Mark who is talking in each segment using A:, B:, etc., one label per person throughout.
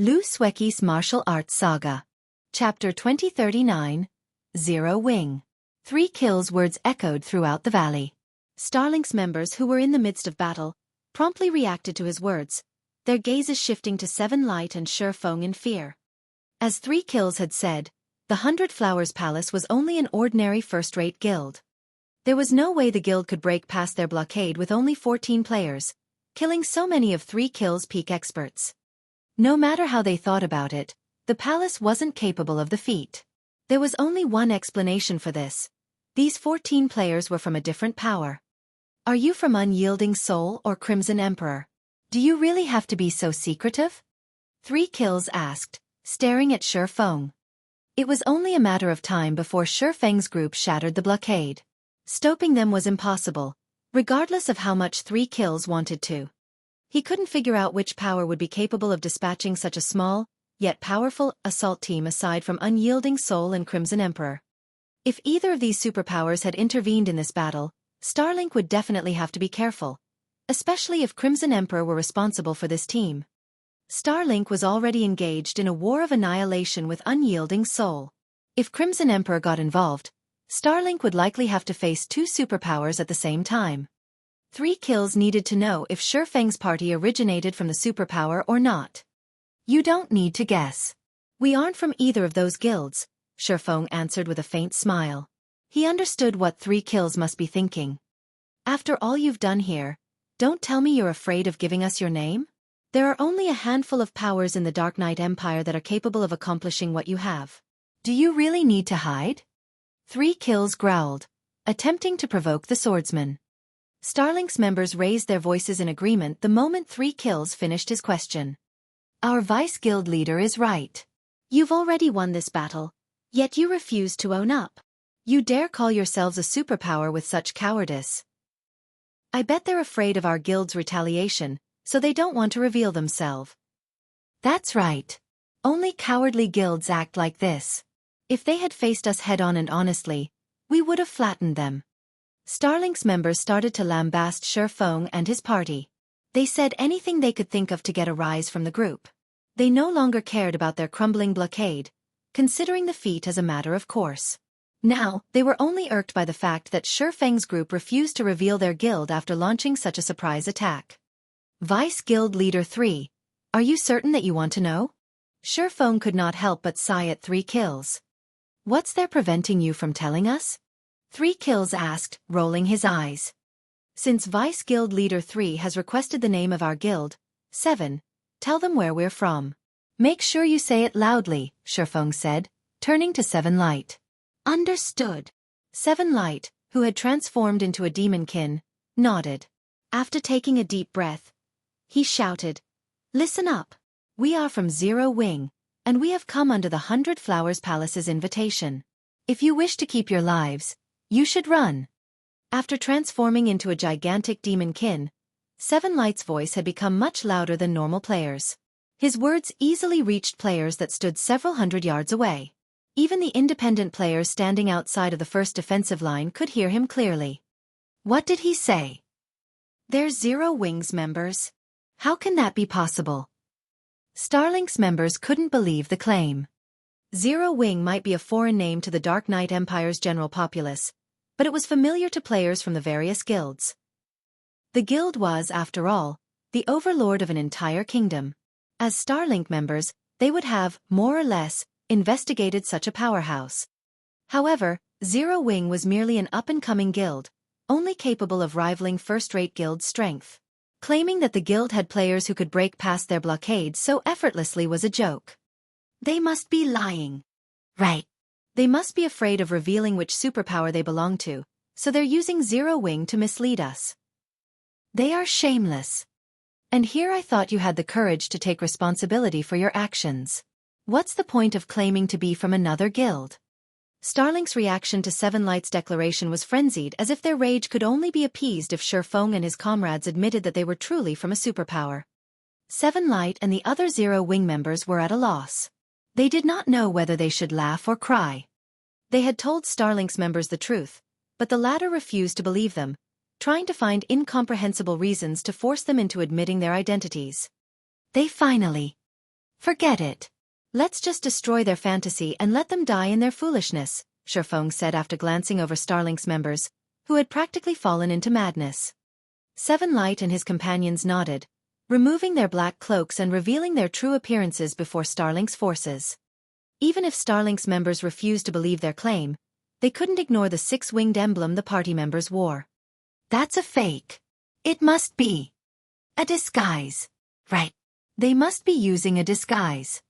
A: Xueqi's Martial Arts Saga. Chapter 2039, Zero Wing. 3 kills words echoed throughout the valley. Starlink's members who were in the midst of battle promptly reacted to his words, their gazes shifting to Seven Light and Xueqi in fear. As 3 kills had said, the 100 Flowers Palace was only an ordinary first-rate guild. There was no way the guild could break past their blockade with only 14 players, killing so many of 3 kills peak experts. No matter how they thought about it, the palace wasn't capable of the feat. There was only one explanation for this. These 14 players were from a different power. Are you from Unyielding Soul or Crimson Emperor? Do you really have to be so secretive? 3 kills asked, staring at Xueqi. It was only a matter of time before Xueqi's group shattered the blockade. Stopping them was impossible, regardless of how much 3 kills wanted to. He couldn't figure out which power would be capable of dispatching such a small, yet powerful, assault team aside from Unyielding Soul and Crimson Emperor. If either of these superpowers had intervened in this battle, Starlink would definitely have to be careful, especially if Crimson Emperor were responsible for this team. Starlink was already engaged in a war of annihilation with Unyielding Soul. If Crimson Emperor got involved, Starlink would likely have to face 2 superpowers at the same time. 3 kills needed to know if Xueqi's party originated from the superpower or not. You don't need to guess. We aren't from either of those guilds, Xueqi answered with a faint smile. He understood what 3 kills must be thinking. After all you've done here, don't tell me you're afraid of giving us your name? There are only a handful of powers in the Dark Knight Empire that are capable of accomplishing what you have. Do you really need to hide? 3 kills growled, attempting to provoke the swordsman. Starlink's members raised their voices in agreement the moment 3 kills finished his question. Our vice guild leader is right. You've already won this battle, yet you refuse to own up. You dare call yourselves a superpower with such cowardice. I bet they're afraid of our guild's retaliation, so they don't want to reveal themselves. That's right. Only cowardly guilds act like this. If they had faced us head-on and honestly, we would have flattened them. Starlink's members started to lambaste Xueqi and his party. They said anything they could think of to get a rise from the group. They no longer cared about their crumbling blockade, considering the feat as a matter of course. Now, they were only irked by the fact that Xueqi's group refused to reveal their guild after launching such a surprise attack. Vice Guild Leader 3, are you certain that you want to know? Xueqi could not help but sigh at 3 kills. What's there preventing you from telling us? 3 kills asked, rolling his eyes. Since Vice Guild Leader 3 has requested the name of our guild, 7, tell them where we're from. Make sure you say it loudly, Xueqi said, turning to 7 Light. Understood. 7 Light, who had transformed into a demonkin, nodded. After taking a deep breath, he shouted, Listen up. We are from Zero Wing, and we have come under the 100 Flowers Palace's invitation. If you wish to keep your lives, you should run. After transforming into a gigantic demonkin, 7 Light's voice had become much louder than normal players. His words easily reached players that stood several hundred yards away. Even the independent players standing outside of the first defensive line could hear him clearly. What did he say? They're Zero Wing's members. How can that be possible? Starlink's members couldn't believe the claim. Zero Wing might be a foreign name to the Dark Knight Empire's general populace, but it was familiar to players from the various guilds. The guild was, after all, the overlord of an entire kingdom. As Starlink members, they would have, more or less, investigated such a powerhouse. However, Zero Wing was merely an up-and-coming guild, only capable of rivaling first-rate guild strength. Claiming that the guild had players who could break past their blockade so effortlessly was a joke. They must be lying. Right. They must be afraid of revealing which superpower they belong to, so they're using Zero Wing to mislead us. They are shameless. And here I thought you had the courage to take responsibility for your actions. What's the point of claiming to be from another guild? Starlink's reaction to 7 Light's declaration was frenzied, as if their rage could only be appeased if Xueqi and his comrades admitted that they were truly from a superpower. 7 Light and the other Zero Wing members were at a loss. They did not know whether they should laugh or cry. They had told Starlink's members the truth, but the latter refused to believe them, trying to find incomprehensible reasons to force them into admitting their identities. They finally Forget it. Let's just destroy their fantasy and let them die in their foolishness, Xueqi said after glancing over Starlink's members, who had practically fallen into madness. Seven Light and his companions nodded, removing their black cloaks and revealing their true appearances before Starlink's forces. Even if Starlink's members refused to believe their claim, they couldn't ignore the six-winged emblem the party members wore. That's a fake. It must be a disguise. Right. They must be using a disguise.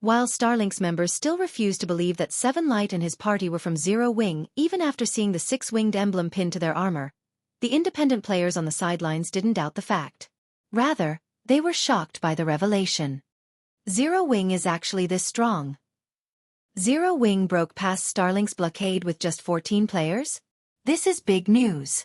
A: While Starlink's members still refused to believe that Seven Light and his party were from Zero Wing even after seeing the six-winged emblem pinned to their armor, the independent players on the sidelines didn't doubt the fact. Rather, they were shocked by the revelation. Zero Wing is actually this strong. Zero Wing broke past Starlink's blockade with just 14 players? This is big news.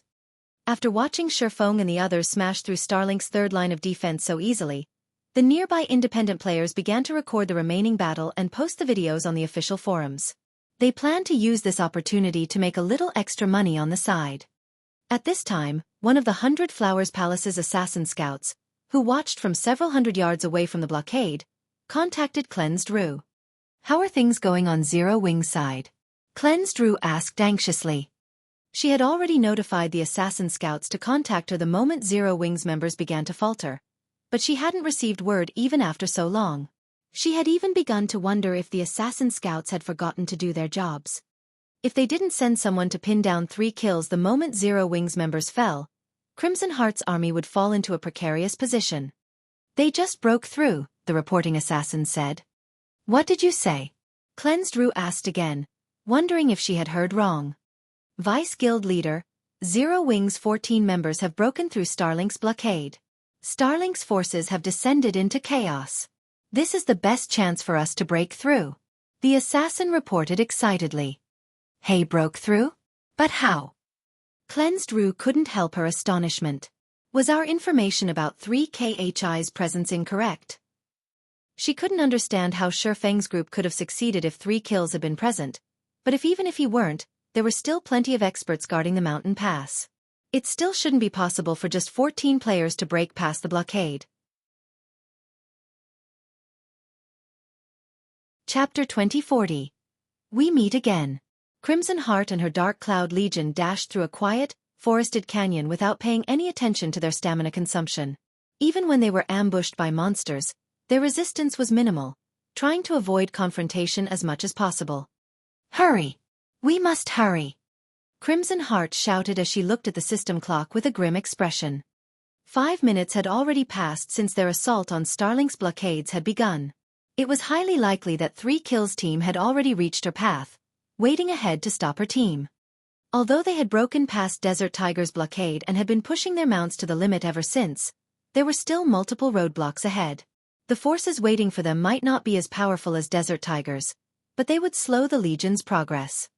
A: After watching Xueqi and the others smash through Starlink's third line of defense so easily, the nearby independent players began to record the remaining battle and post the videos on the official forums. They planned to use this opportunity to make a little extra money on the side. At this time, one of the 100 Flowers Palace's assassin scouts, who watched from several hundred yards away from the blockade, contacted Cleansed Rue. How are things going on Zero Wing's side? Cleansed Rue asked anxiously. She had already notified the assassin scouts to contact her the moment Zero Wing's members began to falter, but she hadn't received word even after so long. She had even begun to wonder if the assassin scouts had forgotten to do their jobs. If they didn't send someone to pin down 3 kills the moment Zero Wing's members fell, Crimson Heart's army would fall into a precarious position. They just broke through, the reporting assassin said. What did you say? Cleansed Rue asked again, wondering if she had heard wrong. Vice Guild Leader, Zero Wing's 14 members have broken through Starlink's blockade. Starlink's forces have descended into chaos. This is the best chance for us to break through. The assassin reported excitedly. Hey, broke through? But how? Cleansed Rue couldn't help her astonishment. Was our information about 3KHI's presence incorrect? She couldn't understand how Xueqi's group could have succeeded if 3 kills had been present, but even if he weren't, there were still plenty of experts guarding the mountain pass. It still shouldn't be possible for just 14 players to break past the blockade. Chapter 2040. We meet again. Crimson Heart and her Dark Cloud Legion dashed through a quiet, forested canyon without paying any attention to their stamina consumption. Even when they were ambushed by monsters, their resistance was minimal, trying to avoid confrontation as much as possible. Hurry! We must hurry! Crimson Heart shouted as she looked at the system clock with a grim expression. 5 minutes had already passed since their assault on Starlink's blockades had begun. It was highly likely that 3 Kills team had already reached her path, waiting ahead to stop her team. Although they had broken past Desert Tiger's blockade and had been pushing their mounts to the limit ever since, there were still multiple roadblocks ahead. The forces waiting for them might not be as powerful as Desert Tigers, but they would slow the Legion's progress.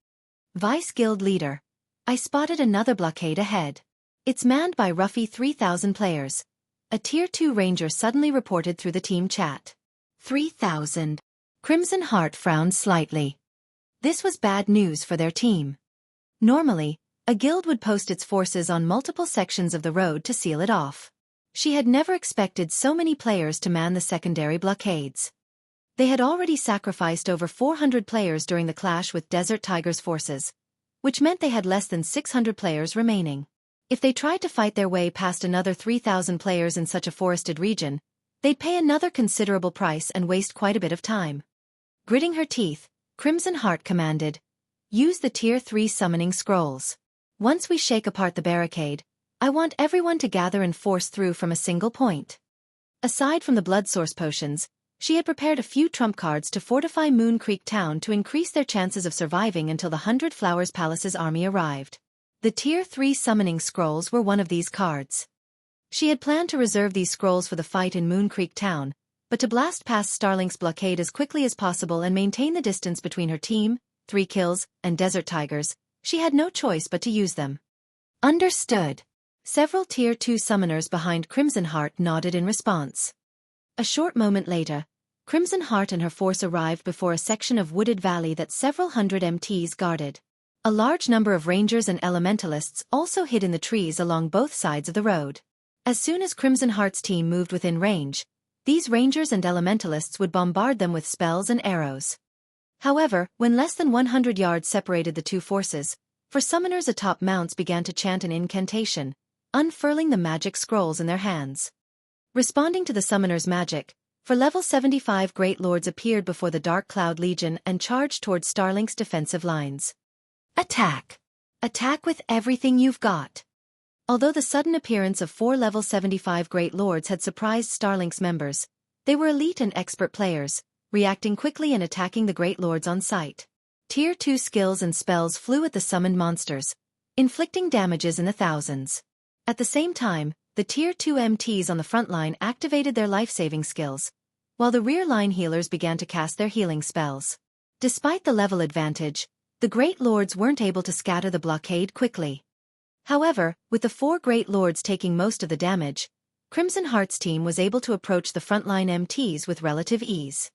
A: Vice Guild Leader. I spotted another blockade ahead. It's manned by roughly 3,000 players. A Tier 2 Ranger suddenly reported through the team chat. 3,000. Crimson Heart frowned slightly. This was bad news for their team. Normally, a guild would post its forces on multiple sections of the road to seal it off. She had never expected so many players to man the secondary blockades. They had already sacrificed over 400 players during the clash with Desert Tiger's forces, which meant they had less than 600 players remaining. If they tried to fight their way past another 3,000 players in such a forested region, they'd pay another considerable price and waste quite a bit of time. Gritting her teeth, Crimson Heart commanded, use the Tier 3 summoning scrolls. Once we shake apart the barricade, I want everyone to gather and force through from a single point. Aside from the blood source potions, she had prepared a few trump cards to fortify Moon Creek Town to increase their chances of surviving until the 100 Flowers Palace's army arrived. The Tier 3 summoning scrolls were one of these cards. She had planned to reserve these scrolls for the fight in Moon Creek Town, but to blast past Starlink's blockade as quickly as possible and maintain the distance between her team, 3 Kills, and Desert Tigers, she had no choice but to use them. Understood. Several Tier 2 summoners behind Crimson Heart nodded in response. A short moment later, Crimson Heart and her force arrived before a section of wooded valley that several hundred MTs guarded. A large number of rangers and elementalists also hid in the trees along both sides of the road. As soon as Crimson Heart's team moved within range, These rangers and elementalists would bombard them with spells and arrows. However, when less than 100 yards separated the two forces, four summoners atop mounts began to chant an incantation, unfurling the magic scrolls in their hands. Responding to the summoner's magic, for level 75 Great Lords appeared before the Dark Cloud Legion and charged towards Starlink's defensive lines. Attack! Attack with everything you've got! Although the sudden appearance of 4 level 75 Great Lords had surprised Starlink's members, they were elite and expert players, reacting quickly and attacking the Great Lords on sight. Tier 2 skills and spells flew at the summoned monsters, inflicting damages in the thousands. At the same time, the Tier 2 MTs on the front line activated their life-saving skills, while the rear line healers began to cast their healing spells. Despite the level advantage, the Great Lords weren't able to scatter the blockade quickly. However, with the 4 Great Lords taking most of the damage, Crimson Heart's team was able to approach the frontline MTs with relative ease.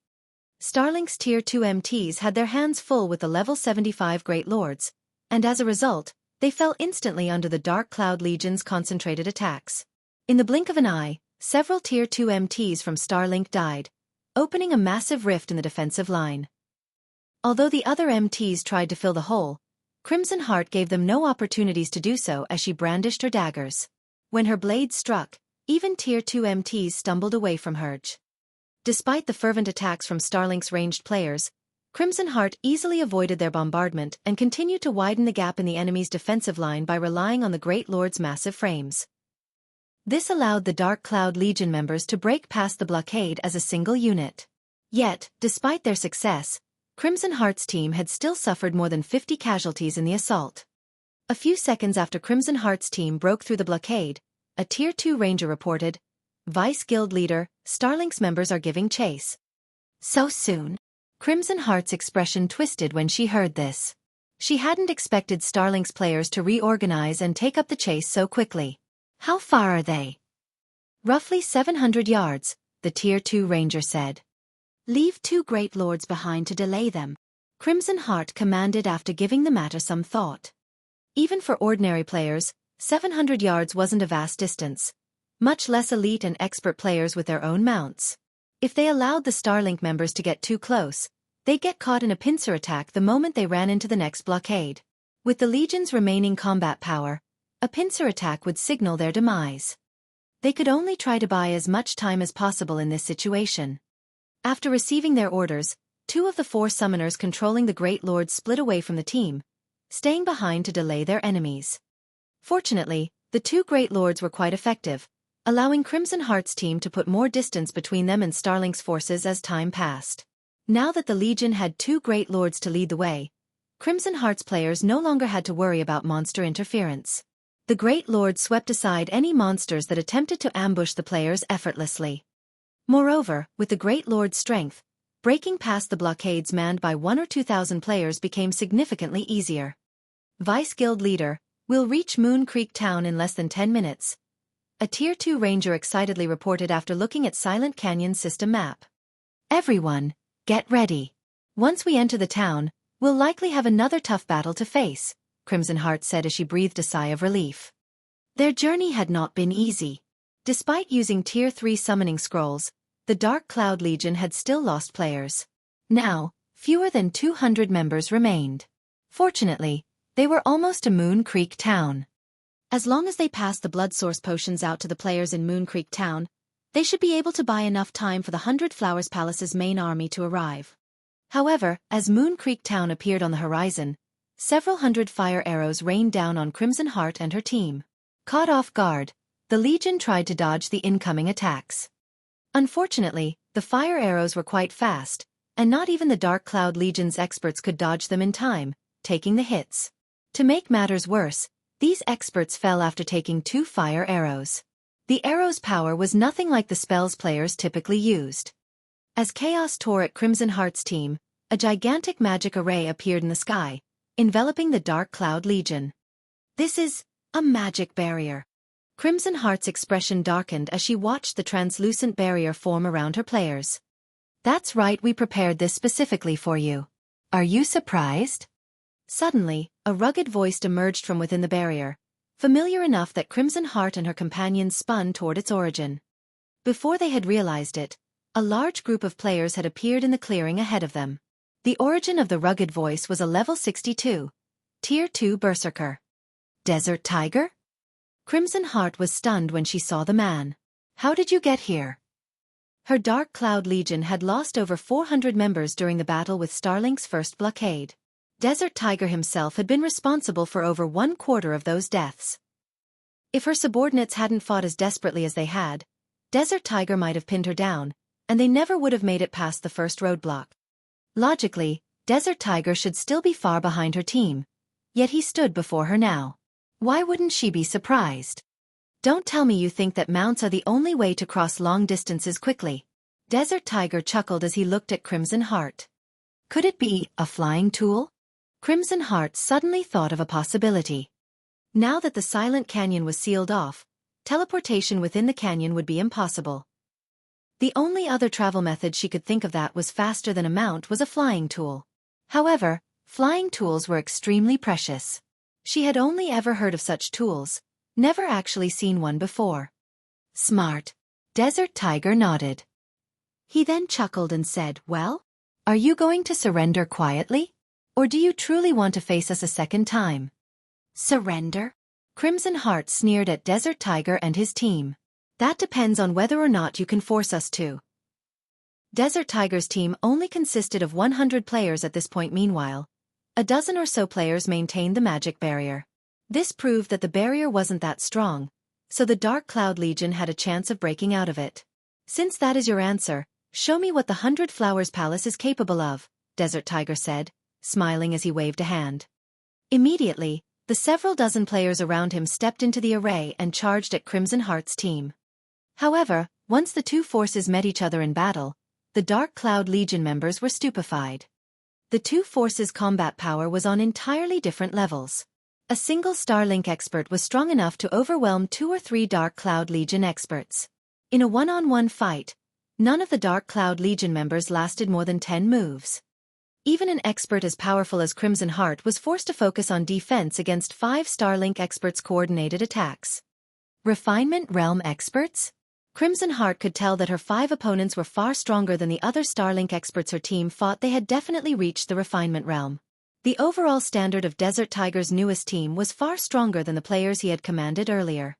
A: Starlink's Tier 2 MTs had their hands full with the level 75 Great Lords, and as a result, they fell instantly under the Dark Cloud Legion's concentrated attacks. In the blink of an eye, several Tier 2 MTs from Starlink died, opening a massive rift in the defensive line. Although the other MTs tried to fill the hole, Crimson Heart gave them no opportunities to do so as she brandished her daggers. When her blades struck, even Tier 2 MTs stumbled away from her. Despite the fervent attacks from Starlink's ranged players, Crimson Heart easily avoided their bombardment and continued to widen the gap in the enemy's defensive line by relying on the Great Lord's massive frames. This allowed the Dark Cloud Legion members to break past the blockade as a single unit. Yet, despite their success, Crimson Heart's team had still suffered more than 50 casualties in the assault. A few seconds after Crimson Heart's team broke through the blockade, a Tier 2 Ranger reported, "Vice Guild Leader, Starlink's members are giving chase." So soon? Crimson Heart's expression twisted when she heard this. She hadn't expected Starlink's players to reorganize and take up the chase so quickly. How far are they? Roughly 700 yards, the Tier 2 Ranger said. Leave 2 Great Lords behind to delay them, Crimson Heart commanded after giving the matter some thought. Even for ordinary players, 700 yards wasn't a vast distance, much less elite and expert players with their own mounts. If they allowed the Starlink members to get too close, they'd get caught in a pincer attack the moment they ran into the next blockade. With the Legion's remaining combat power, a pincer attack would signal their demise. They could only try to buy as much time as possible in this situation. After receiving their orders, 2 of the 4 summoners controlling the Great Lords split away from the team, staying behind to delay their enemies. Fortunately, the 2 Great Lords were quite effective, allowing Crimson Heart's team to put more distance between them and Starlink's forces as time passed. Now that the Legion had 2 Great Lords to lead the way, Crimson Heart's players no longer had to worry about monster interference. The Great Lords swept aside any monsters that attempted to ambush the players effortlessly. Moreover, with the Great Lord's strength, breaking past the blockades manned by 1,000 or 2,000 players became significantly easier. Vice Guild Leader, we'll reach Moon Creek Town in less than 10 minutes. A Tier 2 Ranger excitedly reported after looking at Silent Canyon's system map. Everyone, get ready. Once we enter the town, we'll likely have another tough battle to face, Crimson Heart said as she breathed a sigh of relief. Their journey had not been easy. Despite using Tier 3 summoning scrolls, the Dark Cloud Legion had still lost players. Now, fewer than 200 members remained. Fortunately, they were almost to Moon Creek Town. As long as they passed the blood source potions out to the players in Moon Creek Town, they should be able to buy enough time for the 100 Flowers Palace's main army to arrive. However, as Moon Creek Town appeared on the horizon, several hundred fire arrows rained down on Crimson Heart and her team. Caught off guard, the Legion tried to dodge the incoming attacks. Unfortunately, the fire arrows were quite fast, and not even the Dark Cloud Legion's experts could dodge them in time, taking the hits. To make matters worse, these experts fell after taking 2 fire arrows. The arrow's power was nothing like the spells players typically used. As chaos tore at Crimson Heart's team, a gigantic magic array appeared in the sky, enveloping the Dark Cloud Legion. This is a magic barrier. Crimson Heart's expression darkened as she watched the translucent barrier form around her players. That's right, we prepared this specifically for you. Are you surprised? Suddenly, a rugged voice emerged from within the barrier, familiar enough that Crimson Heart and her companions spun toward its origin. Before they had realized it, a large group of players had appeared in the clearing ahead of them. The origin of the rugged voice was a level 62, Tier 2 Berserker. Desert Tiger? Crimson Heart was stunned when she saw the man. How did you get here? Her Dark Cloud Legion had lost over 400 members during the battle with Starlink's first blockade. Desert Tiger himself had been responsible for over 1/4 of those deaths. If her subordinates hadn't fought as desperately as they had, Desert Tiger might have pinned her down, and they never would have made it past the first roadblock. Logically, Desert Tiger should still be far behind her team, yet he stood before her now. Why wouldn't she be surprised? Don't tell me you think that mounts are the only way to cross long distances quickly. Desert Tiger chuckled as he looked at Crimson Heart. Could it be a flying tool? Crimson Heart suddenly thought of a possibility. Now that the Silent Canyon was sealed off, teleportation within the canyon would be impossible. The only other travel method she could think of that was faster than a mount was a flying tool. However, flying tools were extremely precious. She had only ever heard of such tools, never actually seen one before. Smart. Desert Tiger nodded. He then chuckled and said, "Well, are you going to surrender quietly? Or do you truly want to face us a second time?" Surrender? Crimson Heart sneered at Desert Tiger and his team. That depends on whether or not you can force us to. Desert Tiger's team only consisted of 100 players at this point. Meanwhile, a dozen or so players maintained the magic barrier. This proved that the barrier wasn't that strong, so the Dark Cloud Legion had a chance of breaking out of it. Since that is your answer, show me what the 100 Flowers Palace is capable of, Desert Tiger said, smiling as he waved a hand. Immediately, the several dozen players around him stepped into the array and charged at Crimson Heart's team. However, once the two forces met each other in battle, the Dark Cloud Legion members were stupefied. The two forces' combat power was on entirely different levels. A single Starlink expert was strong enough to overwhelm 2 or 3 Dark Cloud Legion experts. In a one-on-one fight, none of the Dark Cloud Legion members lasted more than 10 moves. Even an expert as powerful as Crimson Heart was forced to focus on defense against 5 Starlink experts' coordinated attacks. Refinement Realm experts? Crimson Heart could tell that her 5 opponents were far stronger than the other Starlink experts her team fought. They had definitely reached the Refinement Realm. The overall standard of Desert Tiger's newest team was far stronger than the players he had commanded earlier.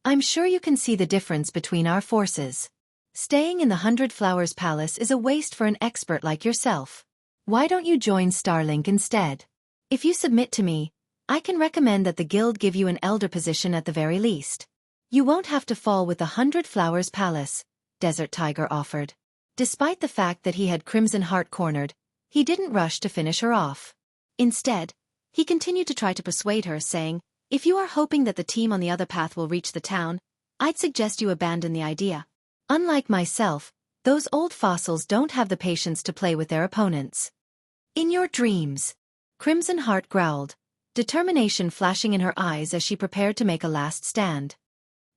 A: I'm sure you can see the difference between our forces. Staying in the 100 Flowers Palace is a waste for an expert like yourself. Why don't you join Starlink instead? If you submit to me, I can recommend that the guild give you an elder position at the very least. You won't have to fall with the 100 Flowers Palace, Desert Tiger offered. Despite the fact that he had Crimson Heart cornered, he didn't rush to finish her off. Instead, he continued to try to persuade her, saying, "If you are hoping that the team on the other path will reach the town, I'd suggest you abandon the idea. Unlike myself, those old fossils don't have the patience to play with their opponents." "In your dreams," Crimson Heart growled, determination flashing in her eyes as she prepared to make a last stand.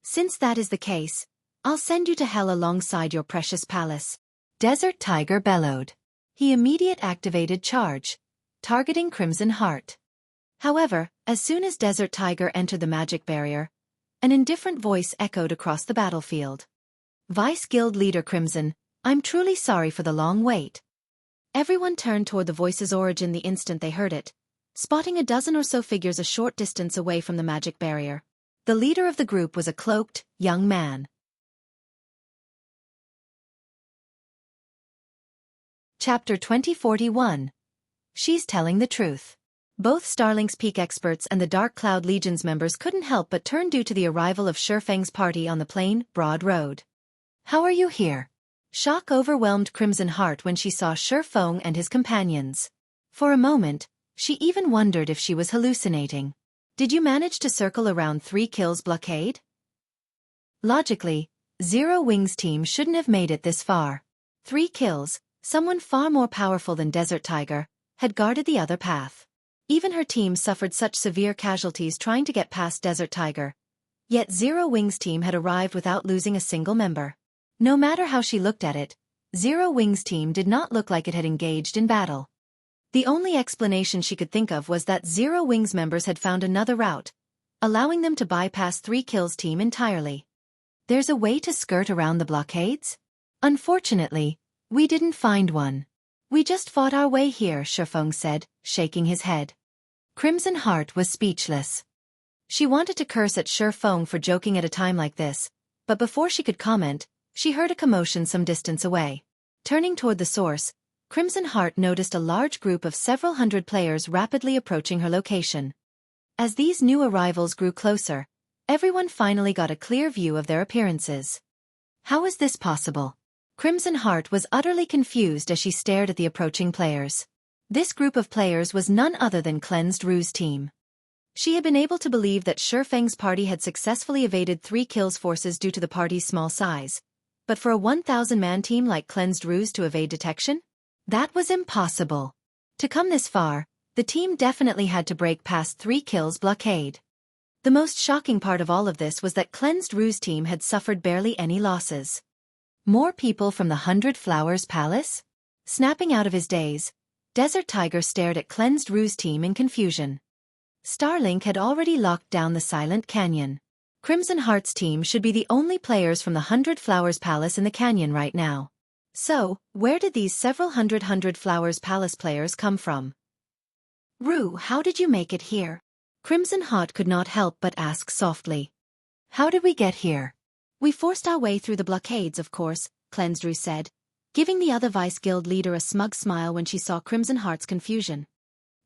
A: "Since that is the case, I'll send you to hell alongside your precious palace," Desert Tiger bellowed. He immediately activated Charge, targeting Crimson Heart. However, as soon as Desert Tiger entered the magic barrier, an indifferent voice echoed across the battlefield. "Vice Guild Leader Crimson, I'm truly sorry for the long wait." Everyone turned toward the voice's origin the instant they heard it, spotting a dozen or so figures a short distance away from the magic barrier. The leader of the group was a cloaked, young man. Chapter 2041. She's telling the truth. Both Starlink's peak experts and the Dark Cloud Legion's members couldn't help but turn due to the arrival of Shifeng's party on the plain, broad road. "How are you here?" Shock overwhelmed Crimson Heart when she saw Shifeng and his companions. For a moment, she even wondered if she was hallucinating. "Did you manage to circle around 3 kills blockade?" Logically, Zero Wing's team shouldn't have made it this far. 3 kills, someone far more powerful than Desert Tiger, had guarded the other path. Even her team suffered such severe casualties trying to get past Desert Tiger. Yet Zero Wing's team had arrived without losing a single member. No matter how she looked at it, Zero Wing's team did not look like it had engaged in battle. The only explanation she could think of was that Zero Wing's members had found another route, allowing them to bypass 3 kills team entirely. There's a way to skirt around the blockades? Unfortunately, we didn't find one. We just fought our way here, Xueqi said, shaking his head. Crimson Heart was speechless. She wanted to curse at Xueqi for joking at a time like this, but before she could comment, she heard a commotion some distance away. Turning toward the source, Crimson Heart noticed a large group of several hundred players rapidly approaching her location. As these new arrivals grew closer, everyone finally got a clear view of their appearances. How is this possible? Crimson Heart was utterly confused as she stared at the approaching players. This group of players was none other than Cleansed Rue's team. She had been able to believe that Xueqi's party had successfully evaded 3 kills forces due to the party's small size. But for a 1,000-man team like Cleansed Rue's to evade detection? That was impossible. To come this far, the team definitely had to break past 3 kills blockade. The most shocking part of all of this was that Cleansed Rue's team had suffered barely any losses. More people from the 100 Flowers Palace? Snapping out of his daze, Desert Tiger stared at Cleansed Rue's team in confusion. Starlink had already locked down the Silent Canyon. Crimson Heart's team should be the only players from the 100 Flowers Palace in the canyon right now. So, where did these several hundred Flowers Palace players come from? Rue, how did you make it here? Crimson Heart could not help but ask softly. How did we get here? We forced our way through the blockades, of course, Cleansed Rue said, giving the other Vice Guild leader a smug smile when she saw Crimson Heart's confusion.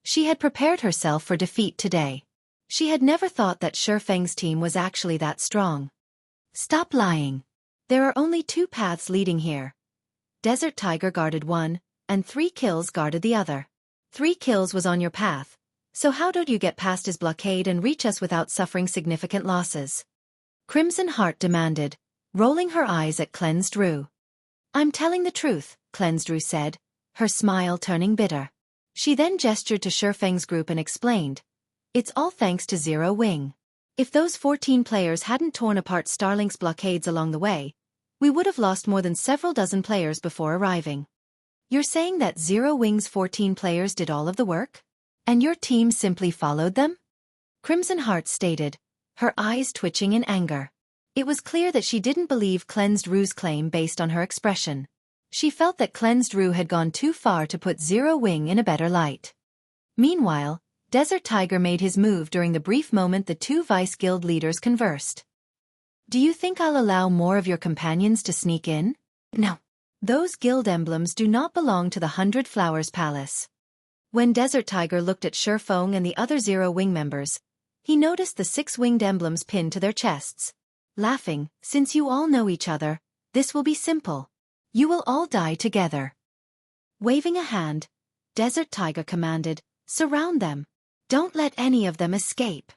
A: She had prepared herself for defeat today. She had never thought that Xueqi's team was actually that strong. Stop lying. There are only 2 paths leading here. Desert Tiger guarded one, and 3 kills guarded the other. 3 kills was on your path, so how did you get past his blockade and reach us without suffering significant losses? Crimson Heart demanded, rolling her eyes at Cleansed Rue. I'm telling the truth, Cleansed Rue said, her smile turning bitter. She then gestured to Xueqi's group and explained, it's all thanks to Zero Wing. If those 14 players hadn't torn apart Starlink's blockades along the way, we would have lost more than several dozen players before arriving. You're saying that Zero Wing's 14 players did all of the work? And your team simply followed them? Crimson Heart stated, her eyes twitching in anger. It was clear that she didn't believe Cleansed Rue's claim based on her expression. She felt that Cleansed Rue had gone too far to put Zero Wing in a better light. Meanwhile, Desert Tiger made his move during the brief moment the 2 Vice Guild leaders conversed. Do you think I'll allow more of your companions to sneak in? No. Those guild emblems do not belong to the 100 Flowers Palace. When Desert Tiger looked at Xueqi and the other Zero Wing members, he noticed the 6 winged emblems pinned to their chests. Laughing, since you all know each other, this will be simple. You will all die together. Waving a hand, Desert Tiger commanded, surround them. Don't let any of them escape.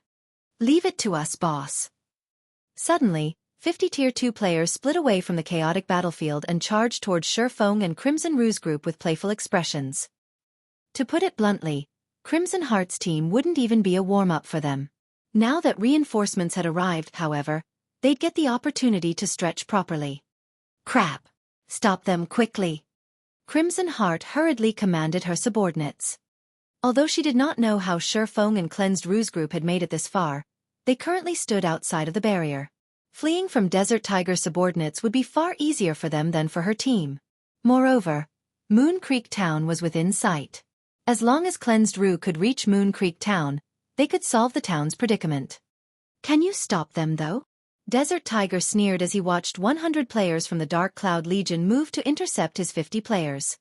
A: Leave it to us, boss. Suddenly, 50 Tier 2 players split away from the chaotic battlefield and charged towards Xueqi and Crimson Rue's group with playful expressions. To put it bluntly, Crimson Heart's team wouldn't even be a warm-up for them. Now that reinforcements had arrived, however, they'd get the opportunity to stretch properly. Crap! Stop them quickly! Crimson Heart hurriedly commanded her subordinates. Although she did not know how Xueqi and Cleansed Rue's group had made it this far, they currently stood outside of the barrier. Fleeing from Desert Tiger's subordinates would be far easier for them than for her team. Moreover, Moon Creek Town was within sight. As long as Cleansed Rue could reach Moon Creek Town, they could solve the town's predicament. Can you stop them, though? Desert Tiger sneered as he watched 100 players from the Dark Cloud Legion move to intercept his 50 players.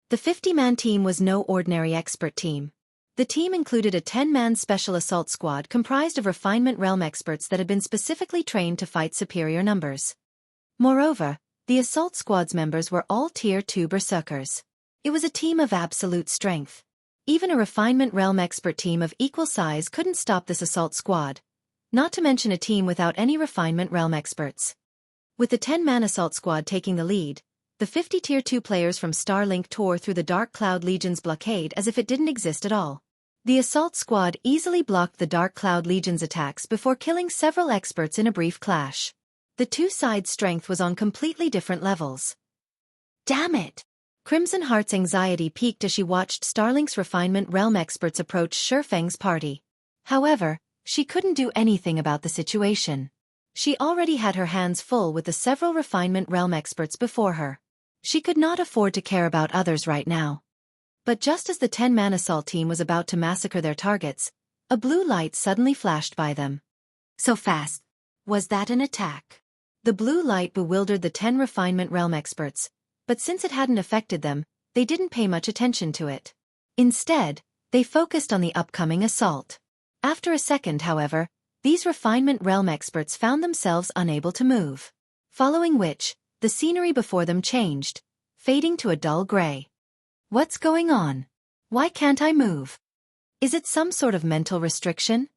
A: The 50-man team was no ordinary expert team. The team included a 10-man special assault squad comprised of refinement realm experts that had been specifically trained to fight superior numbers. Moreover, the assault squad's members were all Tier 2 berserkers. It was a team of absolute strength. Even a refinement realm expert team of equal size couldn't stop this assault squad, not to mention a team without any refinement realm experts. With the 10-man assault squad taking the lead, the 50 Tier 2 players from Starlink tore through the Dark Cloud Legion's blockade as if it didn't exist at all. The assault squad easily blocked the Dark Cloud Legion's attacks before killing several experts in a brief clash. The two sides' strength was on completely different levels. Damn it! Crimson Heart's anxiety peaked as she watched Starlink's refinement realm experts approach Xueqi's party. However, she couldn't do anything about the situation. She already had her hands full with the several refinement realm experts before her. She could not afford to care about others right now. But just as the 10-man assault team was about to massacre their targets, a blue light suddenly flashed by them. So fast. Was that an attack? The blue light bewildered the 10 refinement realm experts, but since it hadn't affected them, they didn't pay much attention to it. Instead, they focused on the upcoming assault. After a second, however, these refinement realm experts found themselves unable to move. Following which, the scenery before them changed, fading to a dull gray. What's going on? Why can't I move? Is it some sort of mental restriction?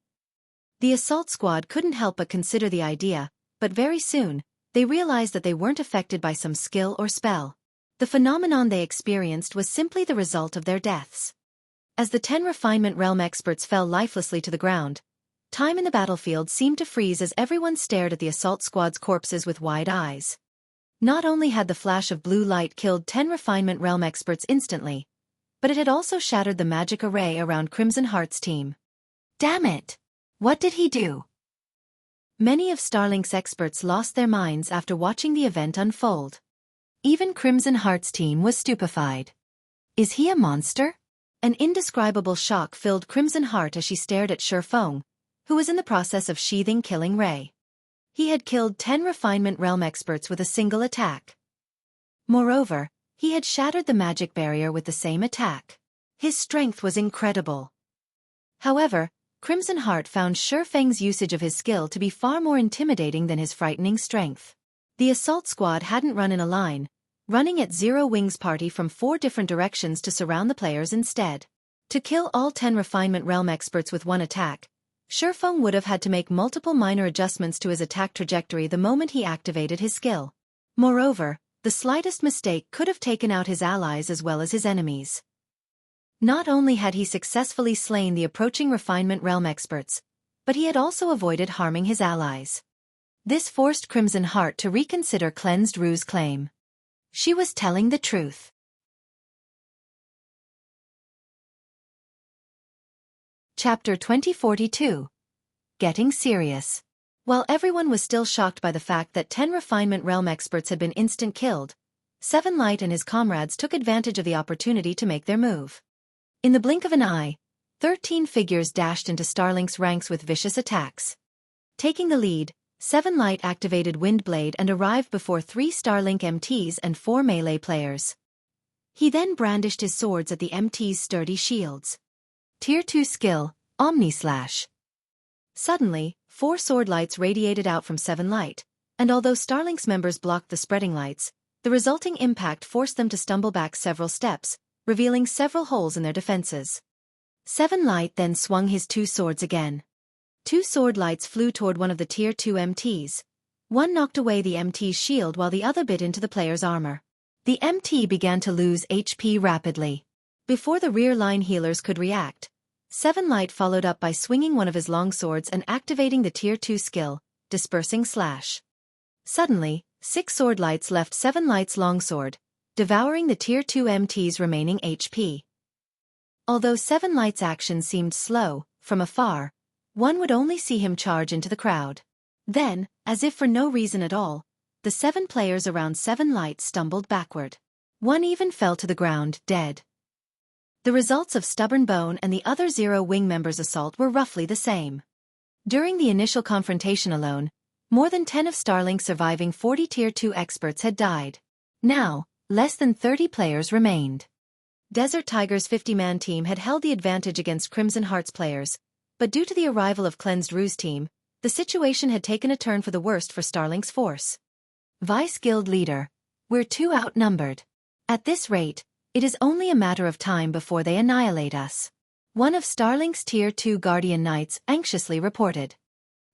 A: The assault squad couldn't help but consider the idea, but very soon, they realized that they weren't affected by some skill or spell. The phenomenon they experienced was simply the result of their deaths. As the 10 refinement realm experts fell lifelessly to the ground, time in the battlefield seemed to freeze as everyone stared at the assault squad's corpses with wide eyes. Not only had the flash of blue light killed 10 refinement realm experts instantly, but it had also shattered the magic array around Crimson Heart's team. Damn it! What did he do? Many of Starlink's experts lost their minds after watching the event unfold. Even Crimson Heart's team was stupefied. Is he a monster? An indescribable shock filled Crimson Heart as she stared at Xueqi, who was in the process of sheathing Killing Ray. He had killed 10 refinement realm experts with a single attack. Moreover, he had shattered the magic barrier with the same attack. His strength was incredible. However, Crimson Heart found Xueqi's usage of his skill to be far more intimidating than his frightening strength. The assault squad hadn't run in a line, running at Zero Wing's party from 4 different directions to surround the players instead. To kill all 10 refinement realm experts with one attack, Xueqi would have had to make multiple minor adjustments to his attack trajectory the moment he activated his skill. Moreover, the slightest mistake could have taken out his allies as well as his enemies. Not only had he successfully slain the approaching refinement realm experts, but he had also avoided harming his allies. This forced Crimson Heart to reconsider Cleansed Rue's claim. She was telling the truth. Chapter 2042. Getting Serious. While everyone was still shocked by the fact that 10 refinement realm experts had been instant killed, Seven Light and his comrades took advantage of the opportunity to make their move. In the blink of an eye, 13 figures dashed into Starlink's ranks with vicious attacks. Taking the lead, Seven Light activated Windblade and arrived before 3 Starlink MTs and 4 melee players. He then brandished his swords at the MTs' sturdy shields. Tier 2 skill, Omni-Slash. Suddenly, 4 sword lights radiated out from Seven Light, and although Starlink's members blocked the spreading lights, the resulting impact forced them to stumble back several steps, revealing several holes in their defenses. Seven Light then swung his 2 swords again. 2 sword lights flew toward one of the Tier 2 MTs. One knocked away the MT's shield while the other bit into the player's armor. The MT began to lose HP rapidly. Before the rear line healers could react, Seven Light followed up by swinging one of his long swords and activating the Tier 2 skill, Dispersing Slash. Suddenly, 6 sword lights left Seven Light's longsword, devouring the Tier 2 MT's remaining HP. Although Seven Light's action seemed slow, from afar, one would only see him charge into the crowd. Then, as if for no reason at all, the 7 players around Seven Light stumbled backward. One even fell to the ground, dead. The results of Stubborn Bone and the other Zero Wing members' assault were roughly the same. During the initial confrontation alone, more than 10 of Starlink's surviving 40 Tier 2 experts had died. Now, less than 30 players remained. Desert Tiger's 50-man team had held the advantage against Crimson Heart's players, but due to the arrival of Cleansed Rue's team, the situation had taken a turn for the worst for Starlink's force. Vice Guild Leader, we're too outnumbered. At this rate, it is only a matter of time before they annihilate us. One of Starlink's Tier 2 Guardian Knights anxiously reported.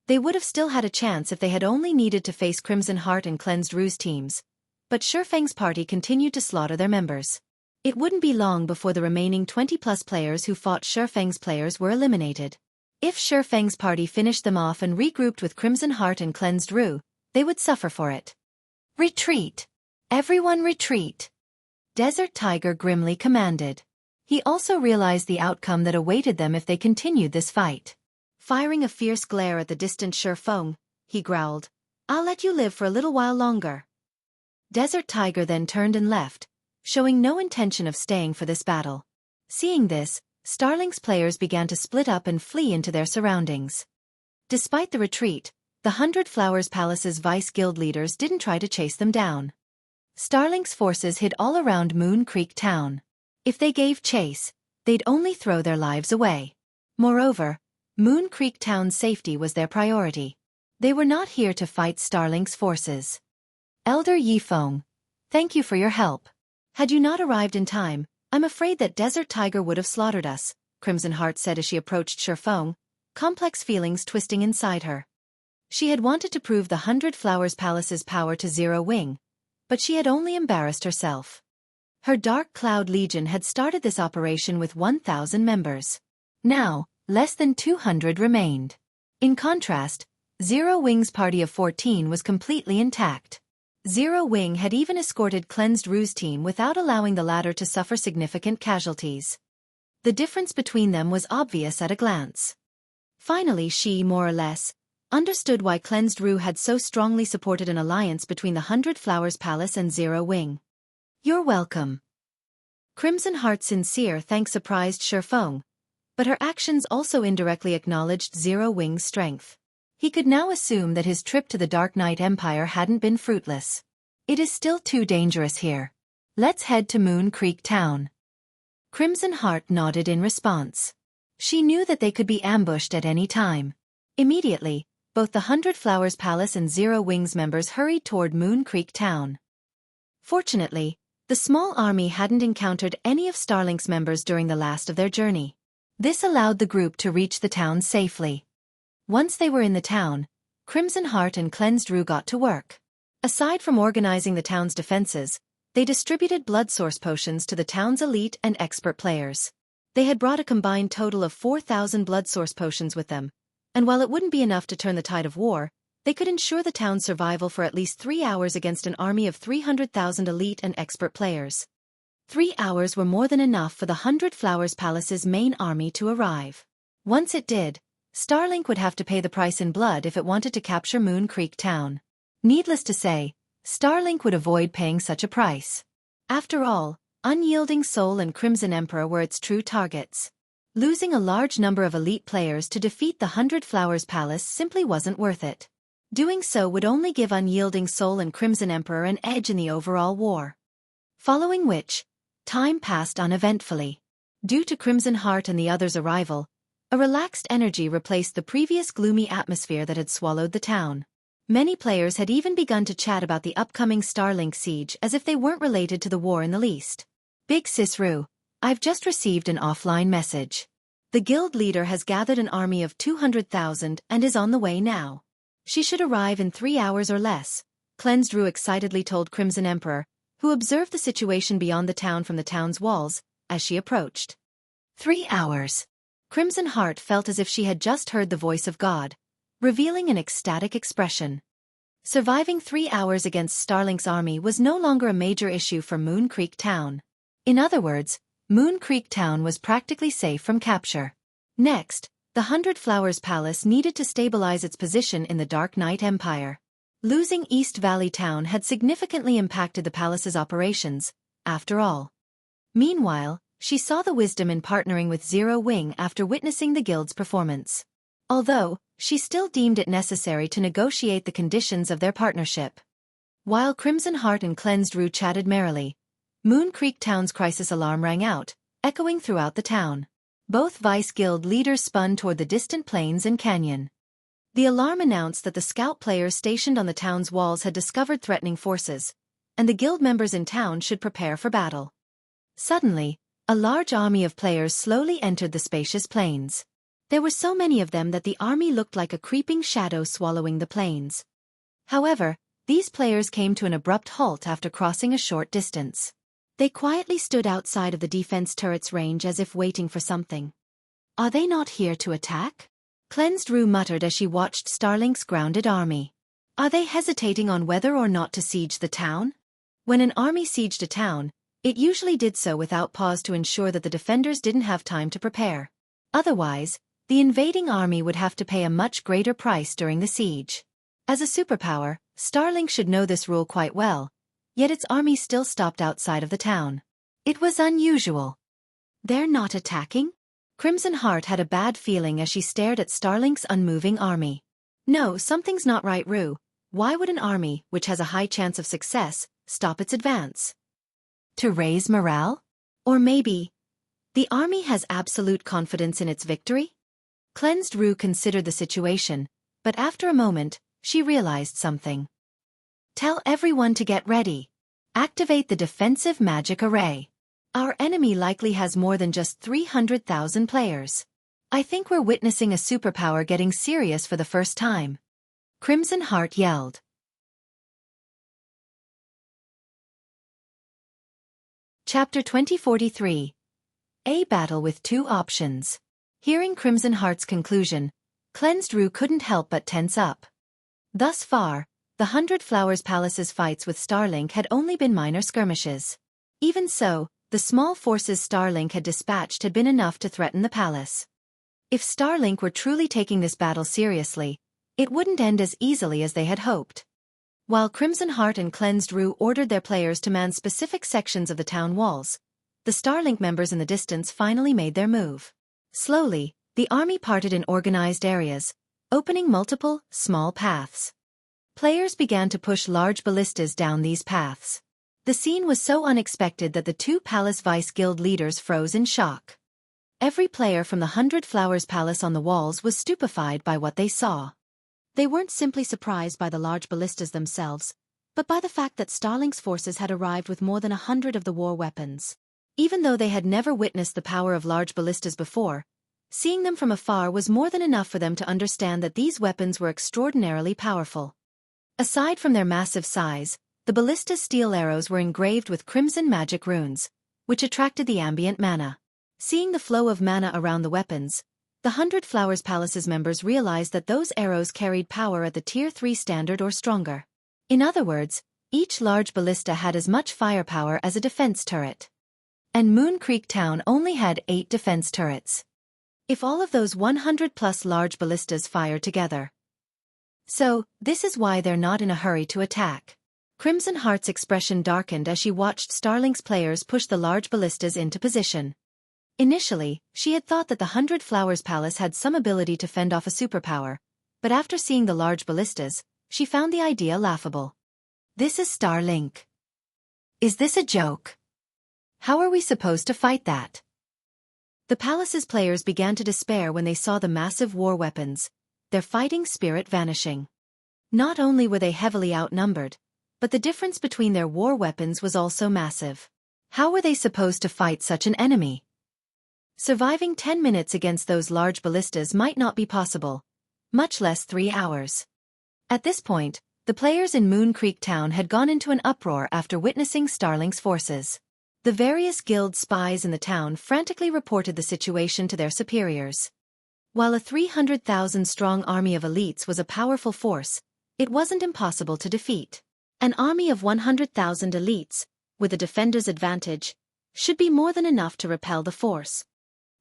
A: They would have still had a chance if they had only needed to face Crimson Heart and Cleansed Rue's teams, but Xueqi's party continued to slaughter their members. It wouldn't be long before the remaining 20-plus players who fought Xueqi's players were eliminated. If Xueqi's party finished them off and regrouped with Crimson Heart and Cleansed Rue, they would suffer for it. Retreat! Everyone retreat! Desert Tiger grimly commanded. He also realized the outcome that awaited them if they continued this fight. Firing a fierce glare at the distant Xueqi, he growled. "I'll let you live for a little while longer." Desert Tiger then turned and left, showing no intention of staying for this battle. Seeing this, Starlink's players began to split up and flee into their surroundings. Despite the retreat, the 100 Flowers Palace's vice guild leaders didn't try to chase them down. Starlink's forces hid all around Moon Creek Town. If they gave chase, they'd only throw their lives away. Moreover, Moon Creek Town's safety was their priority. They were not here to fight Starlink's forces. "Elder Yifeng, thank you for your help. Had you not arrived in time, I'm afraid that Desert Tiger would have slaughtered us," Crimson Heart said as she approached Xueqi, complex feelings twisting inside her. She had wanted to prove the 100 Flowers Palace's power to Zero Wing, but she had only embarrassed herself. Her Dark Cloud Legion had started this operation with 1,000 members. Now, less than 200 remained. In contrast, Zero Wing's party of 14 was completely intact. Zero Wing had even escorted Cleansed Rue's team without allowing the latter to suffer significant casualties. The difference between them was obvious at a glance. Finally she, more or less, understood why Cleansed Rue had so strongly supported an alliance between the 100 Flowers Palace and Zero Wing. "You're welcome." Crimson Heart's sincere thanks surprised Xueqi, but her actions also indirectly acknowledged Zero Wing's strength. He could now assume that his trip to the Dark Knight Empire hadn't been fruitless. "It is still too dangerous here. Let's head to Moon Creek Town." Crimson Heart nodded in response. She knew that they could be ambushed at any time. Immediately, both the 100 Flowers Palace and Zero Wing's members hurried toward Moon Creek Town. Fortunately, the small army hadn't encountered any of Starlink's members during the last of their journey. This allowed the group to reach the town safely. Once they were in the town, Crimson Heart and Cleansed Rue got to work. Aside from organizing the town's defenses, they distributed blood source potions to the town's elite and expert players. They had brought a combined total of 4,000 blood source potions with them, and while it wouldn't be enough to turn the tide of war, they could ensure the town's survival for at least 3 hours against an army of 300,000 elite and expert players. 3 hours were more than enough for the 100 Flowers Palace's main army to arrive. Once it did, Starlink would have to pay the price in blood if it wanted to capture Moon Creek Town. Needless to say, Starlink would avoid paying such a price. After all, Unyielding Soul and Crimson Emperor were its true targets. Losing a large number of elite players to defeat the 100 Flowers Palace simply wasn't worth it. Doing so would only give Unyielding Soul and Crimson Emperor an edge in the overall war. Following which, time passed uneventfully. Due to Crimson Heart and the others' arrival, a relaxed energy replaced the previous gloomy atmosphere that had swallowed the town. Many players had even begun to chat about the upcoming Starlink siege as if they weren't related to the war in the least. "Big Sis Rue, I've just received an offline message. The guild leader has gathered an army of 200,000 and is on the way now. She should arrive in 3 hours or less," Cleansed Rue excitedly told Crimson Emperor, who observed the situation beyond the town from the town's walls, as she approached. 3 hours. Crimson Heart felt as if she had just heard the voice of God, revealing an ecstatic expression. Surviving 3 hours against Starlink's army was no longer a major issue for Moon Creek Town. In other words, Moon Creek Town was practically safe from capture. Next, the 100 Flowers Palace needed to stabilize its position in the Dark Knight Empire. Losing East Valley Town had significantly impacted the palace's operations, after all. Meanwhile, she saw the wisdom in partnering with Zero Wing after witnessing the guild's performance. Although, she still deemed it necessary to negotiate the conditions of their partnership. While Crimson Heart and Cleansed Rue chatted merrily, Moon Creek Town's crisis alarm rang out, echoing throughout the town. Both Vice Guild leaders spun toward the distant plains and canyon. The alarm announced that the scout players stationed on the town's walls had discovered threatening forces, and the guild members in town should prepare for battle. Suddenly, a large army of players slowly entered the spacious plains. There were so many of them that the army looked like a creeping shadow swallowing the plains. However, these players came to an abrupt halt after crossing a short distance. They quietly stood outside of the defense turret's range as if waiting for something. "Are they not here to attack?" Cleansed Rue muttered as she watched Starlink's grounded army. "Are they hesitating on whether or not to siege the town?" When an army sieged a town, it usually did so without pause to ensure that the defenders didn't have time to prepare. Otherwise, the invading army would have to pay a much greater price during the siege. As a superpower, Starlink should know this rule quite well, yet its army still stopped outside of the town. It was unusual. They're not attacking? Crimson Heart had a bad feeling as she stared at Starlink's unmoving army. No, something's not right, Rue. Why would an army, which has a high chance of success, stop its advance? To raise morale? Or maybe the army has absolute confidence in its victory? Cleansed Rue considered the situation, but after a moment, she realized something. Tell everyone to get ready. Activate the defensive magic array. Our enemy likely has more than just 300,000 players. I think we're witnessing a superpower getting serious for the first time. Crimson Heart yelled. Chapter 2043. A battle with two options. Hearing Crimson Heart's conclusion, Cleansed Rue couldn't help but tense up. Thus far, the 100 Flowers Palace's fights with Starlink had only been minor skirmishes. Even so, the small forces Starlink had dispatched had been enough to threaten the palace. If Starlink were truly taking this battle seriously, it wouldn't end as easily as they had hoped. While Crimson Heart and Cleansed Rue ordered their players to man specific sections of the town walls, the Starlink members in the distance finally made their move. Slowly, the army parted in organized areas, opening multiple, small paths. Players began to push large ballistas down these paths. The scene was so unexpected that the two Palace Vice Guild leaders froze in shock. Every player from the 100 Flowers Palace on the walls was stupefied by what they saw. They weren't simply surprised by the large ballistas themselves, but by the fact that Starlink's forces had arrived with more than 100 of the war weapons. Even though they had never witnessed the power of large ballistas before, seeing them from afar was more than enough for them to understand that these weapons were extraordinarily powerful. Aside from their massive size, the ballista's steel arrows were engraved with crimson magic runes, which attracted the ambient mana. Seeing the flow of mana around the weapons, the 100 Flowers Palace's members realized that those arrows carried power at the Tier 3 standard or stronger. In other words, each large ballista had as much firepower as a defense turret. And Moon Creek Town only had 8 defense turrets. If all of those 100-plus large ballistas fired together. So, this is why they're not in a hurry to attack. Crimson Heart's expression darkened as she watched Starlink's players push the large ballistas into position. Initially, she had thought that the 100 Flowers Palace had some ability to fend off a superpower, but after seeing the large ballistas, she found the idea laughable. This is Starlink. Is this a joke? How are we supposed to fight that? The palace's players began to despair when they saw the massive war weapons, their fighting spirit vanishing. Not only were they heavily outnumbered, but the difference between their war weapons was also massive. How were they supposed to fight such an enemy? Surviving 10 minutes against those large ballistas might not be possible, much less 3 hours. At this point, the players in Moon Creek Town had gone into an uproar after witnessing Starlink's forces. The various guild spies in the town frantically reported the situation to their superiors. While a 300,000-strong army of elites was a powerful force, it wasn't impossible to defeat. An army of 100,000 elites, with a defender's advantage, should be more than enough to repel the force.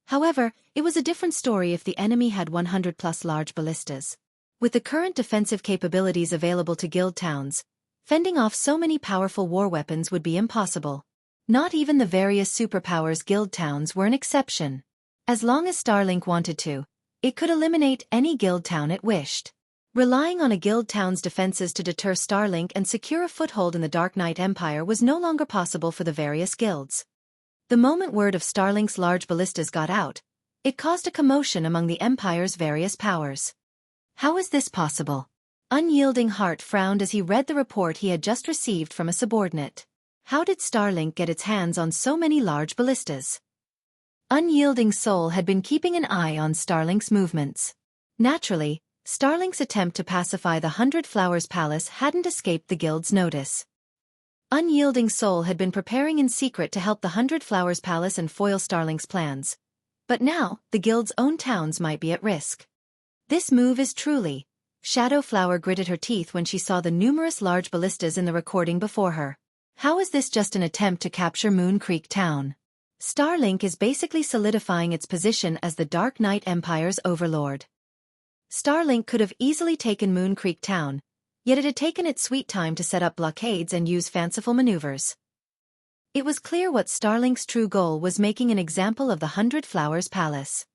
A: However, it was a different story if the enemy had 100-plus large ballistas. With the current defensive capabilities available to guild towns, fending off so many powerful war weapons would be impossible. Not even the various superpowers guild towns were an exception. As long as Starlink wanted to, it could eliminate any guild town it wished. Relying on a guild town's defenses to deter Starlink and secure a foothold in the Dark Knight Empire was no longer possible for the various guilds. The moment word of Starlink's large ballistas got out, it caused a commotion among the Empire's various powers. How is this possible? Unyielding Heart frowned as he read the report he had just received from a subordinate. How did Starlink get its hands on so many large ballistas? Unyielding Soul had been keeping an eye on Starlink's movements. Naturally, Starlink's attempt to pacify the 100 Flowers Palace hadn't escaped the guild's notice. Unyielding Soul had been preparing in secret to help the 100 Flowers Palace and foil Starlink's plans. But now, the guild's own towns might be at risk. This move is truly... Shadow Flower gritted her teeth when she saw the numerous large ballistas in the recording before her. How is this just an attempt to capture Moon Creek Town? Starlink is basically solidifying its position as the Dark Knight Empire's overlord. Starlink could have easily taken Moon Creek Town, yet it had taken its sweet time to set up blockades and use fanciful maneuvers. It was clear what Starlink's true goal was: making an example of the 100 Flowers Palace.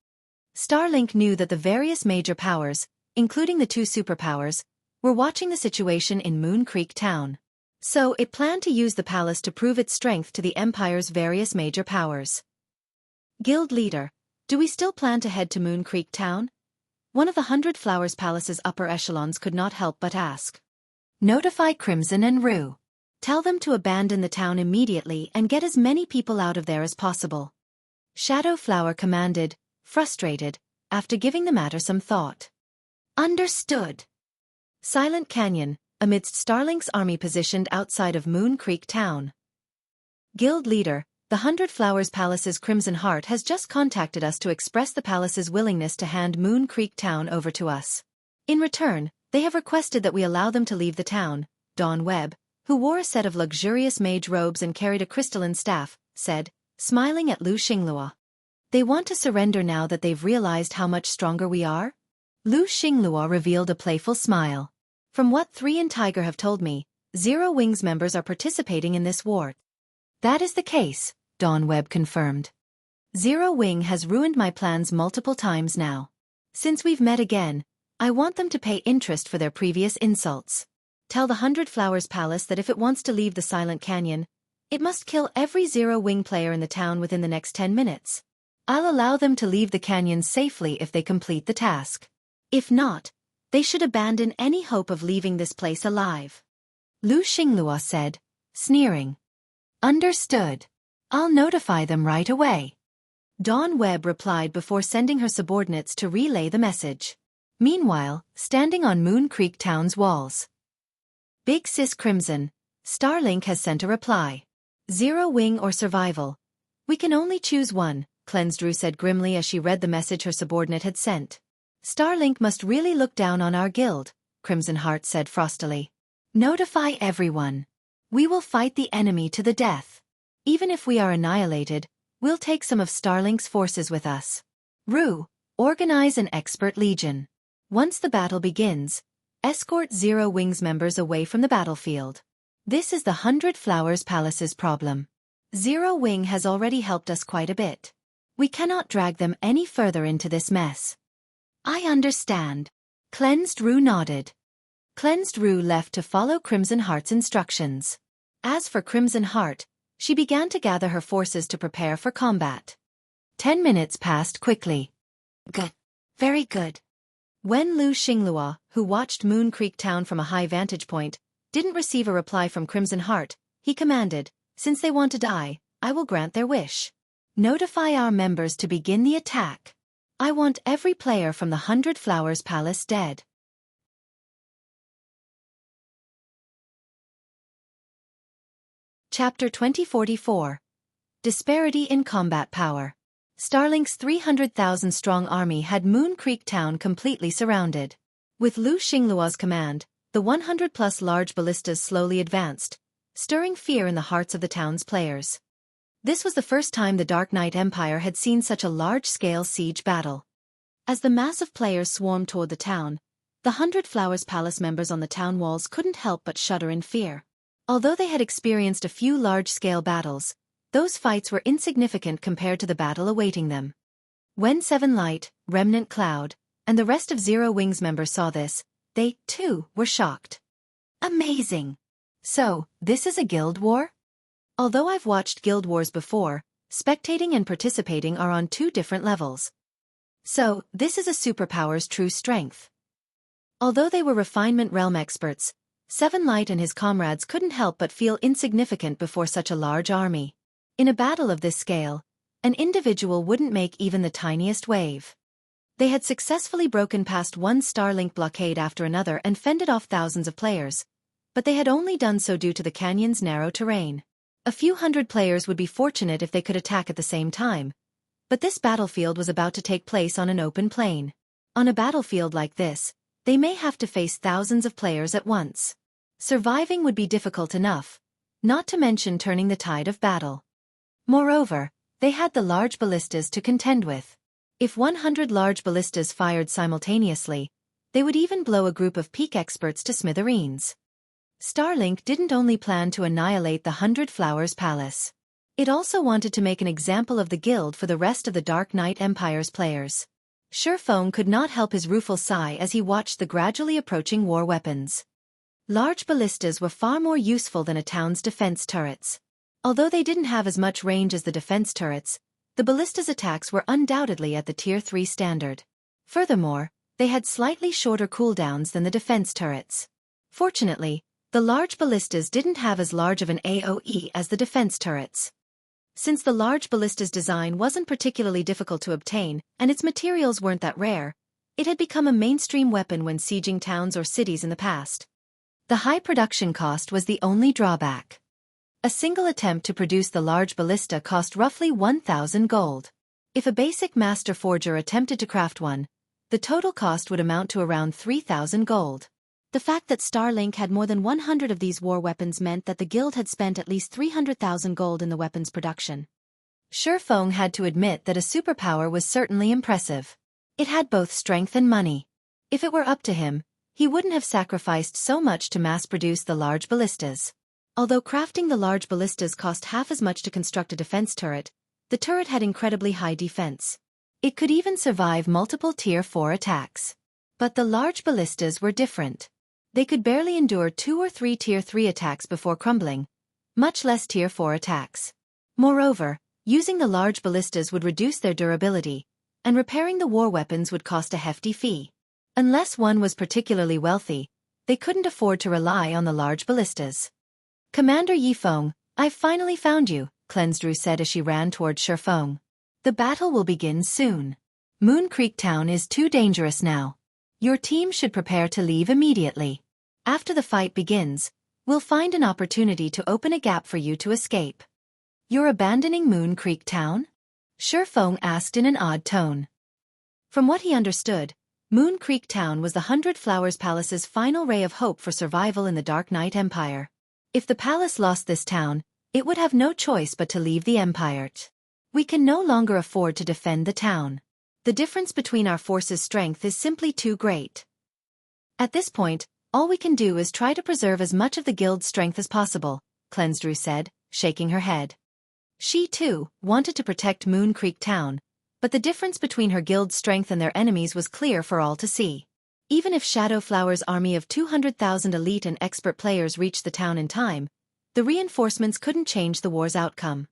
A: Starlink knew that the various major powers, including the two superpowers, were watching the situation in Moon Creek Town. So it planned to use the palace to prove its strength to the Empire's various major powers. Guild leader, do we still plan to head to Moon Creek Town? One of the 100 Flowers Palace's upper echelons could not help but ask. Notify Crimson and Rue. Tell them to abandon the town immediately and get as many people out of there as possible. Shadow Flower commanded, frustrated, after giving the matter some thought. Understood. Silent Canyon, amidst Starlink's army positioned outside of Moon Creek Town. Guild leader, the 100 Flowers Palace's Crimson Heart has just contacted us to express the palace's willingness to hand Moon Creek Town over to us. In return, they have requested that we allow them to leave the town. Dawn Webb, who wore a set of luxurious mage robes and carried a crystalline staff, said, smiling at Lu Xinglua. They want to surrender now that they've realized how much stronger we are? Lu Xinglua revealed a playful smile. From what 3 and Tiger have told me, Zero Wings members are participating in this war. That is the case, Dawn Webb confirmed. Zero Wing has ruined my plans multiple times now. Since we've met again, I want them to pay interest for their previous insults. Tell the 100 Flowers Palace that if it wants to leave the Silent Canyon, it must kill every Zero Wing player in the town within the next 10 minutes. I'll allow them to leave the canyon safely if they complete the task. If not, they should abandon any hope of leaving this place alive. Lu Xinglua said, sneering. Understood. I'll notify them right away. Dawn Webb replied before sending her subordinates to relay the message. Meanwhile, standing on Moon Creek Town's walls. Big Sis Crimson, Starlink has sent a reply. Zero Wing or survival. We can only choose one, Cleansed said grimly as she read the message her subordinate had sent. Starlink must really look down on our guild, Crimson Heart said frostily. Notify everyone. We will fight the enemy to the death. Even if we are annihilated, we'll take some of Starlink's forces with us. Rue, organize an expert legion. Once the battle begins, escort Zero Wings members away from the battlefield. This is the 100 Flowers Palace's problem. Zero Wing has already helped us quite a bit. We cannot drag them any further into this mess. I understand. Cleansed Rue nodded. Cleansed Rue left to follow Crimson Heart's instructions. As for Crimson Heart, she began to gather her forces to prepare for combat. 10 minutes passed quickly. Good. Very good. When Lu Xinglua, who watched Moon Creek Town from a high vantage point, didn't receive a reply from Crimson Heart, he commanded, since they want to die, I will grant their wish. Notify our members to begin the attack. I want every player from the 100 Flowers Palace dead. Chapter 2044. Disparity in Combat Power. Starlink's 300,000-strong army had Moon Creek Town completely surrounded. With Lu Xinglua's command, the 100-plus large ballistas slowly advanced, stirring fear in the hearts of the town's players. This was the first time the Dark Knight Empire had seen such a large-scale siege battle. As the mass of players swarmed toward the town, the 100 Flowers Palace members on the town walls couldn't help but shudder in fear. Although they had experienced a few large-scale battles, those fights were insignificant compared to the battle awaiting them. When Seven Light, Remnant Cloud, and the rest of Zero Wings members saw this, they, too, were shocked. Amazing! So, this is a guild war? Although I've watched guild wars before, spectating and participating are on 2 different levels. So, this is a superpower's true strength. Although they were refinement realm experts, Seven Light and his comrades couldn't help but feel insignificant before such a large army. In a battle of this scale, an individual wouldn't make even the tiniest wave. They had successfully broken past one Starlink blockade after another and fended off thousands of players, but they had only done so due to the canyon's narrow terrain. A few hundred players would be fortunate if they could attack at the same time, but this battlefield was about to take place on an open plain. On a battlefield like this, they may have to face thousands of players at once. Surviving would be difficult enough, not to mention turning the tide of battle. Moreover, they had the large ballistas to contend with. If 100 large ballistas fired simultaneously, They would even blow a group of peak experts to smithereens. Starlink didn't only plan to annihilate the 100 Flowers Palace. It also wanted to make an example of the guild for the rest of the Dark Knight Empire's players. Xueqi could not help his rueful sigh as he watched the gradually approaching war weapons. Large ballistas were far more useful than a town's defense turrets. Although they didn't have as much range as the defense turrets, the ballista's attacks were undoubtedly at the Tier 3 standard. Furthermore, they had slightly shorter cooldowns than the defense turrets. Fortunately, the large ballistas didn't have as large of an AoE as the defense turrets. Since the large ballista's design wasn't particularly difficult to obtain, and its materials weren't that rare, it had become a mainstream weapon when sieging towns or cities in the past. The high production cost was the only drawback. A single attempt to produce the large ballista cost roughly 1,000 gold. If a basic master forger attempted to craft one, the total cost would amount to around 3,000 gold. The fact that Starlink had more than 100 of these war weapons meant that the guild had spent at least 300,000 gold in the weapons production. Xueqi had to admit that a superpower was certainly impressive. It had both strength and money. If it were up to him, he wouldn't have sacrificed so much to mass-produce the large ballistas. Although crafting the large ballistas cost half as much to construct a defense turret, the turret had incredibly high defense. It could even survive multiple Tier 4 attacks. But the large ballistas were different. They could barely endure 2 or 3 Tier 3 attacks before crumbling, much less Tier 4 attacks. Moreover, using the large ballistas would reduce their durability, and repairing the war weapons would cost a hefty fee. Unless one was particularly wealthy, they couldn't afford to rely on the large ballistas. "Commander Yifeng, I've finally found you," Cleansed said as she ran toward Xueqi. "The battle will begin soon. Moon Creek Town is too dangerous now. Your team should prepare to leave immediately. After the fight begins, we'll find an opportunity to open a gap for you to escape." "You're abandoning Moon Creek Town?" Xueqi asked in an odd tone. From what he understood, Moon Creek Town was the 100 Flowers Palace's final ray of hope for survival in the Dark Knight Empire. If the palace lost this town, it would have no choice but to leave the empire. "We can no longer afford to defend the town. The difference between our forces' strength is simply too great. At this point, all we can do is try to preserve as much of the guild's strength as possible," Cleansed said, shaking her head. She, too, wanted to protect Moon Creek Town, but the difference between her guild's strength and their enemies was clear for all to see. Even if Shadowflower's army of 200,000 elite and expert players reached the town in time, the reinforcements couldn't change the war's outcome.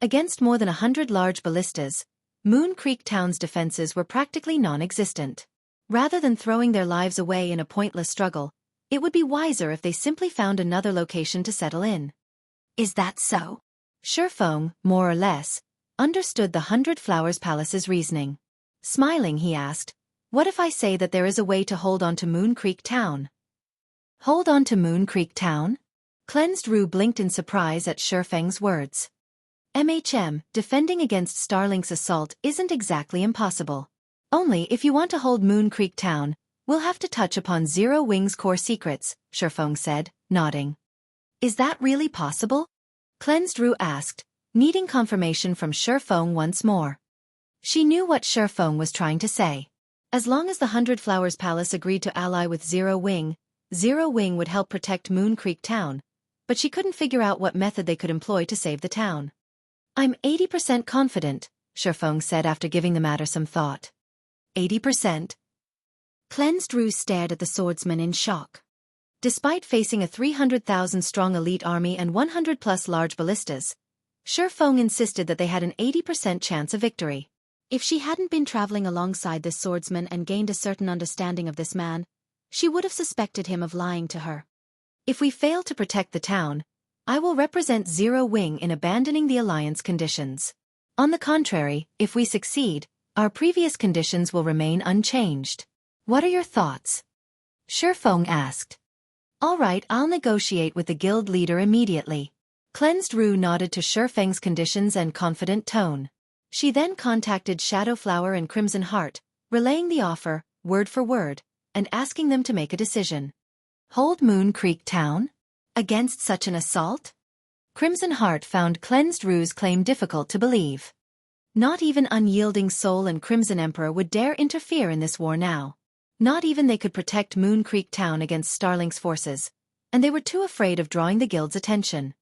A: Against more than 100 large ballistas, Moon Creek Town's defenses were practically non-existent. Rather than throwing their lives away in a pointless struggle, it would be wiser if they simply found another location to settle in. "Is that so?" Xueqi, more or less, understood the 100 Flowers Palace's reasoning. Smiling, he asked, "What if I say that there is a way to hold on to Moon Creek Town?" "Hold on to Moon Creek Town?" Cleansed blinked in surprise at Xueqi's words. Defending against Starlink's assault isn't exactly impossible. Only if you want to hold Moon Creek Town, we'll have to touch upon Zero Wing's core secrets, Xueqi said, nodding. "Is that really possible?" Cleansed asked, needing confirmation from Xueqi once more. She knew what Xueqi was trying to say. As long as the 100 Flowers Palace agreed to ally with Zero Wing would help protect Moon Creek Town, but she couldn't figure out what method they could employ to save the town. "I'm 80% confident," Xueqi said after giving the matter some thought. 80%? Cleansed stared at the swordsman in shock. Despite facing a 300,000-strong elite army and 100-plus large ballistas, Xueqi insisted that they had an 80% chance of victory. If she hadn't been traveling alongside this swordsman and gained a certain understanding of this man, she would have suspected him of lying to her. "If we fail to protect the town, I will represent Zero Wing in abandoning the alliance conditions. On the contrary, if we succeed, our previous conditions will remain unchanged. What are your thoughts?" Xueqi asked. "All right, I'll negotiate with the guild leader immediately." Cleansed nodded to Xueqi's conditions and confident tone. She then contacted Shadowflower and Crimson Heart, relaying the offer, word for word, and asking them to make a decision. Hold Moon Creek Town? Against such an assault? Crimson Heart found Cleansed claim difficult to believe. Not even Unyielding Soul and Crimson Emperor would dare interfere in this war now. Not even they could protect Moon Creek Town against Starlink's forces, and they were too afraid of drawing the guild's attention.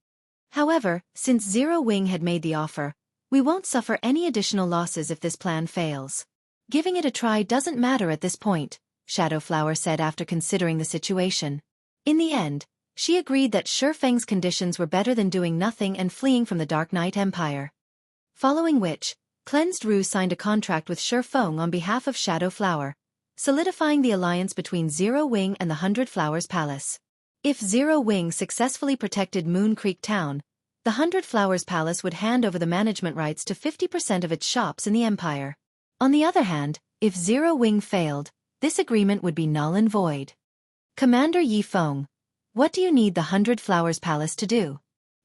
A: However, since Zero Wing had made the offer, we won't suffer any additional losses if this plan fails. Giving it a try doesn't matter at this point, Shadowflower said after considering the situation. In the end, she agreed that Shifeng's conditions were better than doing nothing and fleeing from the Dark Knight Empire. Following which, Cleansed Rue signed a contract with Shifeng on behalf of Shadowflower, solidifying the alliance between Zero Wing and the Hundred Flowers Palace. If Zero Wing successfully protected Moon Creek Town, the Hundred Flowers Palace would hand over the management rights to 50% of its shops in the Empire. On the other hand, if Zero Wing failed, this agreement would be null and void. Commander Yi Feng, what do you need the Hundred Flowers Palace to do?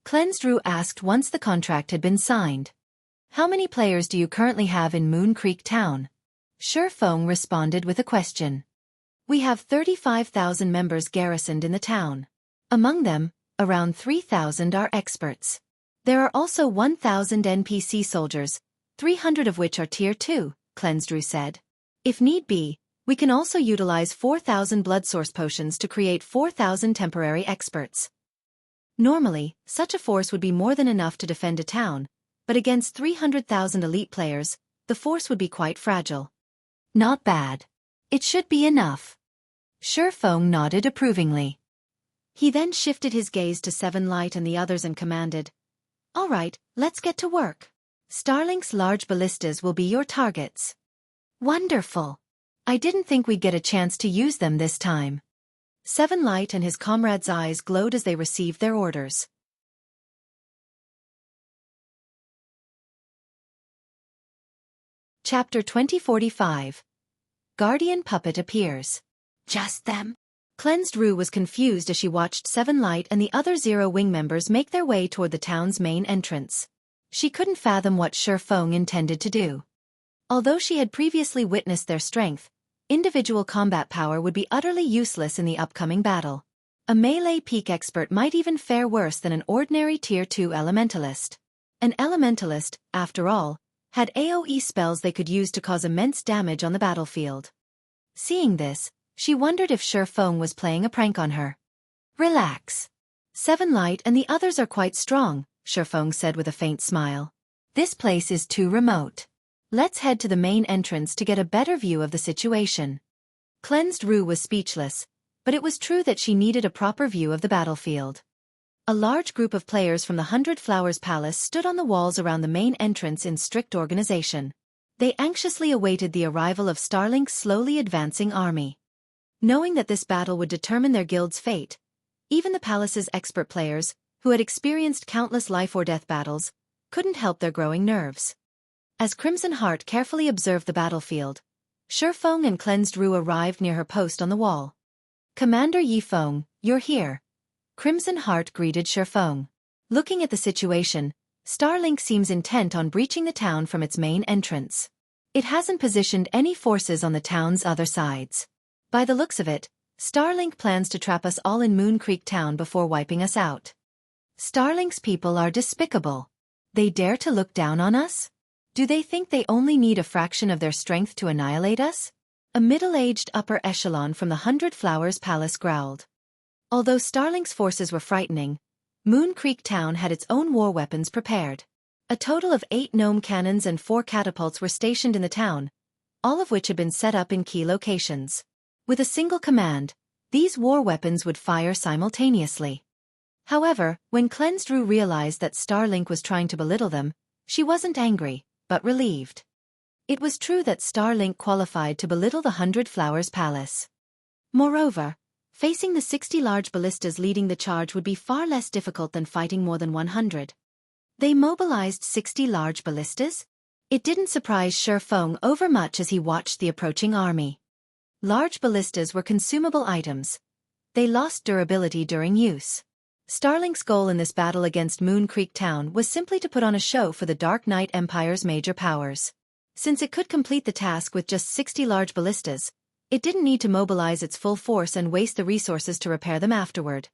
A: Cleansed Rue asked once the contract had been signed. How many players do you currently have in Moon Creek Town? Shifeng responded with a question. We have 35,000 members garrisoned in the town. Among them, around 3,000 are experts. There are also 1,000 NPC soldiers, 300 of which are Tier 2, Cleansed Rue said. If need be, we can also utilize 4,000 blood source potions to create 4,000 temporary experts. Normally, such a force would be more than enough to defend a town, but against 300,000 elite players, the force would be quite fragile. Not bad. It should be enough. Shifeng nodded approvingly. He then shifted his gaze to Seven Light and the others and commanded, "All right, let's get to work. Starlink's large ballistas will be your targets." Wonderful. I didn't think we'd get a chance to use them this time. Seven Light and his comrades' eyes glowed as they received their orders. Chapter 2045. Guardian Puppet appears. Just them? Cleansed Rue was confused as she watched Seven Light and the other Zero Wing members make their way toward the town's main entrance. She couldn't fathom what Shifeng intended to do. Although she had previously witnessed their strength, individual combat power would be utterly useless in the upcoming battle. A melee peak expert might even fare worse than an ordinary Tier 2 elementalist. An elementalist, after all, had AoE spells they could use to cause immense damage on the battlefield. Seeing this, she wondered if Shifeng was playing a prank on her. Relax. Seven Light and the others are quite strong, Shifeng said with a faint smile. This place is too remote. Let's head to the main entrance to get a better view of the situation. Cleansed Rue was speechless, but it was true that she needed a proper view of the battlefield. A large group of players from the Hundred Flowers Palace stood on the walls around the main entrance in strict organization. They anxiously awaited the arrival of Starlink's slowly advancing army. Knowing that this battle would determine their guild's fate, even the palace's expert players, who had experienced countless life-or-death battles, couldn't help their growing nerves. As Crimson Heart carefully observed the battlefield, Shifeng and Cleansed Rue arrived near her post on the wall. "Commander Yi Feng, you're here." Crimson Heart greeted Shifeng. Looking at the situation, Starlink seems intent on breaching the town from its main entrance. It hasn't positioned any forces on the town's other sides. By the looks of it, Starlink plans to trap us all in Moon Creek Town before wiping us out. Starlink's people are despicable. They dare to look down on us? Do they think they only need a fraction of their strength to annihilate us? A middle-aged upper echelon from the Hundred Flowers Palace growled. Although Starlink's forces were frightening, Moon Creek Town had its own war weapons prepared. A total of 8 gnome cannons and 4 catapults were stationed in the town, all of which had been set up in key locations. With a single command, these war weapons would fire simultaneously. However, when Cleansed Rue realized that Starlink was trying to belittle them, she wasn't angry, but relieved. It was true that Starlink qualified to belittle the Hundred Flowers Palace. Moreover, facing the 60 large ballistas leading the charge would be far less difficult than fighting more than 100. They mobilized 60 large ballistas? It didn't surprise Shifeng overmuch as he watched the approaching army. Large ballistas were consumable items. They lost durability during use. Starlink's goal in this battle against Moon Creek Town was simply to put on a show for the Dark Knight Empire's major powers. Since it could complete the task with just 60 large ballistas, it didn't need to mobilize its full force and waste the resources to repair them afterward.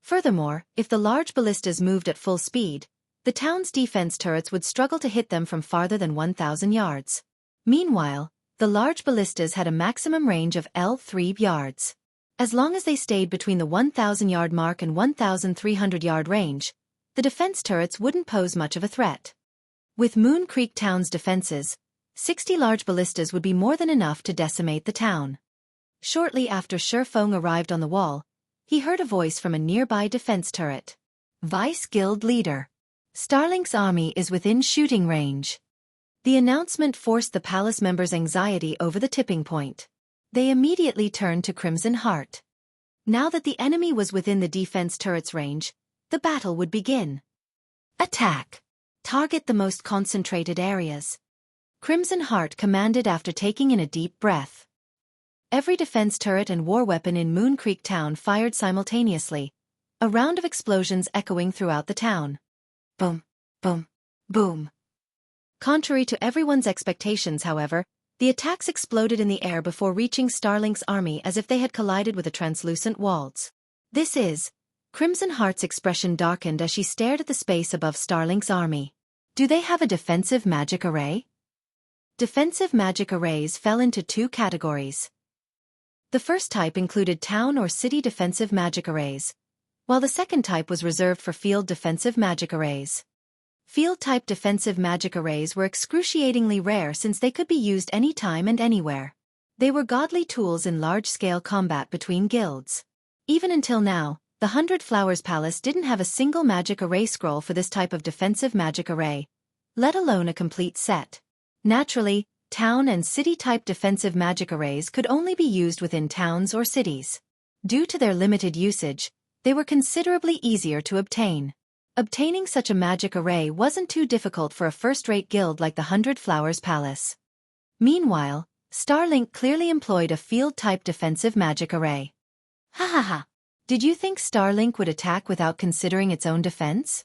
A: Furthermore, if the large ballistas moved at full speed, the town's defense turrets would struggle to hit them from farther than 1,000 yards. Meanwhile, The large ballistas had a maximum range of L3 yards. As long as they stayed between the 1,000-yard mark and 1,300-yard range, the defense turrets wouldn't pose much of a threat. With Moon Creek Town's defenses, 60 large ballistas would be more than enough to decimate the town. Shortly after Xueqi arrived on the wall, he heard a voice from a nearby defense turret. Vice Guild Leader. Starlink's army is within shooting range. The announcement forced the palace members' anxiety over the tipping point. They immediately turned to Crimson Heart. Now that the enemy was within the defense turret's range, the battle would begin. Attack. Target the most concentrated areas. Crimson Heart commanded after taking in a deep breath. Every defense turret and war weapon in Moon Creek Town fired simultaneously, a round of explosions echoing throughout the town. Boom, boom, boom. Contrary to everyone's expectations, however, the attacks exploded in the air before reaching Starlink's army as if they had collided with a translucent waltz. Crimson Heart's expression darkened as she stared at the space above Starlink's army. Do they have a defensive magic array? Defensive magic arrays fell into two categories. The first type included town or city defensive magic arrays, while the second type was reserved for field defensive magic arrays. Field-type defensive magic arrays were excruciatingly rare since they could be used anytime and anywhere. They were godly tools in large-scale combat between guilds. Even until now, the 100 Flowers Palace didn't have a single magic array scroll for this type of defensive magic array, let alone a complete set. Naturally, town and city-type defensive magic arrays could only be used within towns or cities. Due to their limited usage, they were considerably easier to obtain. Obtaining such a magic array wasn't too difficult for a first-rate guild like the 100 Flowers Palace. Meanwhile, Starlink clearly employed a field-type defensive magic array. Ha ha ha! Did you think Starlink would attack without considering its own defense?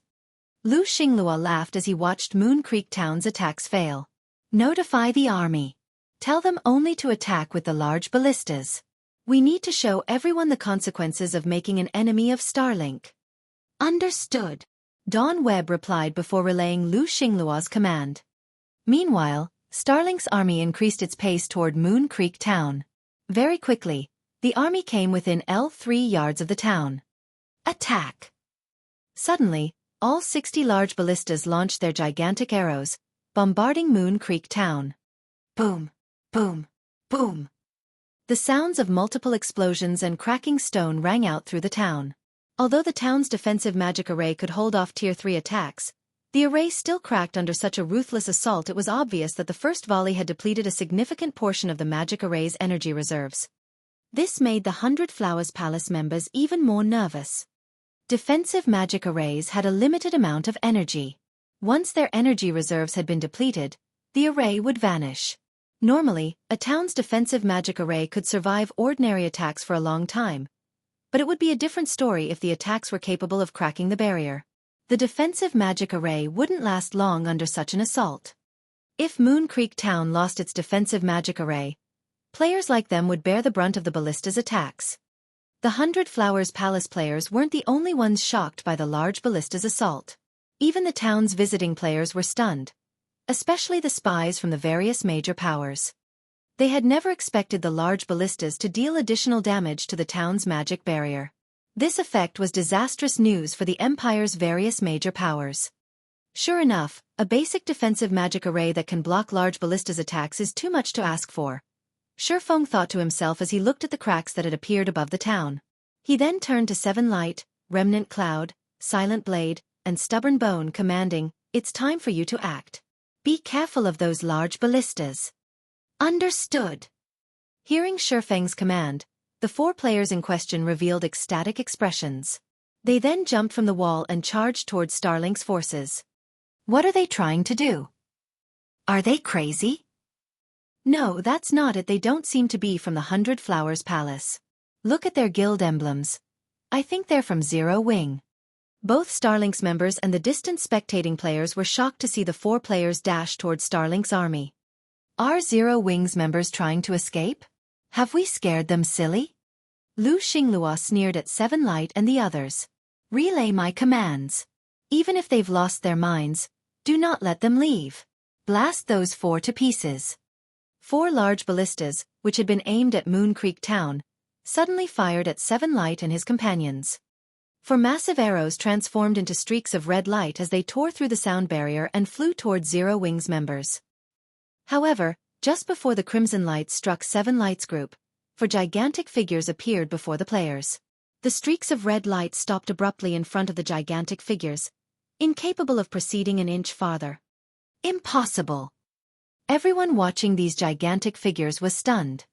A: Lu Xinglua laughed as he watched Moon Creek Town's attacks fail. Notify the army. Tell them only to attack with the large ballistas. We need to show everyone the consequences of making an enemy of Starlink. Understood. Dawn Webb replied before relaying Lu Xinglua's command. Meanwhile, Starlink's army increased its pace toward Moon Creek Town. Very quickly, the army came within L3 yards of the town. Attack! Suddenly, all 60 large ballistas launched their gigantic arrows, bombarding Moon Creek Town. Boom, boom, boom. The sounds of multiple explosions and cracking stone rang out through the town. Although the town's defensive magic array could hold off Tier 3 attacks, the array still cracked under such a ruthless assault. It was obvious that the first volley had depleted a significant portion of the magic array's energy reserves. This made the 100 Flowers Palace members even more nervous. Defensive magic arrays had a limited amount of energy. Once their energy reserves had been depleted, the array would vanish. Normally, a town's defensive magic array could survive ordinary attacks for a long time, but it would be a different story if the attacks were capable of cracking the barrier. The defensive magic array wouldn't last long under such an assault. If Moon Creek Town lost its defensive magic array, players like them would bear the brunt of the ballista's attacks. The 100 Flowers Palace players weren't the only ones shocked by the large ballista's assault. Even the town's visiting players were stunned, especially the spies from the various major powers. They had never expected the large ballistas to deal additional damage to the town's magic barrier. This effect was disastrous news for the Empire's various major powers. Sure enough, a basic defensive magic array that can block large ballistas' attacks is too much to ask for. Xueqi thought to himself as he looked at the cracks that had appeared above the town. He then turned to Seven Light, Remnant Cloud, Silent Blade, and Stubborn Bone, commanding, "It's time for you to act. Be careful of those large ballistas." Understood. Hearing Xueqi's command, the 4 players in question revealed ecstatic expressions. They then jumped from the wall and charged towards Starlink's forces. What are they trying to do? Are they crazy? No, that's not it. They don't seem to be from the 100 Flowers Palace. Look at their guild emblems. I think they're from Zero Wing. Both Starlink's members and the distant spectating players were shocked to see the 4 players dash towards Starlink's army. Are Zero Wing's members trying to escape? Have we scared them silly? Lu Xinglua sneered at Seven Light and the others. Relay my commands. Even if they've lost their minds, do not let them leave. Blast those 4 to pieces. 4 large ballistas, which had been aimed at Moon Creek Town, suddenly fired at Seven Light and his companions. 4 massive arrows transformed into streaks of red light as they tore through the sound barrier and flew towards Zero Wing's members. However, just before the crimson lights struck Seven Light's group, 4 gigantic figures appeared before the players. The streaks of red light stopped abruptly in front of the gigantic figures, incapable of proceeding an inch farther. Impossible! Everyone watching these gigantic figures was stunned.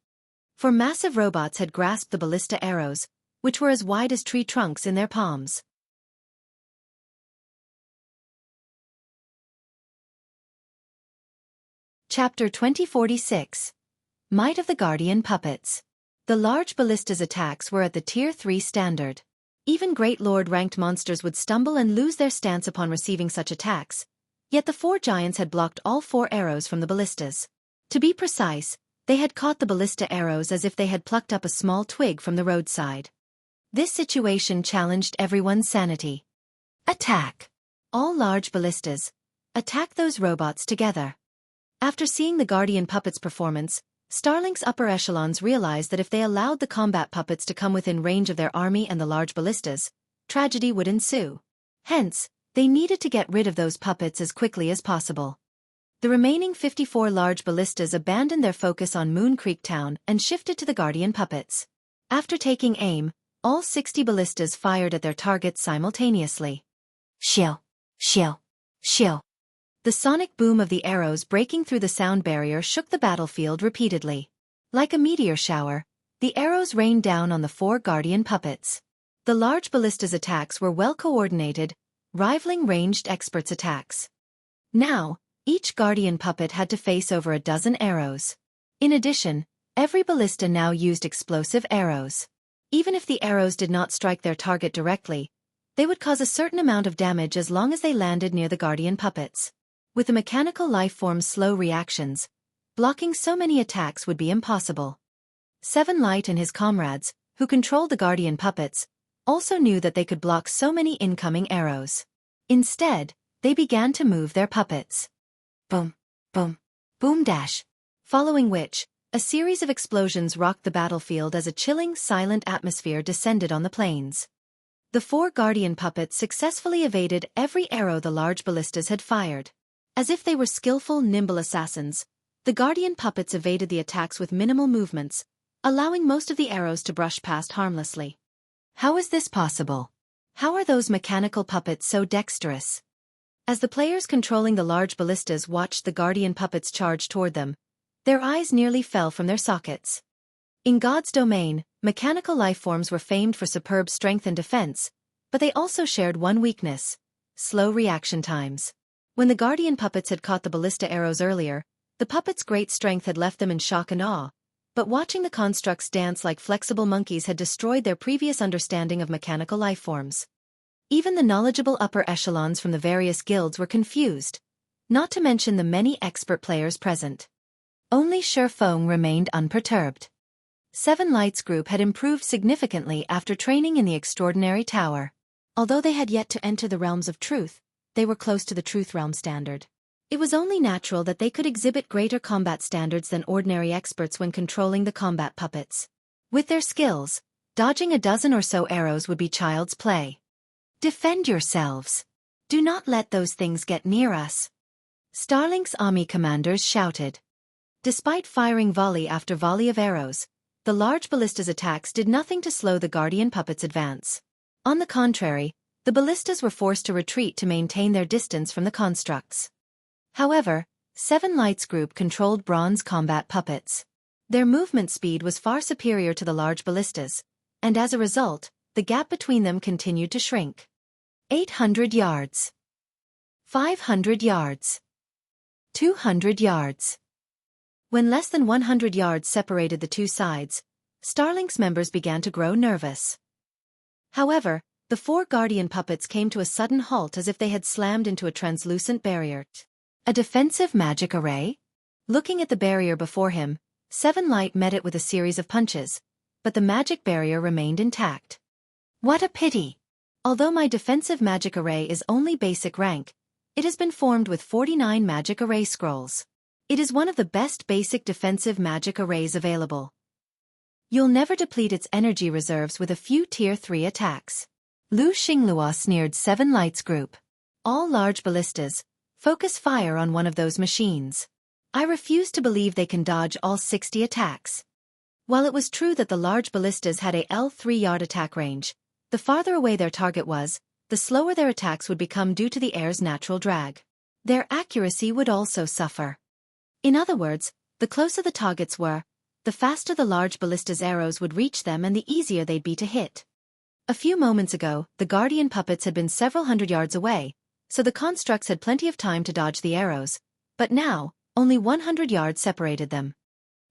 A: 4 massive robots had grasped the ballista arrows, which were as wide as tree trunks in their palms. Chapter 2046. Might of the Guardian Puppets. The large ballista's attacks were at the Tier 3 standard. Even Great Lord-ranked monsters would stumble and lose their stance upon receiving such attacks, yet the 4 giants had blocked all 4 arrows from the ballistas. To be precise, they had caught the ballista arrows as if they had plucked up a small twig from the roadside. This situation challenged everyone's sanity. Attack! All large ballistas. Attack those robots together. After seeing the Guardian Puppets' performance, Starlink's upper echelons realized that if they allowed the combat puppets to come within range of their army and the large ballistas, tragedy would ensue. Hence, they needed to get rid of those puppets as quickly as possible. The remaining 54 large ballistas abandoned their focus on Moon Creek Town and shifted to the Guardian Puppets. After taking aim, all 60 ballistas fired at their targets simultaneously. Shill, shill, shill. The sonic boom of the arrows breaking through the sound barrier shook the battlefield repeatedly. Like a meteor shower, the arrows rained down on the 4 Guardian Puppets. The large ballista's attacks were well coordinated, rivaling ranged experts' attacks. Now, each Guardian Puppet had to face over a dozen arrows. In addition, every ballista now used explosive arrows. Even if the arrows did not strike their target directly, they would cause a certain amount of damage as long as they landed near the Guardian Puppets. With the mechanical lifeform's slow reactions, blocking so many attacks would be impossible. Seven Light and his comrades, who controlled the Guardian Puppets, also knew that they could block so many incoming arrows. Instead, they began to move their puppets. Boom, boom, boom dash. Following which, a series of explosions rocked the battlefield as a chilling, silent atmosphere descended on the plains. The 4 Guardian Puppets successfully evaded every arrow the large ballistas had fired. As if they were skillful, nimble assassins, the Guardian Puppets evaded the attacks with minimal movements, allowing most of the arrows to brush past harmlessly. How is this possible? How are those mechanical puppets so dexterous? As the players controlling the large ballistas watched the Guardian Puppets charge toward them, their eyes nearly fell from their sockets. In God's domain, mechanical lifeforms were famed for superb strength and defense, but they also shared one weakness: slow reaction times. When the Guardian Puppets had caught the ballista arrows earlier, the puppets' great strength had left them in shock and awe, but watching the constructs dance like flexible monkeys had destroyed their previous understanding of mechanical lifeforms. Even the knowledgeable upper echelons from the various guilds were confused, not to mention the many expert players present. Only Sherfong remained unperturbed. Seven Light's group had improved significantly after training in the Extraordinary Tower. Although they had yet to enter the realms of truth, they were close to the Truth Realm standard. It was only natural that they could exhibit greater combat standards than ordinary experts when controlling the combat puppets. With their skills, dodging a dozen or so arrows would be child's play. Defend yourselves. Do not let those things get near us. Starlink's army commanders shouted. Despite firing volley after volley of arrows, the large ballista's attacks did nothing to slow the Guardian Puppets' advance. On the contrary, the ballistas were forced to retreat to maintain their distance from the constructs. However, Seven Light's group controlled bronze combat puppets. Their movement speed was far superior to the large ballistas, and as a result, the gap between them continued to shrink. 800 yards. 500 yards. 200 yards. When less than 100 yards separated the two sides, Starlink's members began to grow nervous. However, the 4 Guardian Puppets came to a sudden halt as if they had slammed into a translucent barrier. A defensive magic array? Looking at the barrier before him, Seven Light met it with a series of punches, but the magic barrier remained intact. What a pity! Although my defensive magic array is only basic rank, it has been formed with 49 magic array scrolls. It is one of the best basic defensive magic arrays available. You'll never deplete its energy reserves with a few Tier 3 attacks. Lu Xinglua sneered 7 Lights Group. All large ballistas. Focus fire on one of those machines. I refuse to believe they can dodge all 60 attacks. While it was true that the large ballistas had a L3-yard attack range, the farther away their target was, the slower their attacks would become due to the air's natural drag. Their accuracy would also suffer. In other words, the closer the targets were, the faster the large ballista's arrows would reach them and the easier they'd be to hit. A few moments ago, the Guardian puppets had been several hundred yards away, so the constructs had plenty of time to dodge the arrows, but now, only 100 yards separated them.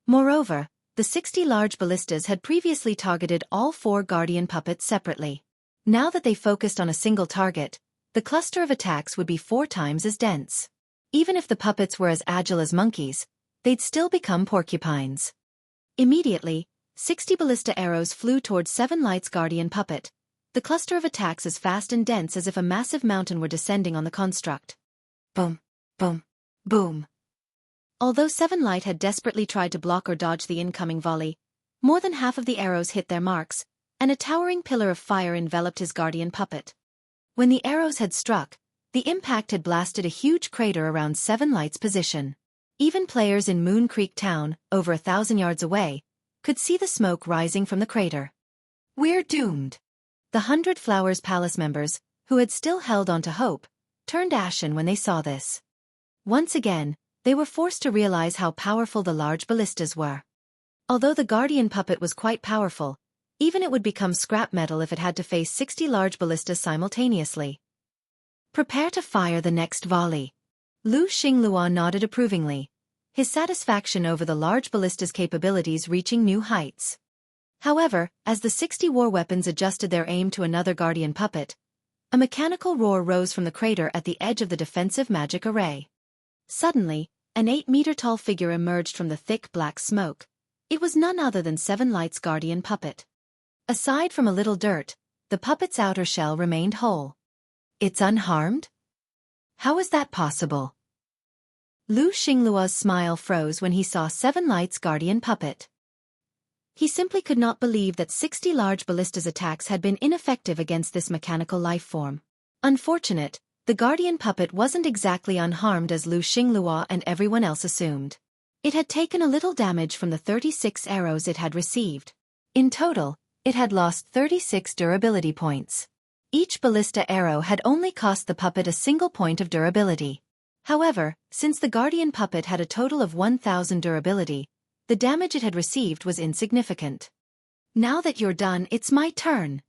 A: Moreover, the 60 large ballistas had previously targeted all 4 Guardian puppets separately. Now that they focused on a single target, the cluster of attacks would be 4 times as dense. Even if the puppets were as agile as monkeys, they'd still become porcupines. Immediately, 60 ballista arrows flew towards 7 Lights Guardian puppet, the cluster of attacks as fast and dense as if a massive mountain were descending on the construct. Boom, boom, boom. Although 7 Light had desperately tried to block or dodge the incoming volley, more than half of the arrows hit their marks, and a towering pillar of fire enveloped his Guardian puppet. When the arrows had struck, the impact had blasted a huge crater around 7 Light's position. Even players in Moon Creek Town, over 1,000 yards away, could see the smoke rising from the crater. We're doomed. The 100 Flowers Palace members, who had still held on to hope, turned ashen when they saw this. Once again, they were forced to realize how powerful the large ballistas were. Although the Guardian puppet was quite powerful, even it would become scrap metal if it had to face 60 large ballistas simultaneously. Prepare to fire the next volley. Lu Xinglua nodded approvingly, his satisfaction over the large ballista's capabilities reaching new heights. However, as the 60 war weapons adjusted their aim to another Guardian puppet, a mechanical roar rose from the crater at the edge of the defensive magic array. Suddenly, an 8-meter-tall figure emerged from the thick black smoke. It was none other than 7 Lights Guardian puppet. Aside from a little dirt, the puppet's outer shell remained whole. It's unharmed? How is that possible? Lu Xinglua's smile froze when he saw 7 Lights Guardian puppet. He simply could not believe that 60 large ballista's attacks had been ineffective against this mechanical life form. Unfortunate, the Guardian puppet wasn't exactly unharmed as Lu Xinglua and everyone else assumed. It had taken a little damage from the 36 arrows it had received. In total, it had lost 36 durability points. Each ballista arrow had only cost the puppet a single point of durability. However, since the Guardian puppet had a total of 1,000 durability, the damage it had received was insignificant. Now that you're done, it's my turn.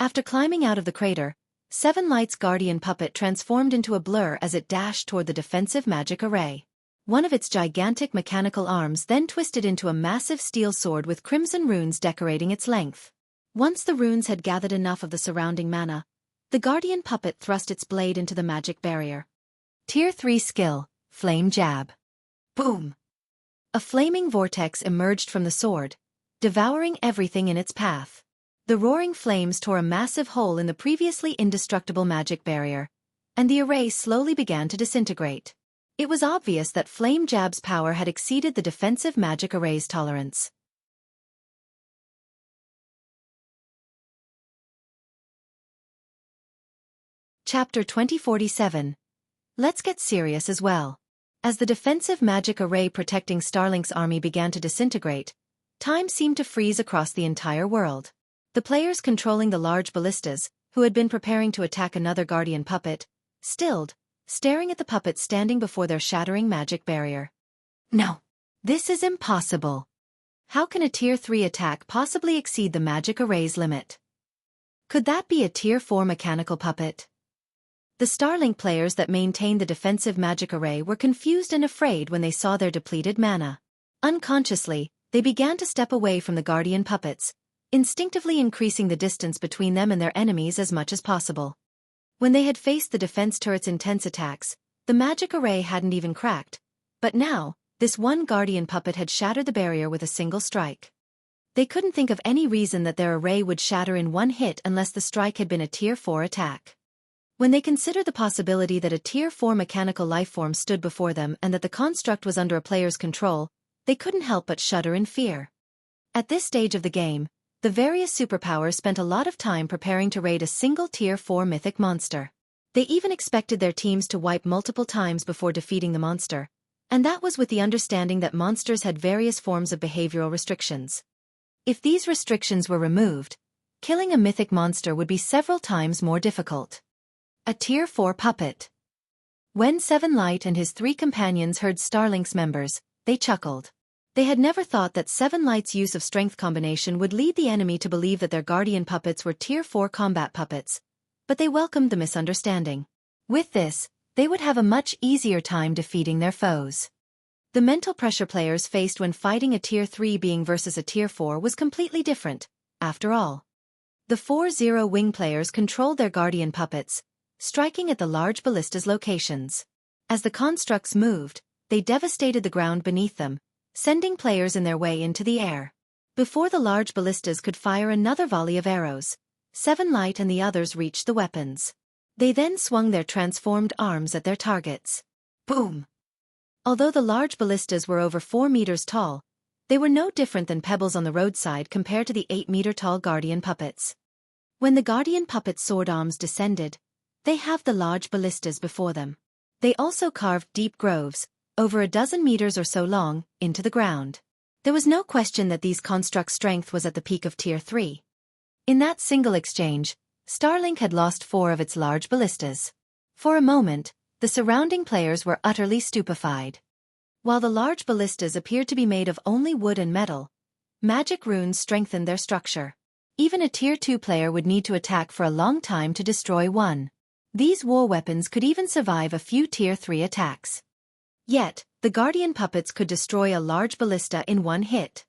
A: After climbing out of the crater, 7 Lights Guardian puppet transformed into a blur as it dashed toward the defensive magic array. One of its gigantic mechanical arms then twisted into a massive steel sword with crimson runes decorating its length. Once the runes had gathered enough of the surrounding mana, the Guardian puppet thrust its blade into the magic barrier. Tier 3 skill, Flame Jab. Boom! A flaming vortex emerged from the sword, devouring everything in its path. The roaring flames tore a massive hole in the previously indestructible magic barrier, and the array slowly began to disintegrate. It was obvious that Flame Jab's power had exceeded the defensive magic array's tolerance. Chapter 2047. Let's get serious as well. As the defensive magic array protecting Starlink's army began to disintegrate, time seemed to freeze across the entire world. The players controlling the large ballistas, who had been preparing to attack another Guardian puppet, stilled, staring at the puppet standing before their shattering magic barrier. No. This is impossible. How can a Tier 3 attack possibly exceed the magic array's limit? Could that be a Tier 4 mechanical puppet? The Starlink players that maintained the defensive magic array were confused and afraid when they saw their depleted mana. Unconsciously, they began to step away from the Guardian puppets, instinctively increasing the distance between them and their enemies as much as possible. When they had faced the defense turret's intense attacks, the magic array hadn't even cracked, but now, this one Guardian puppet had shattered the barrier with a single strike. They couldn't think of any reason that their array would shatter in one hit unless the strike had been a Tier 4 attack. When they considered the possibility that a Tier 4 mechanical lifeform stood before them and that the construct was under a player's control, they couldn't help but shudder in fear. At this stage of the game, the various superpowers spent a lot of time preparing to raid a single Tier 4 mythic monster. They even expected their teams to wipe multiple times before defeating the monster, and that was with the understanding that monsters had various forms of behavioral restrictions. If these restrictions were removed, killing a mythic monster would be several times more difficult. A Tier 4 puppet. When Seven Light and his 3 companions heard Starlink's members, they chuckled. They had never thought that Seven Light's use of strength combination would lead the enemy to believe that their guardian puppets were Tier 4 combat puppets, but they welcomed the misunderstanding. With this, they would have a much easier time defeating their foes. The mental pressure players faced when fighting a Tier 3 being versus a Tier 4 was completely different, after all. The 4-0 wing players controlled their guardian puppets, striking at the large ballista's locations. As the constructs moved, they devastated the ground beneath them, sending players in their way into the air. Before the large ballistas could fire another volley of arrows, Seven Light and the others reached the weapons. They then swung their transformed arms at their targets. Boom! Although the large ballistas were over 4 meters tall, they were no different than pebbles on the roadside compared to the 8-meter-tall guardian puppets. When the guardian puppets' sword arms descended, they halved the large ballistas before them. They also carved deep groves, over a dozen meters or so long, into the ground. There was no question that these constructs' strength was at the peak of Tier 3. In that single exchange, Starlink had lost 4 of its large ballistas. For a moment, the surrounding players were utterly stupefied. While the large ballistas appeared to be made of only wood and metal, magic runes strengthened their structure. Even a Tier 2 player would need to attack for a long time to destroy one. These war weapons could even survive a few Tier 3 attacks. Yet, the guardian puppets could destroy a large ballista in one hit.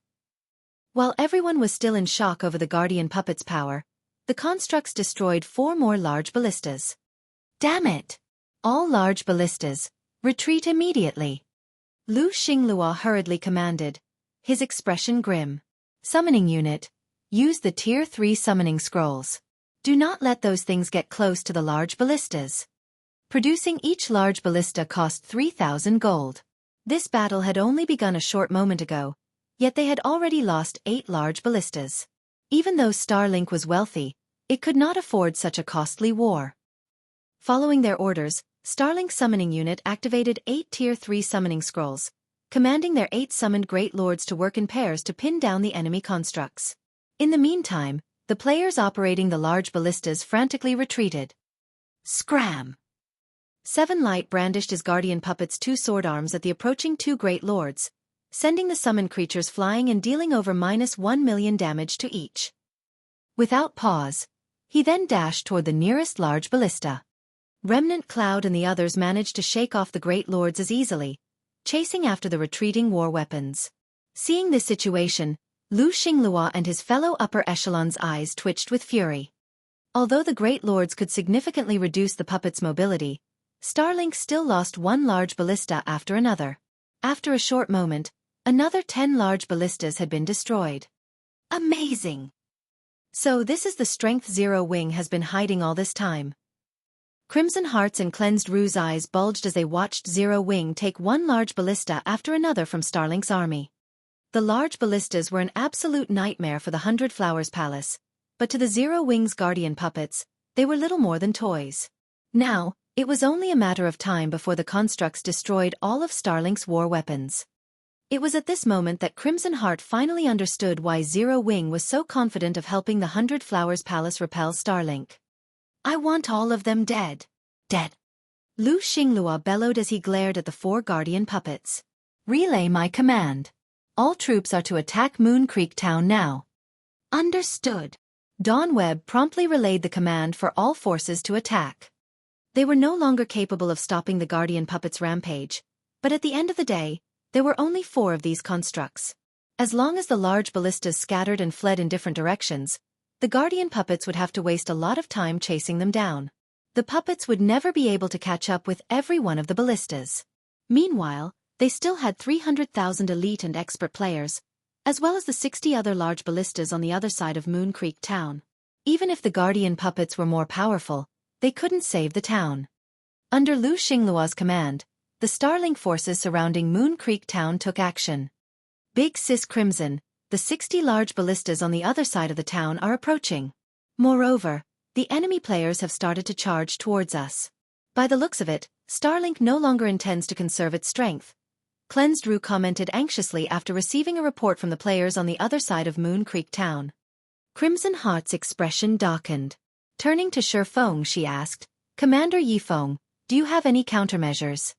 A: While everyone was still in shock over the guardian puppets' power, the constructs destroyed 4 more large ballistas. Damn it! All large ballistas, retreat immediately! Lu Xinglua hurriedly commanded, his expression grim. Summoning unit, use the Tier 3 summoning scrolls. Do not let those things get close to the large ballistas. Producing each large ballista cost 3,000 gold. This battle had only begun a short moment ago, yet they had already lost 8 large ballistas. Even though Starlink was wealthy, it could not afford such a costly war. Following their orders, Starlink's summoning unit activated 8 Tier 3 summoning scrolls, commanding their 8 summoned Great Lords to work in pairs to pin down the enemy constructs. In the meantime, the players operating the large ballistas frantically retreated. Scram! Seven Light brandished his guardian puppet's 2 sword arms at the approaching 2 Great Lords, sending the summoned creatures flying and dealing over -1 million damage to each. Without pause, he then dashed toward the nearest large ballista. Remnant Cloud and the others managed to shake off the Great Lords as easily, chasing after the retreating war weapons. Seeing this situation, Lu Xinglua and his fellow upper echelon's eyes twitched with fury. Although the Great Lords could significantly reduce the puppet's mobility, Starlink still lost 1 large ballista after another. After a short moment, another 10 large ballistas had been destroyed. Amazing! So this is the Strength 0 wing has been hiding all this time. Crimson Hearts and Cleansed Rue's eyes bulged as they watched Zero Wing take 1 large ballista after another from Starlink's army. The large ballistas were an absolute nightmare for the 100 Flowers Palace, but to the Zero Wing's guardian puppets, they were little more than toys. Now, it was only a matter of time before the constructs destroyed all of Starlink's war weapons. It was at this moment that Crimson Heart finally understood why Zero Wing was so confident of helping the 100 Flowers Palace repel Starlink. I want all of them dead. Dead. Lu Xinglua bellowed as he glared at the 4 guardian puppets. Relay my command. All troops are to attack Moon Creek Town now. Understood. Dawn Webb promptly relayed the command for all forces to attack. They were no longer capable of stopping the guardian puppets' rampage, but at the end of the day, there were only 4 of these constructs. As long as the large ballistas scattered and fled in different directions, the guardian puppets would have to waste a lot of time chasing them down. The puppets would never be able to catch up with every one of the ballistas. Meanwhile, they still had 300,000 elite and expert players, as well as the 60 other large ballistas on the other side of Moon Creek Town. Even if the guardian puppets were more powerful, they couldn't save the town. Under Lu Xingluo's command, the Starlink forces surrounding Moon Creek Town took action. Big Sis Crimson, the 60 large ballistas on the other side of the town are approaching. Moreover, the enemy players have started to charge towards us. By the looks of it, Starlink no longer intends to conserve its strength. Cleansed Rue commented anxiously after receiving a report from the players on the other side of Moon Creek Town. Crimson Heart's expression darkened. Turning to Shifeng, she asked, "Commander Yifeng, do you have any countermeasures?"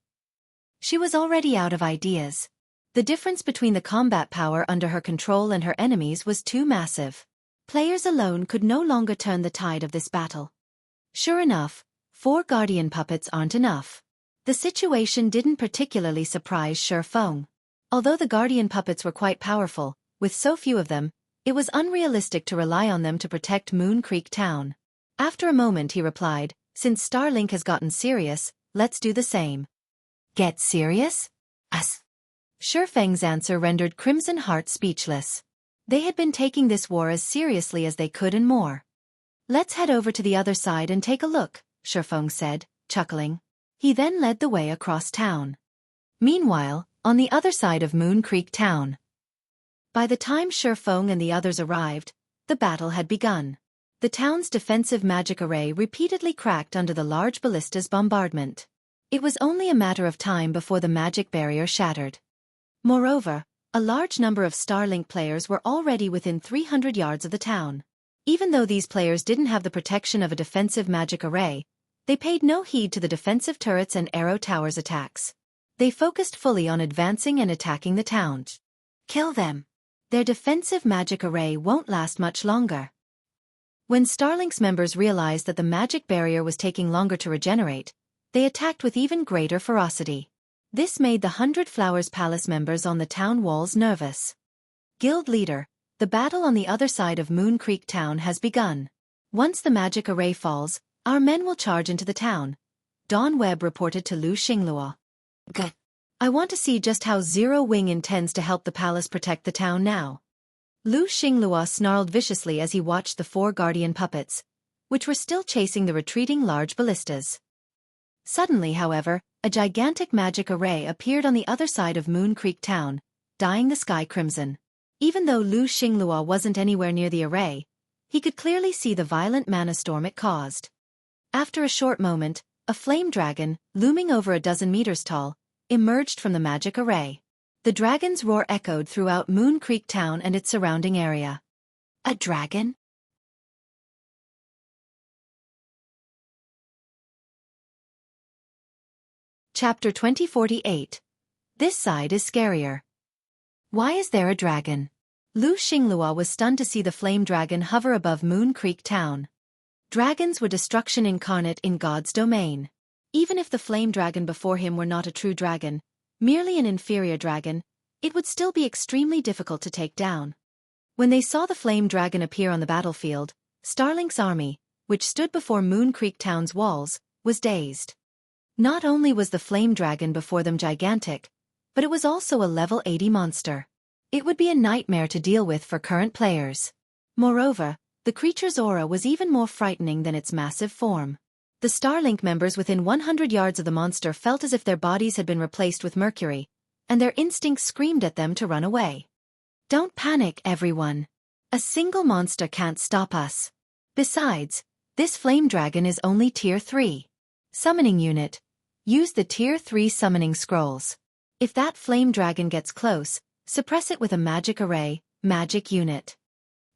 A: She was already out of ideas. The difference between the combat power under her control and her enemies was too massive. Players alone could no longer turn the tide of this battle. Sure enough, 4 guardian puppets aren't enough. The situation didn't particularly surprise Shifeng. Although the guardian puppets were quite powerful, with so few of them, it was unrealistic to rely on them to protect Moon Creek Town. After a moment he replied, "Since Starlink has gotten serious, let's do the same." "Get serious? Us?" Shifeng's answer rendered Crimson Heart speechless. They had been taking this war as seriously as they could and more. "Let's head over to the other side and take a look," Shifeng said, chuckling. He then led the way across town. Meanwhile, on the other side of Moon Creek Town. By the time Shifeng and the others arrived, the battle had begun. The town's defensive magic array repeatedly cracked under the large ballista's bombardment. It was only a matter of time before the magic barrier shattered. Moreover, a large number of Starlink players were already within 300 yards of the town. Even though these players didn't have the protection of a defensive magic array, they paid no heed to the defensive turrets and arrow towers attacks. They focused fully on advancing and attacking the town. Kill them. Their defensive magic array won't last much longer. When Starlink's members realized that the magic barrier was taking longer to regenerate, they attacked with even greater ferocity. This made the 100 Flowers Palace members on the town walls nervous. Guild leader, the battle on the other side of Moon Creek Town has begun. Once the magic array falls, our men will charge into the town, Dawn Webb reported to Lu Xingluo. Good. I want to see just how Zero Wing intends to help the palace protect the town now. Lu Xingluo snarled viciously as he watched the 4 guardian puppets, which were still chasing the retreating large ballistas. Suddenly, however, a gigantic magic array appeared on the other side of Moon Creek Town, dyeing the sky crimson. Even though Lu Xingluo wasn't anywhere near the array, he could clearly see the violent mana storm it caused. After a short moment, a flame dragon, looming over a dozen meters tall, emerged from the magic array. The dragon's roar echoed throughout Moon Creek Town and its surrounding area. A dragon? Chapter 2048. This side is Scarier. Why is there a dragon? Lu Xingluo was stunned to see the flame dragon hover above Moon Creek Town. Dragons were destruction incarnate in God's domain. Even if the flame dragon before him were not a true dragon, merely an inferior dragon, it would still be extremely difficult to take down. When they saw the flame dragon appear on the battlefield, Starlink's army, which stood before Moon Creek Town's walls, was dazed. Not only was the flame dragon before them gigantic, but it was also a level 80 monster. It would be a nightmare to deal with for current players. Moreover, the creature's aura was even more frightening than its massive form. The Starlink members within 100 yards of the monster felt as if their bodies had been replaced with mercury, and their instincts screamed at them to run away. Don't panic, everyone. A single monster can't stop us. Besides, this flame dragon is only Tier 3. Summoning unit. Use the Tier 3 summoning scrolls. If that flame dragon gets close, suppress it with a magic array, magic unit.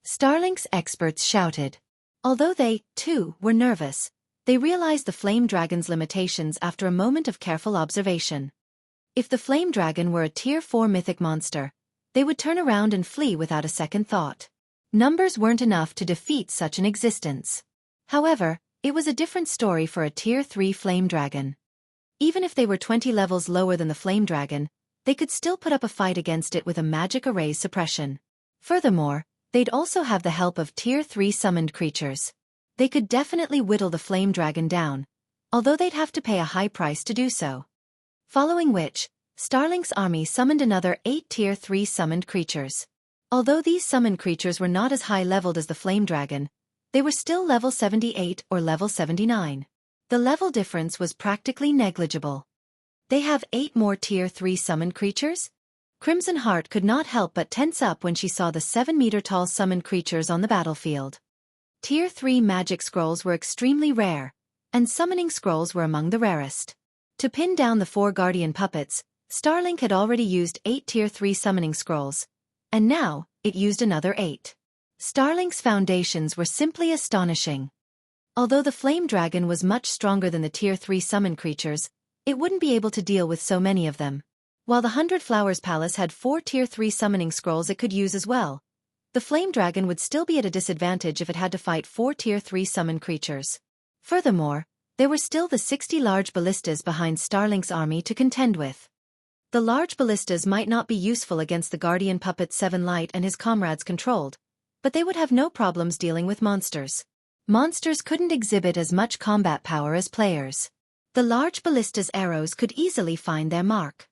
A: Starlink's experts shouted. Although they, too, were nervous, they realized the flame dragon's limitations after a moment of careful observation. If the flame dragon were a Tier 4 mythic monster, they would turn around and flee without a second thought. Numbers weren't enough to defeat such an existence. However, it was a different story for a Tier 3 flame dragon. Even if they were 20 levels lower than the flame dragon, they could still put up a fight against it with a magic array's suppression. Furthermore, they'd also have the help of Tier 3 summoned creatures. They could definitely whittle the flame dragon down, although they'd have to pay a high price to do so. Following which, Starlink's army summoned another 8 Tier 3 summoned creatures. Although these summoned creatures were not as high-leveled as the flame dragon, they were still level 78 or level 79. The level difference was practically negligible. They have 8 more Tier 3 summoned creatures? Crimson Heart could not help but tense up when she saw the 7-meter-tall summoned creatures on the battlefield. Tier 3 magic scrolls were extremely rare, and summoning scrolls were among the rarest. To pin down the 4 guardian puppets, Starlink had already used 8 Tier 3 summoning scrolls, and now, it used another 8. Starlink's foundations were simply astonishing. Although the Flame Dragon was much stronger than the Tier 3 summoned creatures, it wouldn't be able to deal with so many of them. While the 100 Flowers Palace had 4 Tier 3 summoning scrolls it could use as well, the Flame Dragon would still be at a disadvantage if it had to fight 4 Tier 3 summoned creatures. Furthermore, there were still the 60 large ballistas behind Starlink's army to contend with. The large ballistas might not be useful against the Guardian Puppet 7 Light and his comrades controlled, but they would have no problems dealing with monsters. Monsters couldn't exhibit as much combat power as players. The large ballista's arrows could easily find their mark.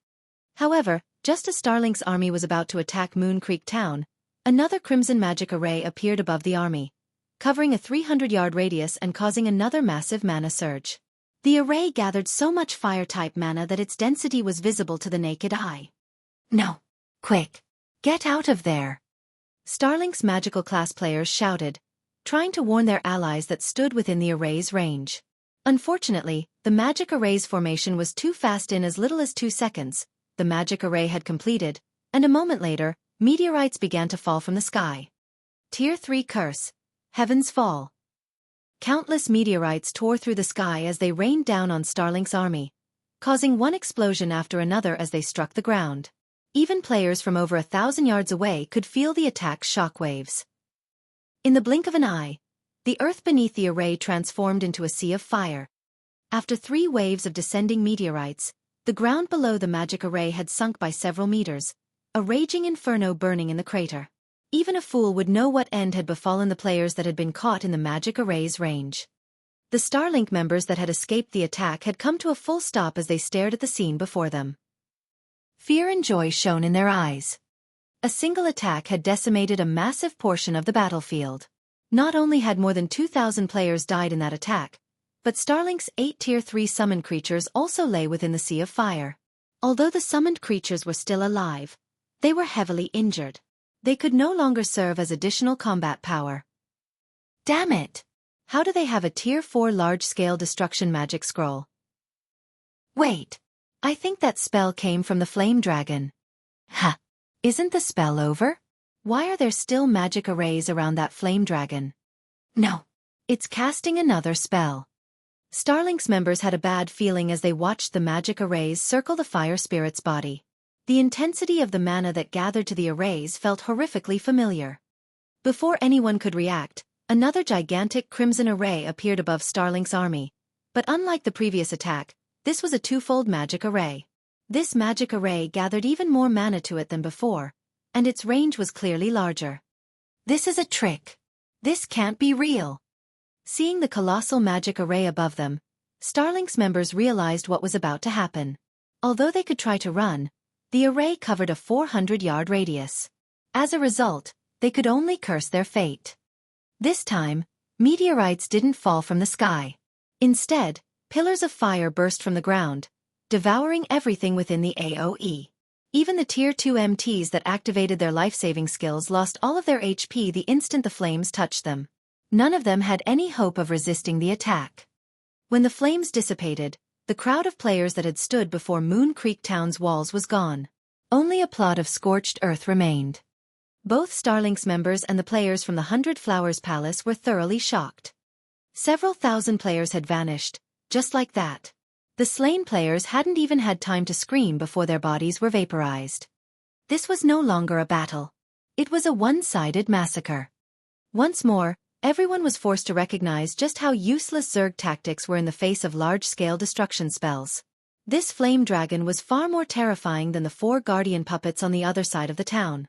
A: However, just as Starlink's army was about to attack Moon Creek Town, another crimson magic array appeared above the army, covering a 300-yard radius and causing another massive mana surge. The array gathered so much fire-type mana that its density was visible to the naked eye. "No! Quick! Get out of there!" Starlink's magical class players shouted, trying to warn their allies that stood within the array's range. Unfortunately, the magic array's formation was too fast. In as little as 2 seconds, the magic array had completed, and a moment later, meteorites began to fall from the sky. Tier 3 Curse. Heaven's Fall. Countless meteorites tore through the sky as they rained down on Starlink's army, causing one explosion after another as they struck the ground. Even players from over 1,000 yards away could feel the attack's shockwaves. In the blink of an eye, the earth beneath the array transformed into a sea of fire. After 3 waves of descending meteorites, the ground below the magic array had sunk by several meters, a raging inferno burning in the crater. Even a fool would know what end had befallen the players that had been caught in the magic array's range. The Starlink members that had escaped the attack had come to a full stop as they stared at the scene before them. Fear and joy shone in their eyes. A single attack had decimated a massive portion of the battlefield. Not only had more than 2,000 players died in that attack, but Starlink's 8 Tier 3 summoned creatures also lay within the sea of fire. Although the summoned creatures were still alive, they were heavily injured. They could no longer serve as additional combat power. Damn it! How do they have a Tier 4 large-scale destruction magic scroll? Wait! I think that spell came from the Flame Dragon. Ha! Isn't the spell over? Why are there still magic arrays around that Flame Dragon? No! It's casting another spell. Starlink's members had a bad feeling as they watched the magic arrays circle the fire spirit's body. The intensity of the mana that gathered to the arrays felt horrifically familiar. Before anyone could react, another gigantic crimson array appeared above Starlink's army. But unlike the previous attack, this was a twofold magic array. This magic array gathered even more mana to it than before, and its range was clearly larger. This is a trick. This can't be real. Seeing the colossal magic array above them, Starlink's members realized what was about to happen. Although they could try to run, the array covered a 400-yard radius. As a result, they could only curse their fate. This time, meteorites didn't fall from the sky. Instead, pillars of fire burst from the ground, devouring everything within the AoE. Even the Tier 2 MTs that activated their life-saving skills lost all of their HP the instant the flames touched them. None of them had any hope of resisting the attack. When the flames dissipated, the crowd of players that had stood before Moon Creek Town's walls was gone. Only a plot of scorched earth remained. Both Starlink's members and the players from the 100 Flowers Palace were thoroughly shocked. Several thousand players had vanished, just like that. The slain players hadn't even had time to scream before their bodies were vaporized. This was no longer a battle. It was a one-sided massacre. Once more, everyone was forced to recognize just how useless Zerg tactics were in the face of large-scale destruction spells. This Flame Dragon was far more terrifying than the 4 Guardian puppets on the other side of the town.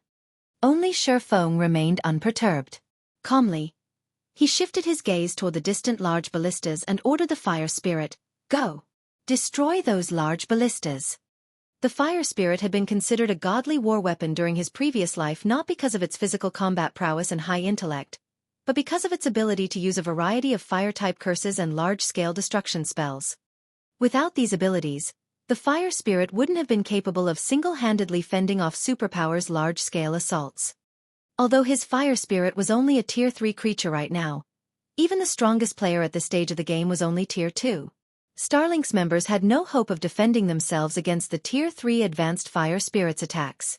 A: Only Xueqi remained unperturbed. Calmly, he shifted his gaze toward the distant large ballistas and ordered the fire spirit, "Go! Destroy those large ballistas." The fire spirit had been considered a godly war weapon during his previous life not because of its physical combat prowess and high intellect, but because of its ability to use a variety of fire-type curses and large-scale destruction spells. Without these abilities, the fire spirit wouldn't have been capable of single-handedly fending off Superpower's large-scale assaults. Although his fire spirit was only a Tier 3 creature right now, even the strongest player at this stage of the game was only Tier 2. Starlink's members had no hope of defending themselves against the Tier 3 advanced fire spirit's attacks.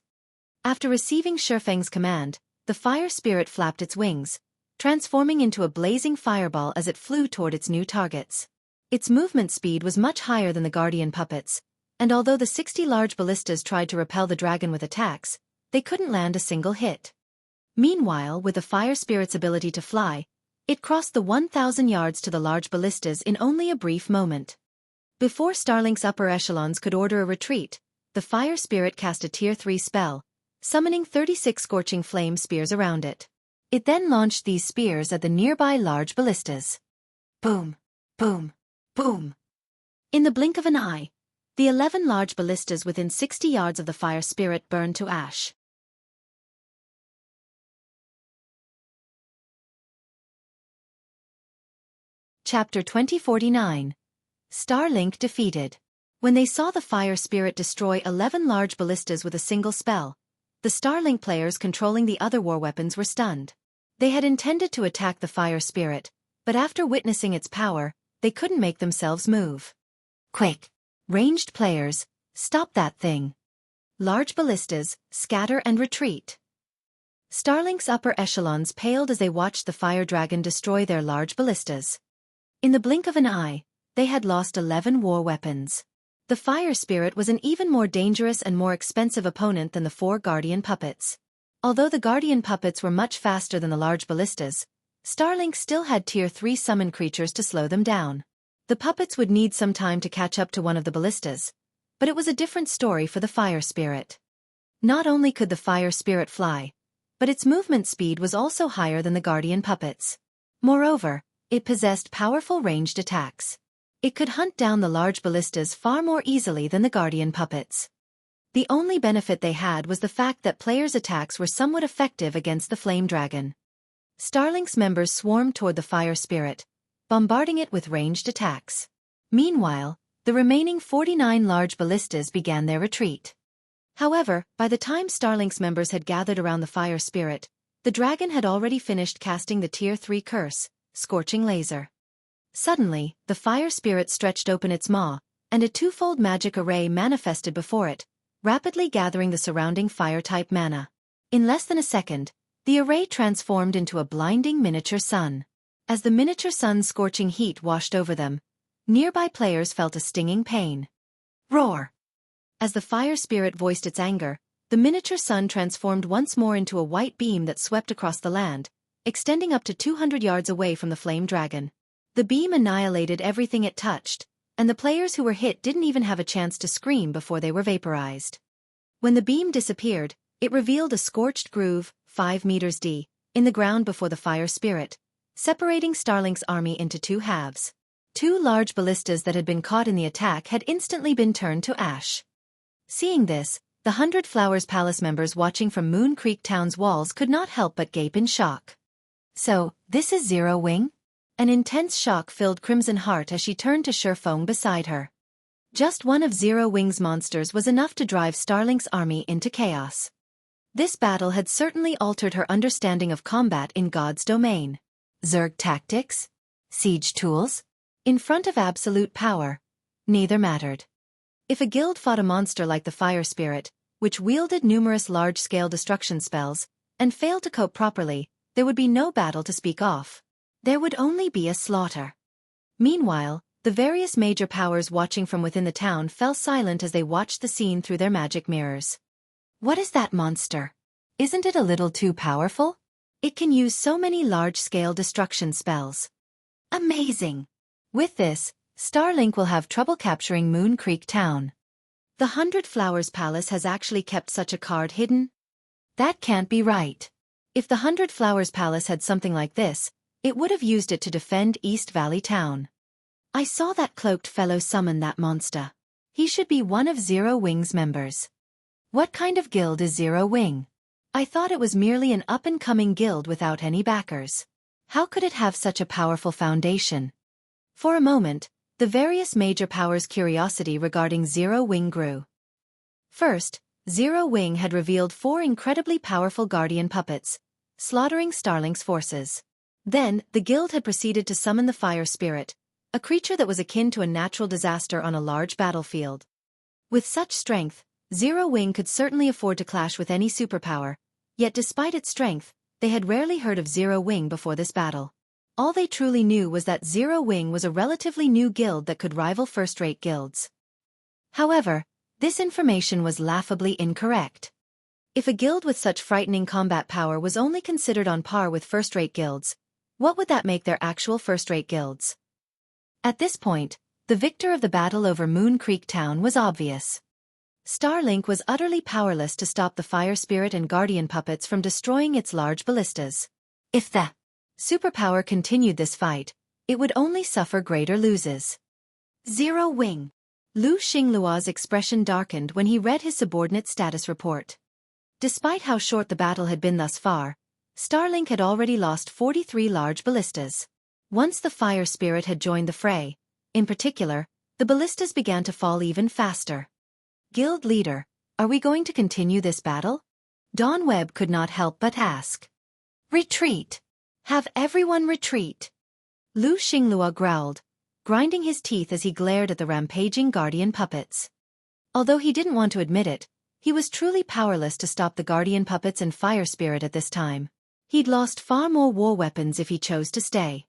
A: After receiving Shifeng's command, the fire spirit flapped its wings, transforming into a blazing fireball as it flew toward its new targets. Its movement speed was much higher than the Guardian puppets, and although the 60 large ballistas tried to repel the dragon with attacks, they couldn't land a single hit. Meanwhile, with the fire spirit's ability to fly, it crossed the 1,000 yards to the large ballistas in only a brief moment. Before Starlink's upper echelons could order a retreat, the fire spirit cast a Tier 3 spell, summoning 36 scorching flame spears around it. It then launched these spears at the nearby large ballistas. Boom! Boom! Boom! In the blink of an eye, the 11 large ballistas within 60 yards of the fire spirit burned to ash. Chapter 2049. Starlink defeated. When they saw the fire spirit destroy 11 large ballistas with a single spell, the Starlink players controlling the other war weapons were stunned. They had intended to attack the fire spirit, but after witnessing its power, they couldn't make themselves move. Quick! Ranged players, stop that thing. Large ballistas, scatter and retreat. Starlink's upper echelons paled as they watched the fire dragon destroy their large ballistas. In the blink of an eye, they had lost 11 war weapons. The fire spirit was an even more dangerous and more expensive opponent than the 4 guardian puppets. Although the guardian puppets were much faster than the large ballistas, Starlink still had Tier 3 summon creatures to slow them down. The puppets would need some time to catch up to one of the ballistas, but it was a different story for the fire spirit. Not only could the fire spirit fly, but its movement speed was also higher than the guardian puppets. Moreover, it possessed powerful ranged attacks. It could hunt down the large ballistas far more easily than the guardian puppets. The only benefit they had was the fact that players' attacks were somewhat effective against the flame dragon. Starlink's members swarmed toward the fire spirit, bombarding it with ranged attacks. Meanwhile, the remaining 49 large ballistas began their retreat. However, by the time Starlink's members had gathered around the fire spirit, the dragon had already finished casting the Tier 3 curse, Scorching Laser. Suddenly, the fire spirit stretched open its maw, and a twofold magic array manifested before it, rapidly gathering the surrounding fire-type mana. In less than a second, the array transformed into a blinding miniature sun. As the miniature sun's scorching heat washed over them, nearby players felt a stinging pain. Roar! As the fire spirit voiced its anger, the miniature sun transformed once more into a white beam that swept across the land, extending up to 200 yards away from the flame dragon. The beam annihilated everything it touched, and the players who were hit didn't even have a chance to scream before they were vaporized. When the beam disappeared, it revealed a scorched groove, 5 meters deep, in the ground before the fire spirit, separating Starlink's army into 2 halves. 2 large ballistas that had been caught in the attack had instantly been turned to ash. Seeing this, the 100 Flowers Palace members watching from Moon Creek Town's walls could not help but gape in shock. So, this is Zero Wing? An intense shock filled Crimson Heart as she turned to Shifeng beside her. Just one of Zero Wing's monsters was enough to drive Starlink's army into chaos. This battle had certainly altered her understanding of combat in God's domain. Zerg tactics? Siege tools? In front of absolute power, neither mattered. If a guild fought a monster like the fire spirit, which wielded numerous large-scale destruction spells, and failed to cope properly, there would be no battle to speak of. There would only be a slaughter. Meanwhile, the various major powers watching from within the town fell silent as they watched the scene through their magic mirrors. What is that monster? Isn't it a little too powerful? It can use so many large-scale destruction spells. Amazing! With this, Starlink will have trouble capturing Moon Creek Town. The 100 Flowers Palace has actually kept such a card hidden? That can't be right. If the 100 Flowers Palace had something like this, it would have used it to defend East Valley Town. I saw that cloaked fellow summon that monster. He should be one of Zero Wing's members. What kind of guild is Zero Wing? I thought it was merely an up-and-coming guild without any backers. How could it have such a powerful foundation? For a moment, the various major powers' curiosity regarding Zero Wing grew. First, Zero Wing had revealed 4 incredibly powerful guardian puppets, slaughtering Starlink's forces. Then, the guild had proceeded to summon the fire spirit, a creature that was akin to a natural disaster on a large battlefield. With such strength, Zero Wing could certainly afford to clash with any superpower, yet despite its strength, they had rarely heard of Zero Wing before this battle. All they truly knew was that Zero Wing was a relatively new guild that could rival first-rate guilds. However, this information was laughably incorrect. If a guild with such frightening combat power was only considered on par with first-rate guilds, what would that make their actual first-rate guilds? At this point, the victor of the battle over Moon Creek Town was obvious. Starlink was utterly powerless to stop the fire spirit and guardian puppets from destroying its large ballistas. If the superpower continued this fight, it would only suffer greater losses. Zero Wing. Lu Xingluo's expression darkened when he read his subordinate status report. Despite how short the battle had been thus far, Starlink had already lost 43 large ballistas. Once the fire spirit had joined the fray, in particular, the ballistas began to fall even faster. Guild leader, are we going to continue this battle? Dawn Webb could not help but ask. Retreat. Have everyone retreat. Lu Xingluo growled, grinding his teeth as he glared at the rampaging guardian puppets. Although he didn't want to admit it, he was truly powerless to stop the guardian puppets and fire spirit at this time. He'd lost far more war weapons if he chose to stay.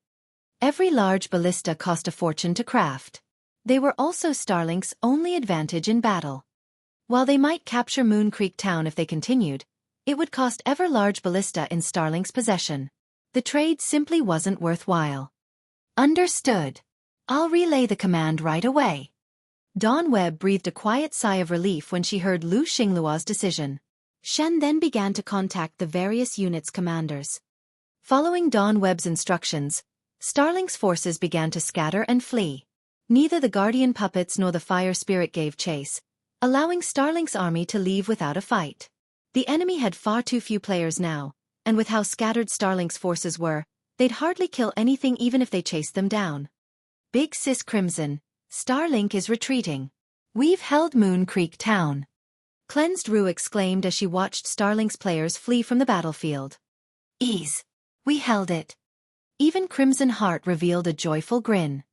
A: Every large ballista cost a fortune to craft. They were also Starlink's only advantage in battle. While they might capture Moon Creek Town if they continued, it would cost every large ballista in Starlink's possession. The trade simply wasn't worthwhile. Understood. I'll relay the command right away. Dawn Webb breathed a quiet sigh of relief when she heard Lu Xingluo's decision. Shen then began to contact the various units' commanders. Following Dawn Webb's instructions, Starlink's forces began to scatter and flee. Neither the guardian puppets nor the fire spirit gave chase, allowing Starlink's army to leave without a fight. The enemy had far too few players now, and with how scattered Starlink's forces were, they'd hardly kill anything even if they chased them down. Big Sis Crimson, Starlink is retreating. We've held Moon Creek Town. Cleansed Rue exclaimed as she watched Starlink's players flee from the battlefield. Ease. We held it. Even Crimson Heart revealed a joyful grin.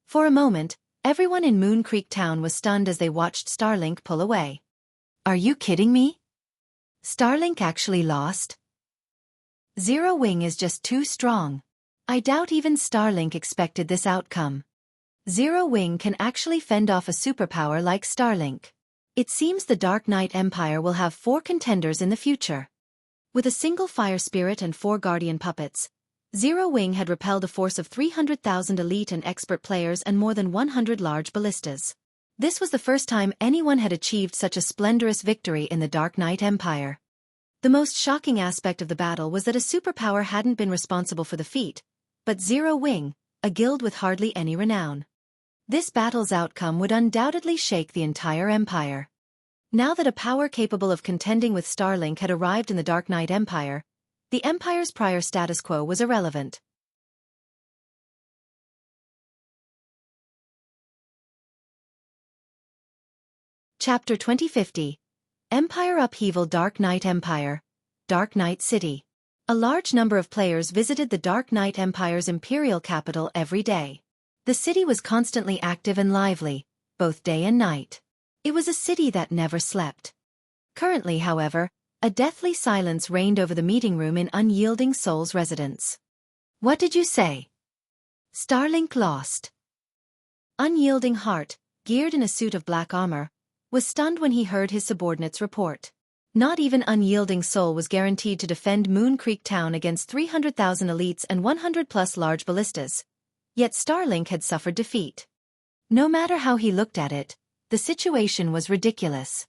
A: For a moment, everyone in Moon Creek Town was stunned as they watched Starlink pull away. Are you kidding me? Starlink actually lost? Zero Wing is just too strong. I doubt even Starlink expected this outcome. Zero Wing can actually fend off a superpower like Starlink. It seems the Dark Knight Empire will have 4 contenders in the future. With a single fire spirit and 4 guardian puppets, Zero Wing had repelled a force of 300,000 elite and expert players and more than 100 large ballistas. This was the first time anyone had achieved such a splendorous victory in the Dark Knight Empire. The most shocking aspect of the battle was that a superpower hadn't been responsible for the feat, but Zero Wing, a guild with hardly any renown. This battle's outcome would undoubtedly shake the entire empire. Now that a power capable of contending with Starlink had arrived in the Dark Knight Empire, the Empire's prior status quo was irrelevant. Chapter 2050. Empire Upheaval. Dark Knight Empire. Dark Knight City. A large number of players visited the Dark Knight Empire's imperial capital every day. The city was constantly active and lively, both day and night. It was a city that never slept. Currently, however, a deathly silence reigned over the meeting room in Unyielding Soul's residence. What did you say? Starlink lost. Unyielding Heart, geared in a suit of black armor, was stunned when he heard his subordinate's report. Not even Unyielding Soul was guaranteed to defend Moon Creek Town against 300,000 elites and 100+ large ballistas. Yet Starlink had suffered defeat. No matter how he looked at it, the situation was ridiculous.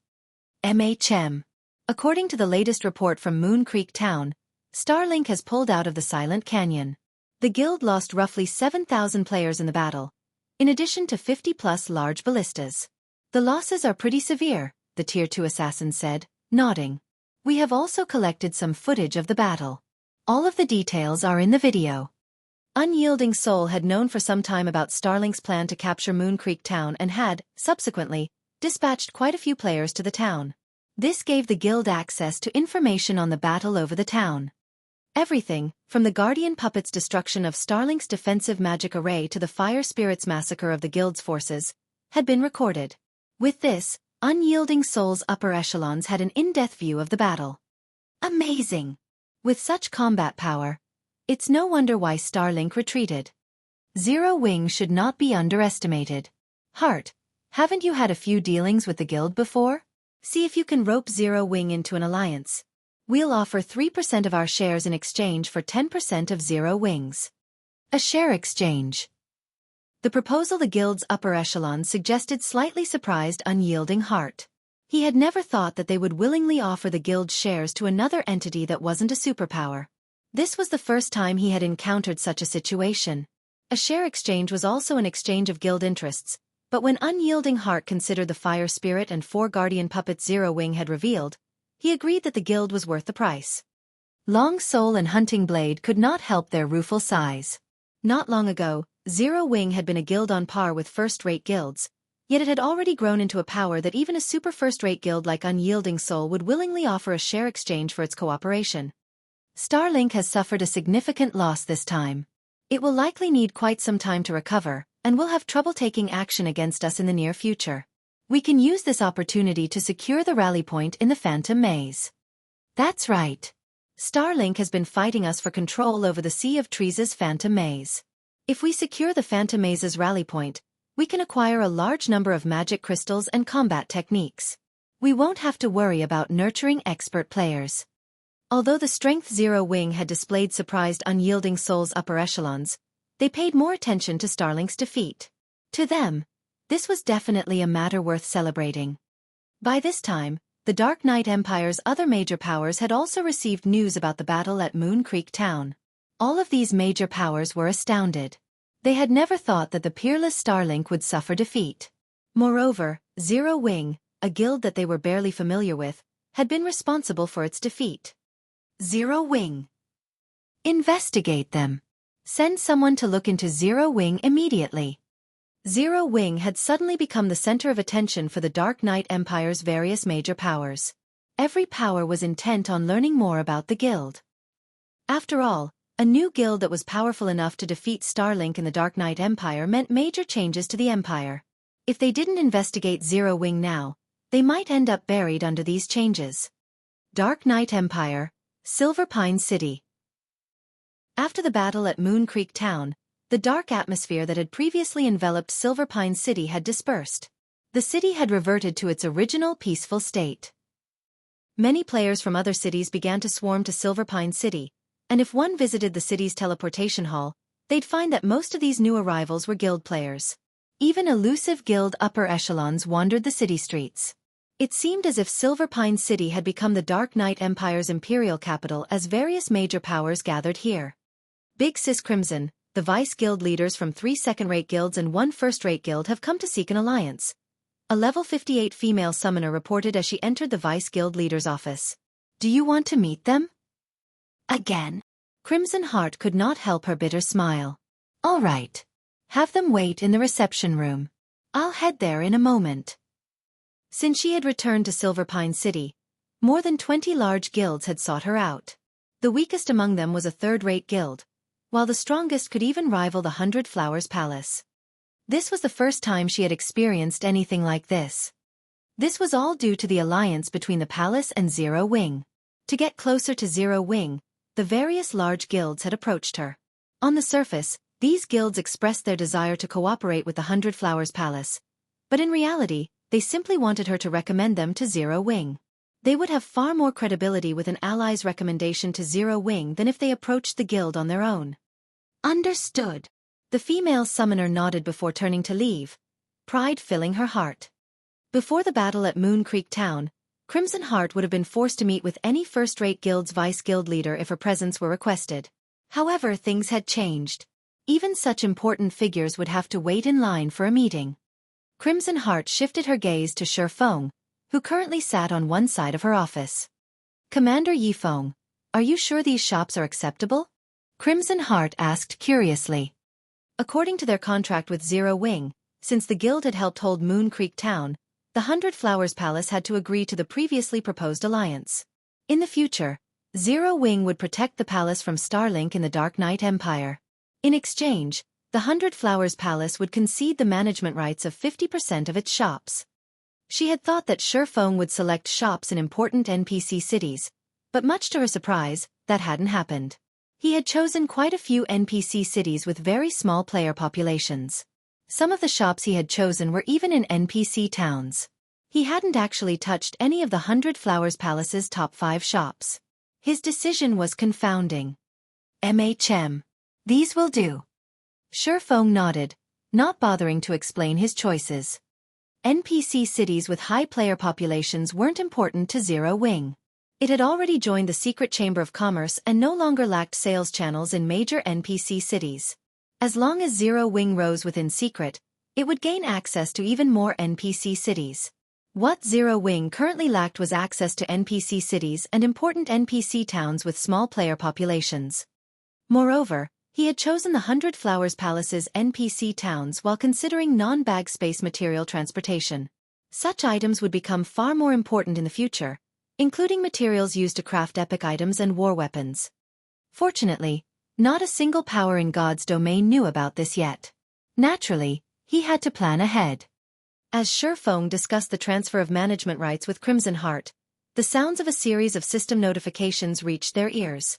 A: MHM. According to the latest report from Moon Creek Town, Starlink has pulled out of the Silent Canyon. The guild lost roughly 7,000 players in the battle, in addition to 50+ large ballistas. The losses are pretty severe, the Tier 2 assassin said, nodding. We have also collected some footage of the battle. All of the details are in the video. Unyielding Soul had known for some time about Starlink's plan to capture Moon Creek Town and had, subsequently, dispatched quite a few players to the town. This gave the guild access to information on the battle over the town. Everything, from the Guardian Puppet's destruction of Starlink's defensive magic array to the Fire Spirit's massacre of the guild's forces, had been recorded. With this, Unyielding Soul's upper echelons had an in-depth view of the battle. Amazing! With such combat power, it's no wonder why Starlink retreated. Zero Wing should not be underestimated. Heart, haven't you had a few dealings with the guild before? See if you can rope Zero Wing into an alliance. We'll offer 3% of our shares in exchange for 10% of Zero Wings. A share exchange. The proposal the guild's upper echelon suggested slightly surprised Unyielding Heart. He had never thought that they would willingly offer the guild's shares to another entity that wasn't a superpower. This was the first time he had encountered such a situation. A share exchange was also an exchange of guild interests, but when Unyielding Heart considered the Fire Spirit and 4 Guardian Puppets Zero Wing had revealed, he agreed that the guild was worth the price. Long Soul and Hunting Blade could not help their rueful sighs. Not long ago, Zero Wing had been a guild on par with first-rate guilds, yet it had already grown into a power that even a super first-rate guild like Unyielding Soul would willingly offer a share exchange for its cooperation. Starlink has suffered a significant loss this time. It will likely need quite some time to recover, and will have trouble taking action against us in the near future. We can use this opportunity to secure the rally point in the Phantom Maze. That's right. Starlink has been fighting us for control over the Sea of Trees' Phantom Maze. If we secure the Phantom Maze's rally point, we can acquire a large number of magic crystals and combat techniques. We won't have to worry about nurturing expert players. Although the Strength Zero Wing had displayed surprised Unyielding Soul's upper echelons, they paid more attention to Starlink's defeat. To them, this was definitely a matter worth celebrating. By this time, the Dark Knight Empire's other major powers had also received news about the battle at Moon Creek Town. All of these major powers were astounded. They had never thought that the peerless Starlink would suffer defeat. Moreover, Zero Wing, a guild that they were barely familiar with, had been responsible for its defeat. Zero Wing. Investigate them. Send someone to look into Zero Wing immediately. Zero Wing had suddenly become the center of attention for the Dark Knight Empire's various major powers. Every power was intent on learning more about the guild. After all, a new guild that was powerful enough to defeat Starlink in the Dark Knight Empire meant major changes to the Empire. If they didn't investigate Zero Wing now, they might end up buried under these changes. Dark Knight Empire, Silver Pine City. After the battle at Moon Creek Town, the dark atmosphere that had previously enveloped Silver Pine City had dispersed. The city had reverted to its original peaceful state. Many players from other cities began to swarm to Silver Pine City, and if one visited the city's teleportation hall, they'd find that most of these new arrivals were guild players. Even elusive guild upper echelons wandered the city streets. It seemed as if Silver Pine City had become the Dark Knight Empire's imperial capital as various major powers gathered here. Big Sis Crimson, the vice guild leaders from 3 second-rate guilds and 1 first-rate guild have come to seek an alliance. A level 58 female summoner reported as she entered the vice guild leader's office. Do you want to meet them? Again? Crimson Heart could not help her bitter smile. All right. Have them wait in the reception room. I'll head there in a moment. Since she had returned to Silver Pine City, more than 20 large guilds had sought her out. The weakest among them was a third-rate guild, while the strongest could even rival the 100 Flowers Palace. This was the first time she had experienced anything like this. This was all due to the alliance between the palace and Zero Wing. To get closer to Zero Wing, the various large guilds had approached her. On the surface, these guilds expressed their desire to cooperate with the 100 Flowers Palace, but in reality, they simply wanted her to recommend them to Zero Wing. They would have far more credibility with an ally's recommendation to Zero Wing than if they approached the guild on their own. Understood. The female summoner nodded before turning to leave, pride filling her heart. Before the battle at Moon Creek Town, Crimson Heart would have been forced to meet with any first-rate guild's vice-guild leader if her presence were requested. However, things had changed. Even such important figures would have to wait in line for a meeting. Crimson Heart shifted her gaze to Shifeng, who currently sat on one side of her office. Commander Yifeng, are you sure these shops are acceptable? Crimson Heart asked curiously. According to their contract with Zero Wing, since the guild had helped hold Moon Creek Town, the 100 Flowers Palace had to agree to the previously proposed alliance. In the future, Zero Wing would protect the palace from Starlink in the Dark Knight Empire. In exchange, the 100 Flowers Palace would concede the management rights of 50% of its shops. She had thought that Shurfeng would select shops in important NPC cities, but much to her surprise, that hadn't happened. He had chosen quite a few NPC cities with very small player populations. Some of the shops he had chosen were even in NPC towns. He hadn't actually touched any of the 100 Flowers Palace's top 5 shops. His decision was confounding. These will do. Shurfeng nodded, not bothering to explain his choices. NPC cities with high player populations weren't important to Zero Wing. It had already joined the Secret Chamber of Commerce and no longer lacked sales channels in major NPC cities. As long as Zero Wing rose within Secret, it would gain access to even more NPC cities. What Zero Wing currently lacked was access to NPC cities and important NPC towns with small player populations. Moreover, he had chosen the 100 Flowers Palace's NPC towns while considering non-bag space material transportation. Such items would become far more important in the future, including materials used to craft epic items and war weapons. Fortunately, not a single power in God's domain knew about this yet. Naturally, he had to plan ahead. As Shurfeng discussed the transfer of management rights with Crimson Heart, the sounds of a series of system notifications reached their ears.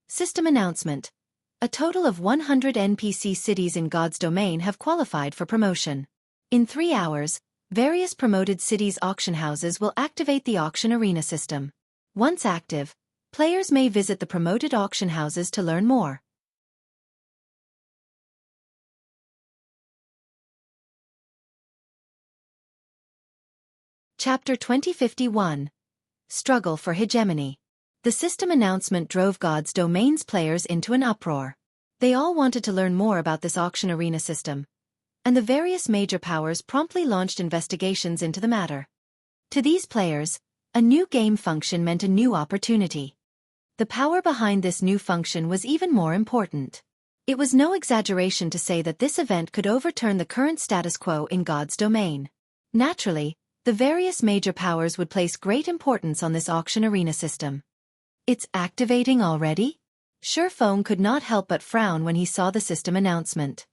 A: System announcement. A total of 100 NPC cities in God's domain have qualified for promotion. In 3 hours, various promoted cities' auction houses will activate the auction arena system. Once active, players may visit the promoted auction houses to learn more. Chapter 2051. Struggle for Hegemony. The system announcement drove God's domain's players into an uproar. They all wanted to learn more about this auction arena system, and the various major powers promptly launched investigations into the matter. To these players, a new game function meant a new opportunity. The power behind this new function was even more important. It was no exaggeration to say that this event could overturn the current status quo in God's domain. Naturally, the various major powers would place great importance on this auction arena system. It's activating already? Shurfeng could not help but frown when he saw the system announcement.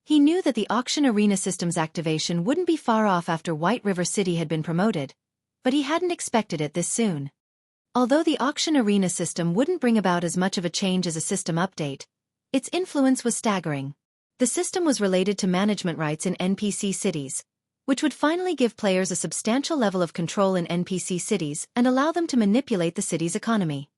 A: He knew that the auction arena system's activation wouldn't be far off after White River City had been promoted, but he hadn't expected it this soon. Although the auction arena system wouldn't bring about as much of a change as a system update, its influence was staggering. The system was related to management rights in NPC cities, which would finally give players a substantial level of control in NPC cities and allow them to manipulate the city's economy.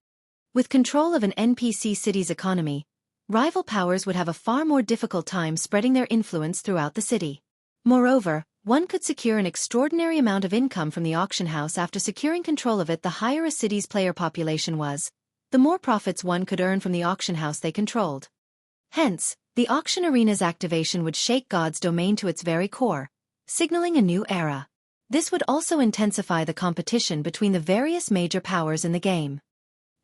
A: With control of an NPC city's economy, rival powers would have a far more difficult time spreading their influence throughout the city. Moreover, one could secure an extraordinary amount of income from the auction house after securing control of it. The higher a city's player population was, the more profits one could earn from the auction house they controlled. Hence, the auction arena's activation would shake God's domain to its very core, signaling a new era. This would also intensify the competition between the various major powers in the game.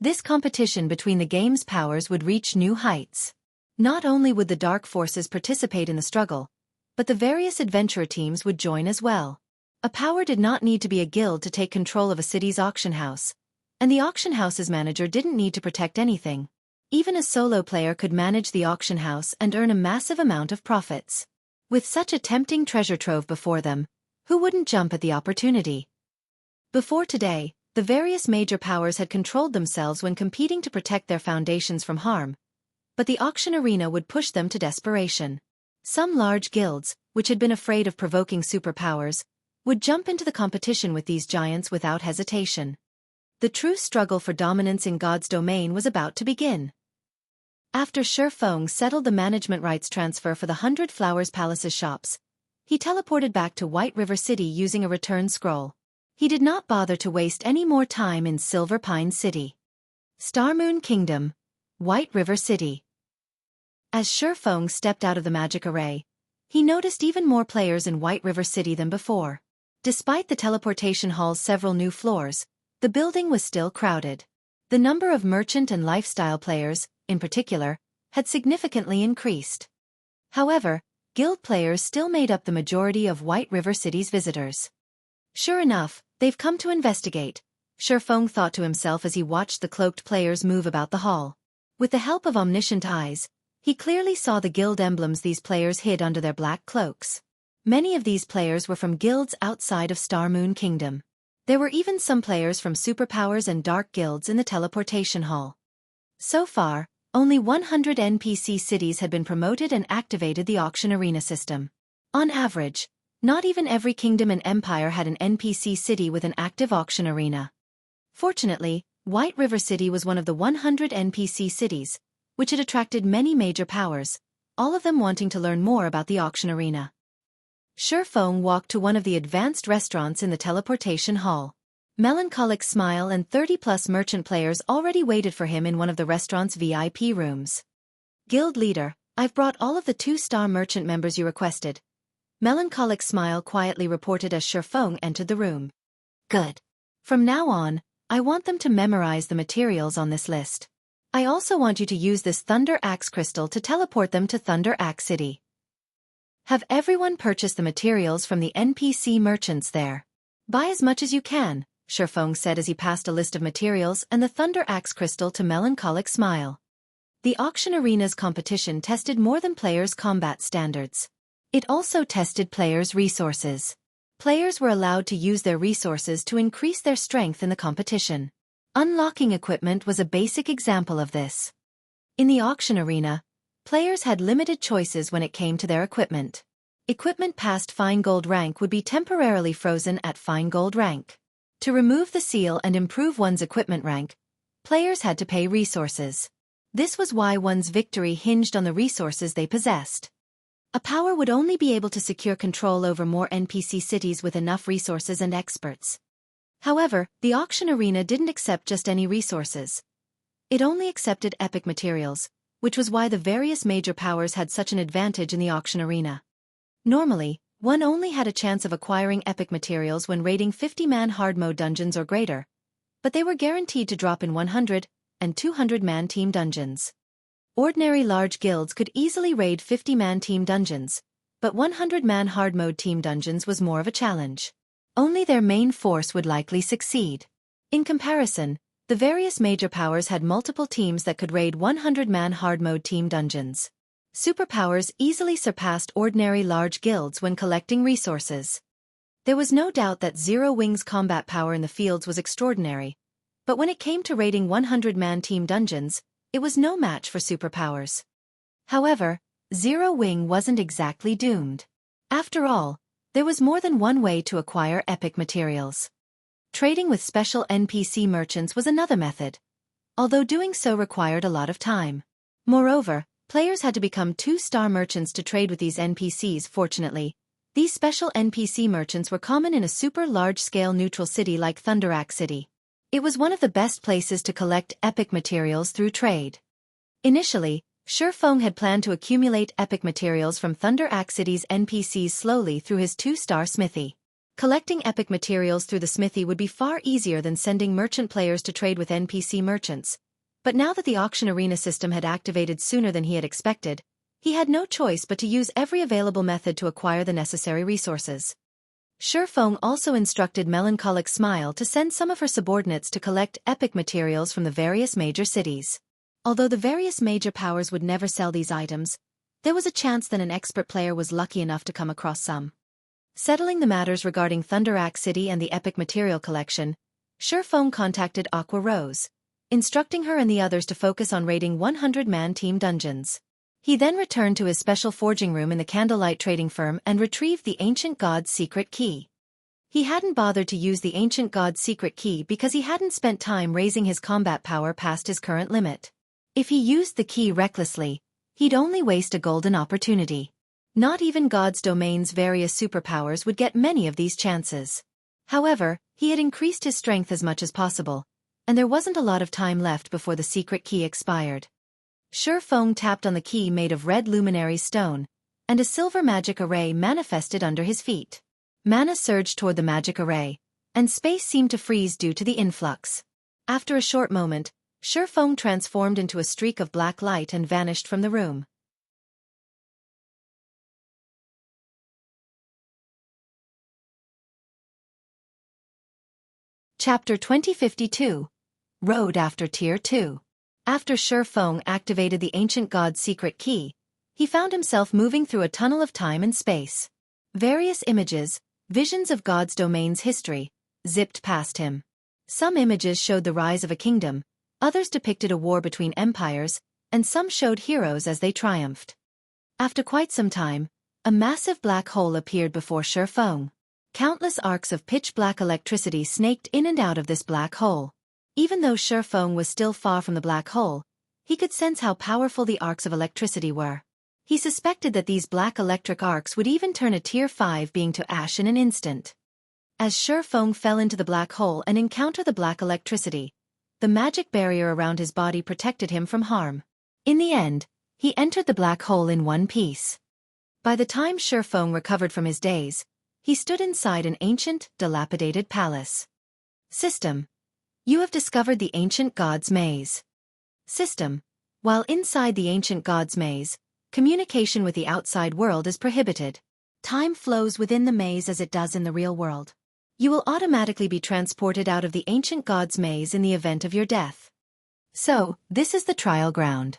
A: This competition between the game's powers would reach new heights. Not only would the Dark Forces participate in the struggle, but the various adventurer teams would join as well. A power did not need to be a guild to take control of a city's auction house, and the auction house's manager didn't need to protect anything. Even a solo player could manage the auction house and earn a massive amount of profits. With such a tempting treasure trove before them, who wouldn't jump at the opportunity? Before today, the various major powers had controlled themselves when competing to protect their foundations from harm, but the auction arena would push them to desperation. Some large guilds, which had been afraid of provoking superpowers, would jump into the competition with these giants without hesitation. The true struggle for dominance in God's domain was about to begin. After Shurfeng settled the management rights transfer for the 100 Flowers Palace's shops, he teleported back to White River City using a return scroll. He did not bother to waste any more time in Silver Pine City. Starmoon Kingdom, White River City. As Shurfeng stepped out of the magic array, he noticed even more players in White River City than before. Despite the teleportation hall's several new floors, the building was still crowded. The number of merchant and lifestyle players, in particular, had significantly increased. However, guild players still made up the majority of White River City's visitors. Sure enough, they've come to investigate, Xueqi thought to himself as he watched the cloaked players move about the hall. With the help of omniscient eyes, he clearly saw the guild emblems these players hid under their black cloaks. Many of these players were from guilds outside of Star Moon Kingdom. There were even some players from superpowers and dark guilds in the teleportation hall. So far, only 100 NPC cities had been promoted and activated the auction arena system. On average, not even every kingdom and empire had an NPC city with an active auction arena. Fortunately, White River City was one of the 100 NPC cities, which had attracted many major powers, all of them wanting to learn more about the auction arena. Xueqi walked to one of the advanced restaurants in the teleportation hall. Melancholic Smile and 30-plus merchant players already waited for him in one of the restaurant's VIP rooms. Guild leader, I've brought all of the 2-star merchant members you requested. Melancholic Smile quietly reported as Xueqi entered the room. Good. From now on, I want them to memorize the materials on this list. I also want you to use this Thunder Axe crystal to teleport them to Thunder Axe City. Have everyone purchase the materials from the NPC merchants there. Buy as much as you can, Xueqi said as he passed a list of materials and the Thunder Axe crystal to Melancholic Smile. The auction arena's competition tested more than players' combat standards. It also tested players' resources. Players were allowed to use their resources to increase their strength in the competition. Unlocking equipment was a basic example of this. In the auction arena, players had limited choices when it came to their equipment. Equipment past Fine Gold rank would be temporarily frozen at Fine Gold rank. To remove the seal and improve one's equipment rank, players had to pay resources. This was why one's victory hinged on the resources they possessed. A power would only be able to secure control over more NPC cities with enough resources and experts. However, the auction arena didn't accept just any resources. It only accepted epic materials, which was why the various major powers had such an advantage in the auction arena. Normally, one only had a chance of acquiring epic materials when raiding 50-man hard mode dungeons or greater, but they were guaranteed to drop in 100 and 200-man team dungeons. Ordinary large guilds could easily raid 50-man team dungeons, but 100-man hard mode team dungeons was more of a challenge. Only their main force would likely succeed. In comparison, the various major powers had multiple teams that could raid 100-man hard mode team dungeons. Superpowers easily surpassed ordinary large guilds when collecting resources. There was no doubt that Zero Wing's combat power in the fields was extraordinary, but when it came to raiding 100-man team dungeons, it was no match for superpowers. However, Zero Wing wasn't exactly doomed. After all, there was more than one way to acquire epic materials. Trading with special NPC merchants was another method, although doing so required a lot of time. Moreover, players had to become 2-star merchants to trade with these NPCs. Fortunately, these special NPC merchants were common in a super large-scale neutral city like Thunder Axe City. It was one of the best places to collect epic materials through trade. Initially, Xueqi had planned to accumulate epic materials from Thunder Axe City's NPCs slowly through his 2-star smithy. Collecting epic materials through the smithy would be far easier than sending merchant players to trade with NPC merchants, but now that the auction arena system had activated sooner than he had expected, he had no choice but to use every available method to acquire the necessary resources. Xueqi also instructed Melancholic Smile to send some of her subordinates to collect epic materials from the various major cities. Although the various major powers would never sell these items, there was a chance that an expert player was lucky enough to come across some. Settling the matters regarding Thunder Axe City and the epic material collection, Xueqi contacted Aqua Rose, instructing her and the others to focus on raiding 100-man team dungeons. He then returned to his special forging room in the Candlelight Trading Firm and retrieved the Ancient God's secret key. He hadn't bothered to use the Ancient God's secret key because he hadn't spent time raising his combat power past his current limit. If he used the key recklessly, he'd only waste a golden opportunity. Not even God's domain's various superpowers would get many of these chances. However, he had increased his strength as much as possible, and there wasn't a lot of time left before the secret key expired. Xueqi tapped on the key made of red luminary stone, and a silver magic array manifested under his feet. Mana surged toward the magic array, and space seemed to freeze due to the influx. After a short moment, Xueqi transformed into a streak of black light and vanished from the room. Chapter 2052. Road after Tier 2. After Xueqi activated the ancient god's secret key, he found himself moving through a tunnel of time and space. Various images, visions of God's domain's history, zipped past him. Some images showed the rise of a kingdom, others depicted a war between empires, and some showed heroes as they triumphed. After quite some time, a massive black hole appeared before Xueqi. Countless arcs of pitch-black electricity snaked in and out of this black hole. Even though Xueqi was still far from the black hole, he could sense how powerful the arcs of electricity were. He suspected that these black electric arcs would even turn a Tier 5 being to ash in an instant. As Xueqi fell into the black hole and encountered the black electricity, the magic barrier around his body protected him from harm. In the end, he entered the black hole in one piece. By the time Xueqi recovered from his daze, he stood inside an ancient, dilapidated palace. System. You have discovered the ancient god's maze. System. While inside the ancient god's maze, communication with the outside world is prohibited. Time flows within the maze as it does in the real world. You will automatically be transported out of the ancient god's maze in the event of your death. So, this is the trial ground.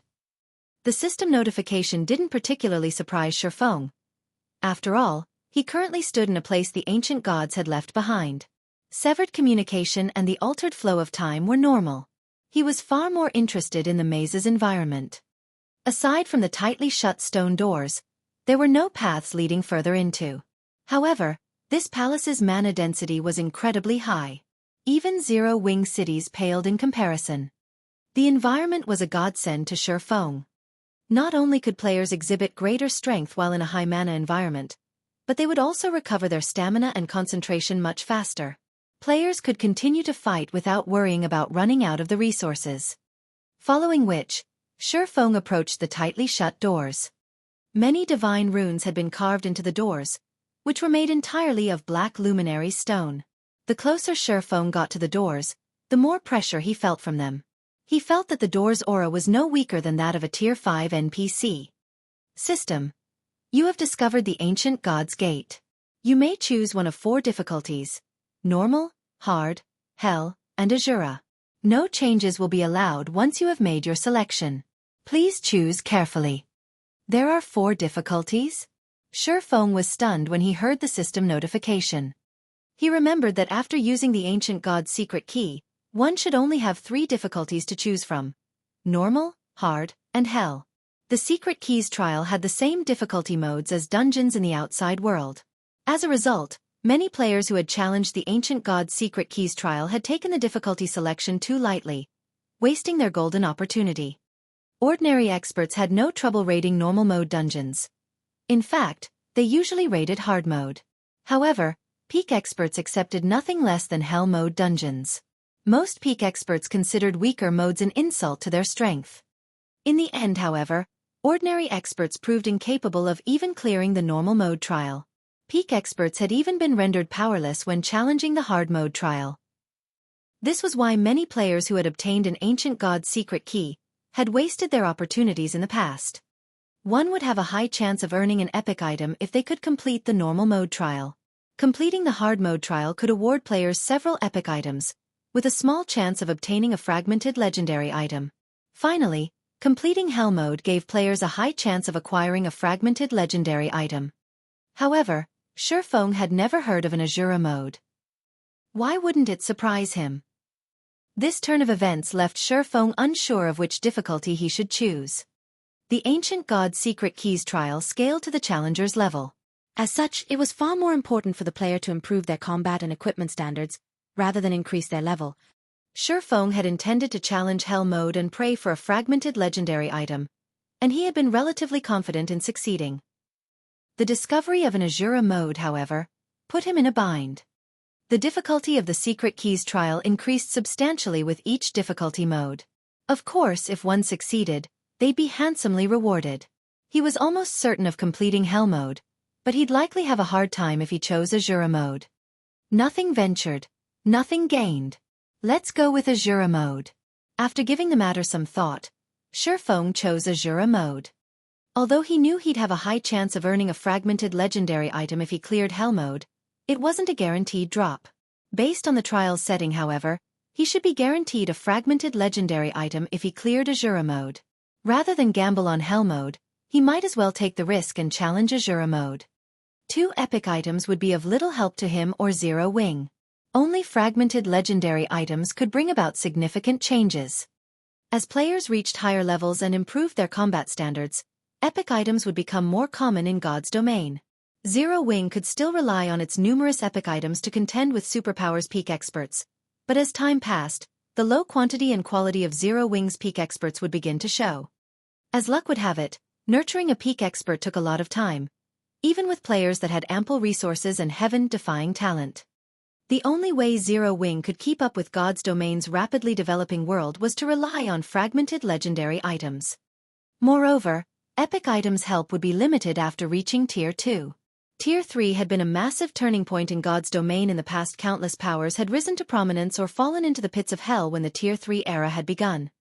A: The system notification didn't particularly surprise Xueqi. After all, he currently stood in a place the ancient gods had left behind. Severed communication and the altered flow of time were normal. He was far more interested in the maze's environment. Aside from the tightly shut stone doors, there were no paths leading further into. However, this palace's mana density was incredibly high. Even zero-wing cities paled in comparison. The environment was a godsend to Xueqi. Not only could players exhibit greater strength while in a high mana environment, but they would also recover their stamina and concentration much faster. Players could continue to fight without worrying about running out of the resources. Following which, Xueqi approached the tightly shut doors. Many divine runes had been carved into the doors, which were made entirely of black luminary stone. The closer Xueqi got to the doors, the more pressure he felt from them. He felt that the door's aura was no weaker than that of a Tier 5 NPC. System. You have discovered the ancient god's gate. You may choose one of 4 difficulties: normal, hard, hell, and Azura. No changes will be allowed once you have made your selection. Please choose carefully. There are 4 difficulties? Xueqi was stunned when he heard the system notification. He remembered that after using the ancient god's secret key, one should only have 3 difficulties to choose from: normal, hard, and hell. The secret keys trial had the same difficulty modes as dungeons in the outside world. As a result, many players who had challenged the ancient god's secret keys trial had taken the difficulty selection too lightly, wasting their golden opportunity. Ordinary experts had no trouble raiding normal mode dungeons. In fact, they usually raided hard mode. However, peak experts accepted nothing less than hell mode dungeons. Most peak experts considered weaker modes an insult to their strength. In the end, however, ordinary experts proved incapable of even clearing the normal mode trial. Peak experts had even been rendered powerless when challenging the hard mode trial. This was why many players who had obtained an ancient god's secret key had wasted their opportunities in the past. One would have a high chance of earning an epic item if they could complete the normal mode trial. Completing the hard mode trial could award players several epic items, with a small chance of obtaining a fragmented legendary item. Finally, completing hell mode gave players a high chance of acquiring a fragmented legendary item. However, Xueqi had never heard of an Azura mode. Why wouldn't it surprise him? This turn of events left Xueqi unsure of which difficulty he should choose. The ancient god's secret keys trial scaled to the challenger's level. As such, it was far more important for the player to improve their combat and equipment standards, rather than increase their level. Xueqi had intended to challenge hell mode and pray for a fragmented legendary item, and he had been relatively confident in succeeding. The discovery of an Azura mode, however, put him in a bind. The difficulty of the secret keys trial increased substantially with each difficulty mode. Of course, if one succeeded, they'd be handsomely rewarded. He was almost certain of completing hell mode, but he'd likely have a hard time if he chose Azura mode. Nothing ventured, nothing gained. Let's go with Azura mode. After giving the matter some thought, Xueqi chose Azura mode. Although he knew he'd have a high chance of earning a fragmented legendary item if he cleared Hell mode, it wasn't a guaranteed drop. Based on the trial's setting, however, he should be guaranteed a fragmented legendary item if he cleared Azura mode. Rather than gamble on Hell mode, he might as well take the risk and challenge Azura mode. 2 epic items would be of little help to him or Zero Wing. Only fragmented legendary items could bring about significant changes. As players reached higher levels and improved their combat standards, epic items would become more common in God's domain. Zero Wing could still rely on its numerous epic items to contend with Superpower's peak experts, but as time passed, the low quantity and quality of Zero Wing's peak experts would begin to show. As luck would have it, nurturing a peak expert took a lot of time, even with players that had ample resources and heaven-defying talent. The only way Zero Wing could keep up with God's domain's rapidly developing world was to rely on fragmented legendary items. Moreover, epic items' help would be limited after reaching Tier 2. Tier 3 had been a massive turning point in God's domain in the past. Countless powers had risen to prominence or fallen into the pits of hell when the Tier 3 era had begun.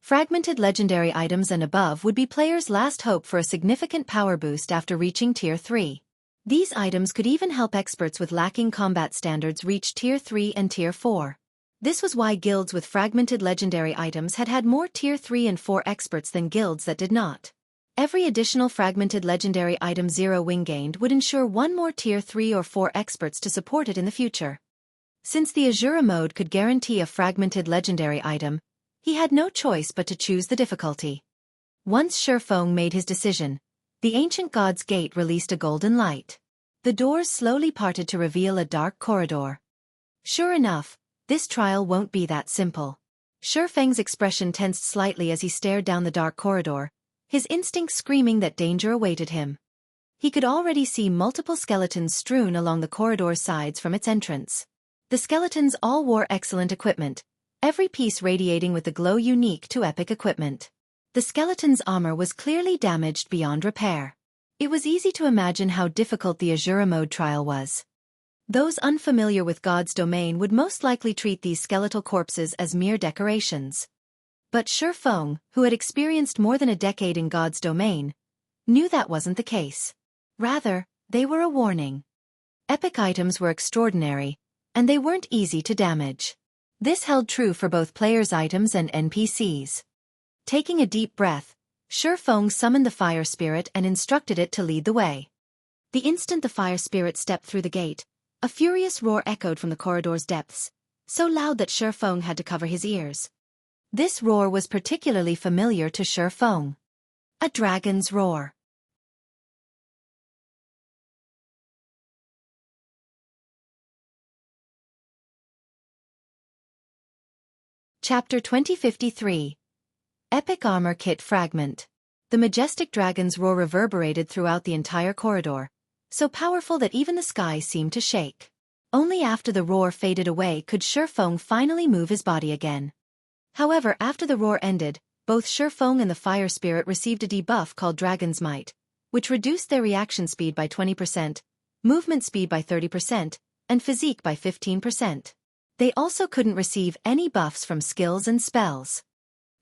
A: Fragmented legendary items and above would be players' last hope for a significant power boost after reaching Tier 3. These items could even help experts with lacking combat standards reach Tier 3 and Tier 4. This was why guilds with fragmented legendary items had more Tier 3 and 4 experts than guilds that did not. Every additional fragmented legendary item Zero Wing gained would ensure one more Tier 3 or 4 experts to support it in the future. Since the Azura mode could guarantee a fragmented legendary item, he had no choice but to choose the difficulty. Once Xueqi made his decision, the ancient god's gate released a golden light. The doors slowly parted to reveal a dark corridor. Sure enough, this trial won't be that simple. Xueqi's expression tensed slightly as he stared down the dark corridor, his instincts screaming that danger awaited him. He could already see multiple skeletons strewn along the corridor's sides from its entrance. The skeletons all wore excellent equipment, every piece radiating with the glow unique to epic equipment. The skeleton's armor was clearly damaged beyond repair. It was easy to imagine how difficult the Azura mode trial was. Those unfamiliar with God's domain would most likely treat these skeletal corpses as mere decorations. But Xueqi, who had experienced more than a decade in God's domain, knew that wasn't the case. Rather, they were a warning. Epic items were extraordinary, and they weren't easy to damage. This held true for both players' items and NPCs. Taking a deep breath, Xueqi summoned the fire spirit and instructed it to lead the way. The instant the fire spirit stepped through the gate, a furious roar echoed from the corridor's depths, so loud that Xueqi had to cover his ears. This roar was particularly familiar to Xueqi. A dragon's roar. Chapter 2053. Epic Armor Kit Fragment. The majestic dragon's roar reverberated throughout the entire corridor, so powerful that even the sky seemed to shake. Only after the roar faded away could Xueqi finally move his body again. However, after the roar ended, both Xueqi and the fire spirit received a debuff called Dragon's Might, which reduced their reaction speed by 20%, movement speed by 30%, and physique by 15%. They also couldn't receive any buffs from skills and spells.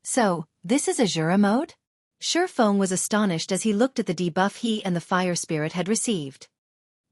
A: So, this is Azura mode? Xueqi was astonished as he looked at the debuff he and the fire spirit had received.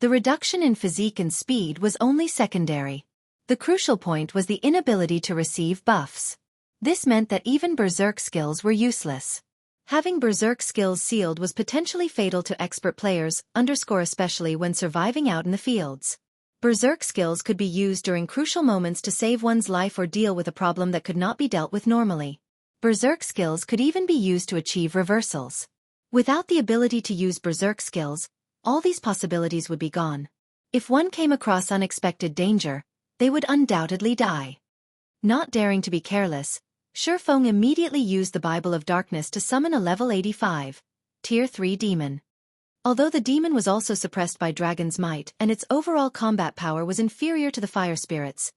A: The reduction in physique and speed was only secondary. The crucial point was the inability to receive buffs. This meant that even berserk skills were useless. Having berserk skills sealed was potentially fatal to expert players, especially when surviving out in the fields. Berserk skills could be used during crucial moments to save one's life or deal with a problem that could not be dealt with normally. Berserk skills could even be used to achieve reversals. Without the ability to use berserk skills, all these possibilities would be gone. If one came across unexpected danger, they would undoubtedly die. Not daring to be careless, Xueqi immediately used the Bible of Darkness to summon a level 85, Tier 3 demon. Although the demon was also suppressed by Dragon's Might and its overall combat power was inferior to the fire spirits,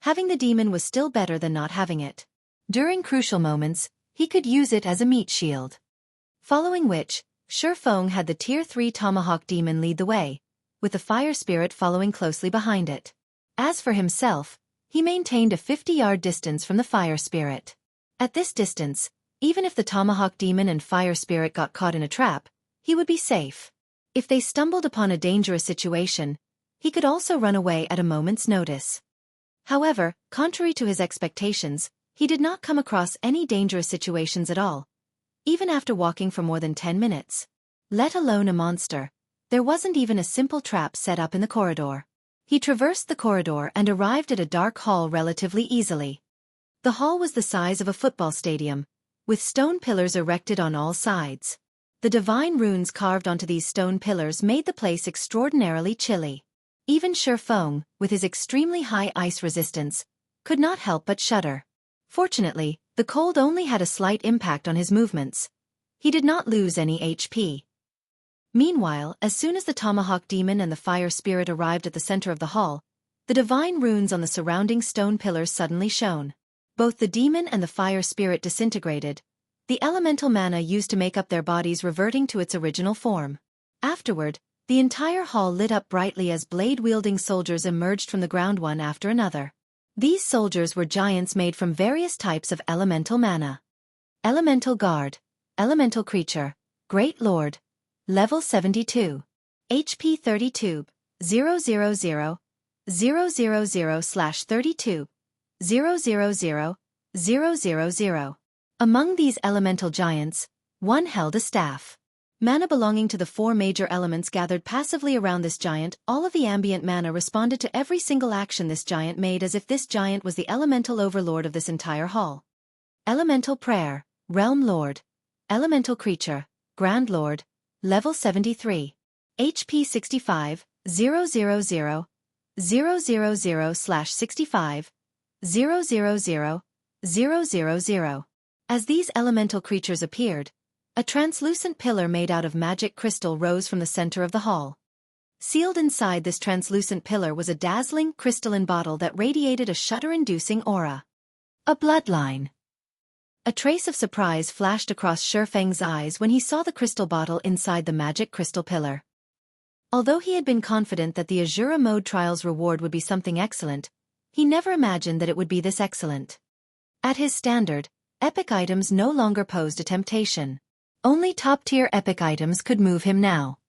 A: having the demon was still better than not having it. During crucial moments, he could use it as a meat shield. Following which, Xueqi had the Tier 3 Tomahawk demon lead the way, with the fire spirit following closely behind it. As for himself, he maintained a 50-yard distance from the fire spirit. At this distance, even if the Tomahawk Demon and Fire Spirit got caught in a trap, he would be safe. If they stumbled upon a dangerous situation, he could also run away at a moment's notice. However, contrary to his expectations, he did not come across any dangerous situations at all, even after walking for more than 10 minutes. Let alone a monster. There wasn't even a simple trap set up in the corridor. He traversed the corridor and arrived at a dark hall relatively easily. The hall was the size of a football stadium, with stone pillars erected on all sides. The divine runes carved onto these stone pillars made the place extraordinarily chilly. Even Xueqi, with his extremely high ice resistance, could not help but shudder. Fortunately, the cold only had a slight impact on his movements. He did not lose any HP. Meanwhile, as soon as the Tomahawk Demon and the Fire Spirit arrived at the center of the hall, the divine runes on the surrounding stone pillars suddenly shone. Both the demon and the Fire Spirit disintegrated, the elemental mana used to make up their bodies reverting to its original form. Afterward, the entire hall lit up brightly as blade-wielding soldiers emerged from the ground one after another. These soldiers were giants made from various types of elemental mana. Elemental Guard, Elemental Creature, Great Lord, Level 72. HP 32, 000, 000/32, 000, 000. Among these elemental giants, one held a staff. Mana belonging to the 4 major elements gathered passively around this giant. All of the ambient mana responded to every single action this giant made as if this giant was the elemental overlord of this entire hall. Elemental Prayer, Realm Lord, Elemental Creature, Grand Lord, Level 73. HP 65, 000, 000/65, 000, 000. As these elemental creatures appeared, a translucent pillar made out of magic crystal rose from the center of the hall. Sealed inside this translucent pillar was a dazzling crystalline bottle that radiated a shudder-inducing aura. A bloodline. A trace of surprise flashed across Xueqi's eyes when he saw the crystal bottle inside the magic crystal pillar. Although he had been confident that the Azura Mode Trial's reward would be something excellent, he never imagined that it would be this excellent. At his standard, epic items no longer posed a temptation. Only top-tier epic items could move him now.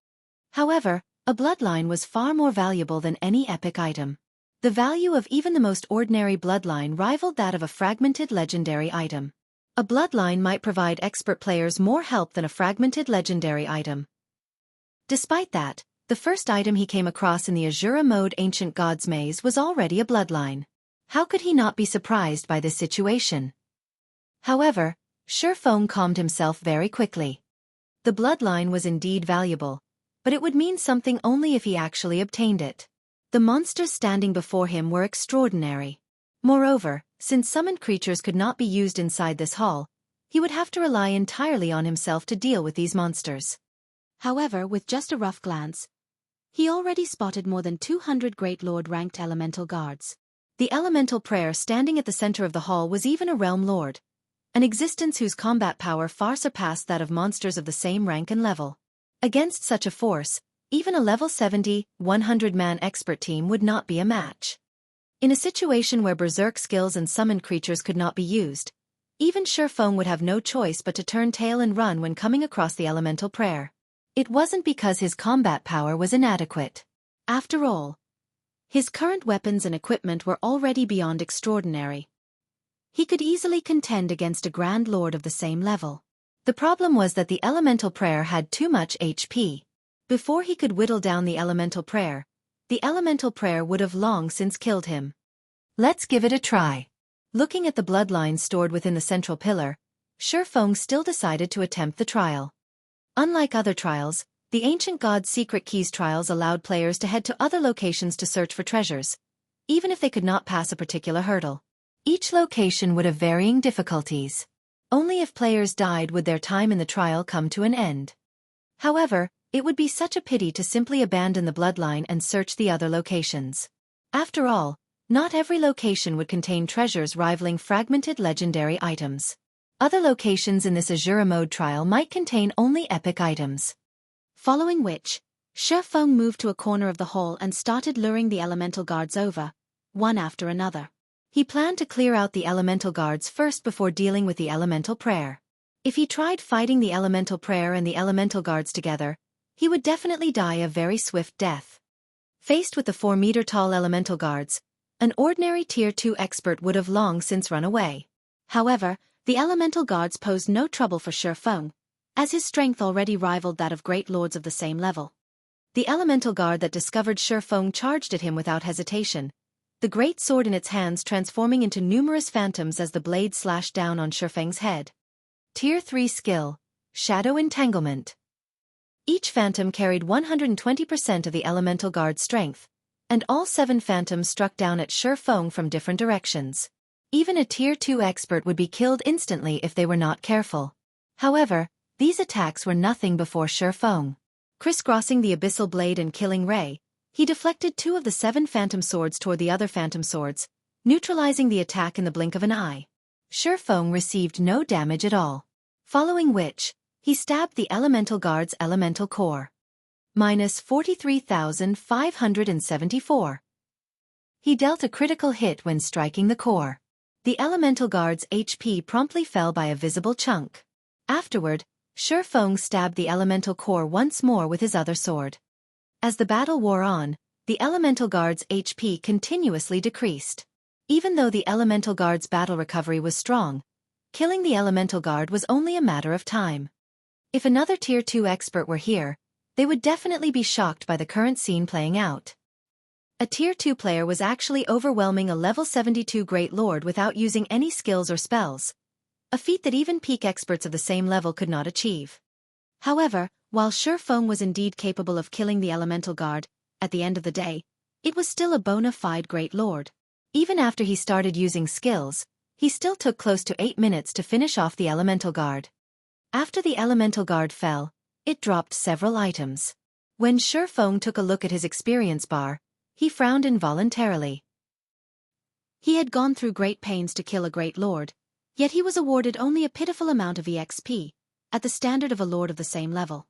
A: However, a bloodline was far more valuable than any epic item. The value of even the most ordinary bloodline rivaled that of a fragmented legendary item. A bloodline might provide expert players more help than a fragmented legendary item. Despite that, the first item he came across in the Azura Mode Ancient Gods Maze was already a bloodline. How could he not be surprised by this situation? However, Xueqi calmed himself very quickly. The bloodline was indeed valuable, but it would mean something only if he actually obtained it. The monsters standing before him were extraordinary. Moreover, since summoned creatures could not be used inside this hall, he would have to rely entirely on himself to deal with these monsters. However, with just a rough glance, he already spotted more than 200 Great Lord-ranked elemental guards. The elemental prayer standing at the center of the hall was even a realm lord, an existence whose combat power far surpassed that of monsters of the same rank and level. Against such a force, even a level 70, 100-man expert team would not be a match. In a situation where berserk skills and summoned creatures could not be used, even Xueqi would have no choice but to turn tail and run when coming across the elemental prayer. It wasn't because his combat power was inadequate. After all, his current weapons and equipment were already beyond extraordinary. He could easily contend against a Grand Lord of the same level. The problem was that the elemental prayer had too much HP. Before he could whittle down the elemental prayer would have long since killed him. Let's give it a try. Looking at the bloodline stored within the central pillar, Xueqi still decided to attempt the trial. Unlike other trials, the Ancient God's Secret Keys trials allowed players to head to other locations to search for treasures, even if they could not pass a particular hurdle. Each location would have varying difficulties. Only if players died would their time in the trial come to an end. However, it would be such a pity to simply abandon the bloodline and search the other locations. After all, not every location would contain treasures rivaling fragmented legendary items. Other locations in this Azura Mode trial might contain only epic items. Following which, Xueqi moved to a corner of the hall and started luring the elemental guards over, one after another. He planned to clear out the elemental guards first before dealing with the elemental prayer. If he tried fighting the elemental prayer and the elemental guards together, he would definitely die a very swift death. Faced with the 4-meter-tall elemental guards, an ordinary Tier 2 expert would have long since run away. However, the elemental guards posed no trouble for Xueqi, as his strength already rivaled that of great lords of the same level. The elemental guard that discovered Xueqi charged at him without hesitation, the great sword in its hands transforming into numerous phantoms as the blade slashed down on Xueqi's head. Tier 3 skill, Shadow Entanglement. Each phantom carried 120% of the elemental guard's strength, and all 7 phantoms struck down at Xueqi from different directions. Even a Tier 2 expert would be killed instantly if they were not careful. However, these attacks were nothing before Xueqi. Crisscrossing the abyssal blade and killing ray, he deflected 2 of the 7 phantom swords toward the other phantom swords, neutralizing the attack in the blink of an eye. Xueqi received no damage at all. Following which, he stabbed the elemental guard's elemental core. Minus 43,574. He dealt a critical hit when striking the core. The elemental guard's HP promptly fell by a visible chunk. Afterward, Xueqi stabbed the elemental core once more with his other sword. As the battle wore on, the elemental guard's HP continuously decreased. Even though the elemental guard's battle recovery was strong, killing the elemental guard was only a matter of time. If another Tier 2 expert were here, they would definitely be shocked by the current scene playing out. A Tier 2 player was actually overwhelming a level 72 Great Lord without using any skills or spells, a feat that even peak experts of the same level could not achieve. However, while Xueqi was indeed capable of killing the elemental guard, at the end of the day, it was still a bona fide Great Lord. Even after he started using skills, he still took close to 8 minutes to finish off the elemental guard. After the elemental guard fell, it dropped several items. When Xueqi took a look at his experience bar, he frowned involuntarily. He had gone through great pains to kill a Great Lord, yet he was awarded only a pitiful amount of EXP, at the standard of a lord of the same level.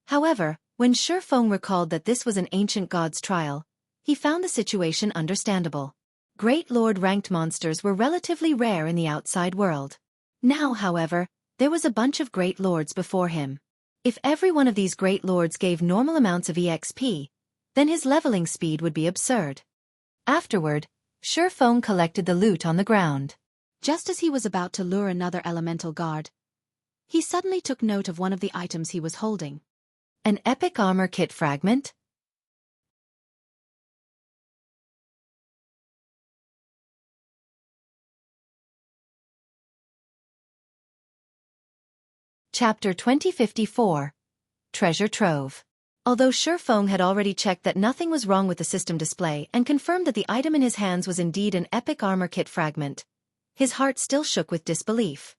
A: However, when Xueqi recalled that this was an ancient god's trial, he found the situation understandable. Great Lord-ranked monsters were relatively rare in the outside world. Now, however, there was a bunch of Great Lords before him. If every one of these Great Lords gave normal amounts of EXP, then his leveling speed would be absurd. Afterward, Xueqi collected the loot on the ground. Just as he was about to lure another elemental guard, he suddenly took note of one of the items he was holding. An epic armor kit fragment? Chapter 2054. Treasure Trove. Although Xueqi had already checked that nothing was wrong with the system display and confirmed that the item in his hands was indeed an epic armor kit fragment, his heart still shook with disbelief.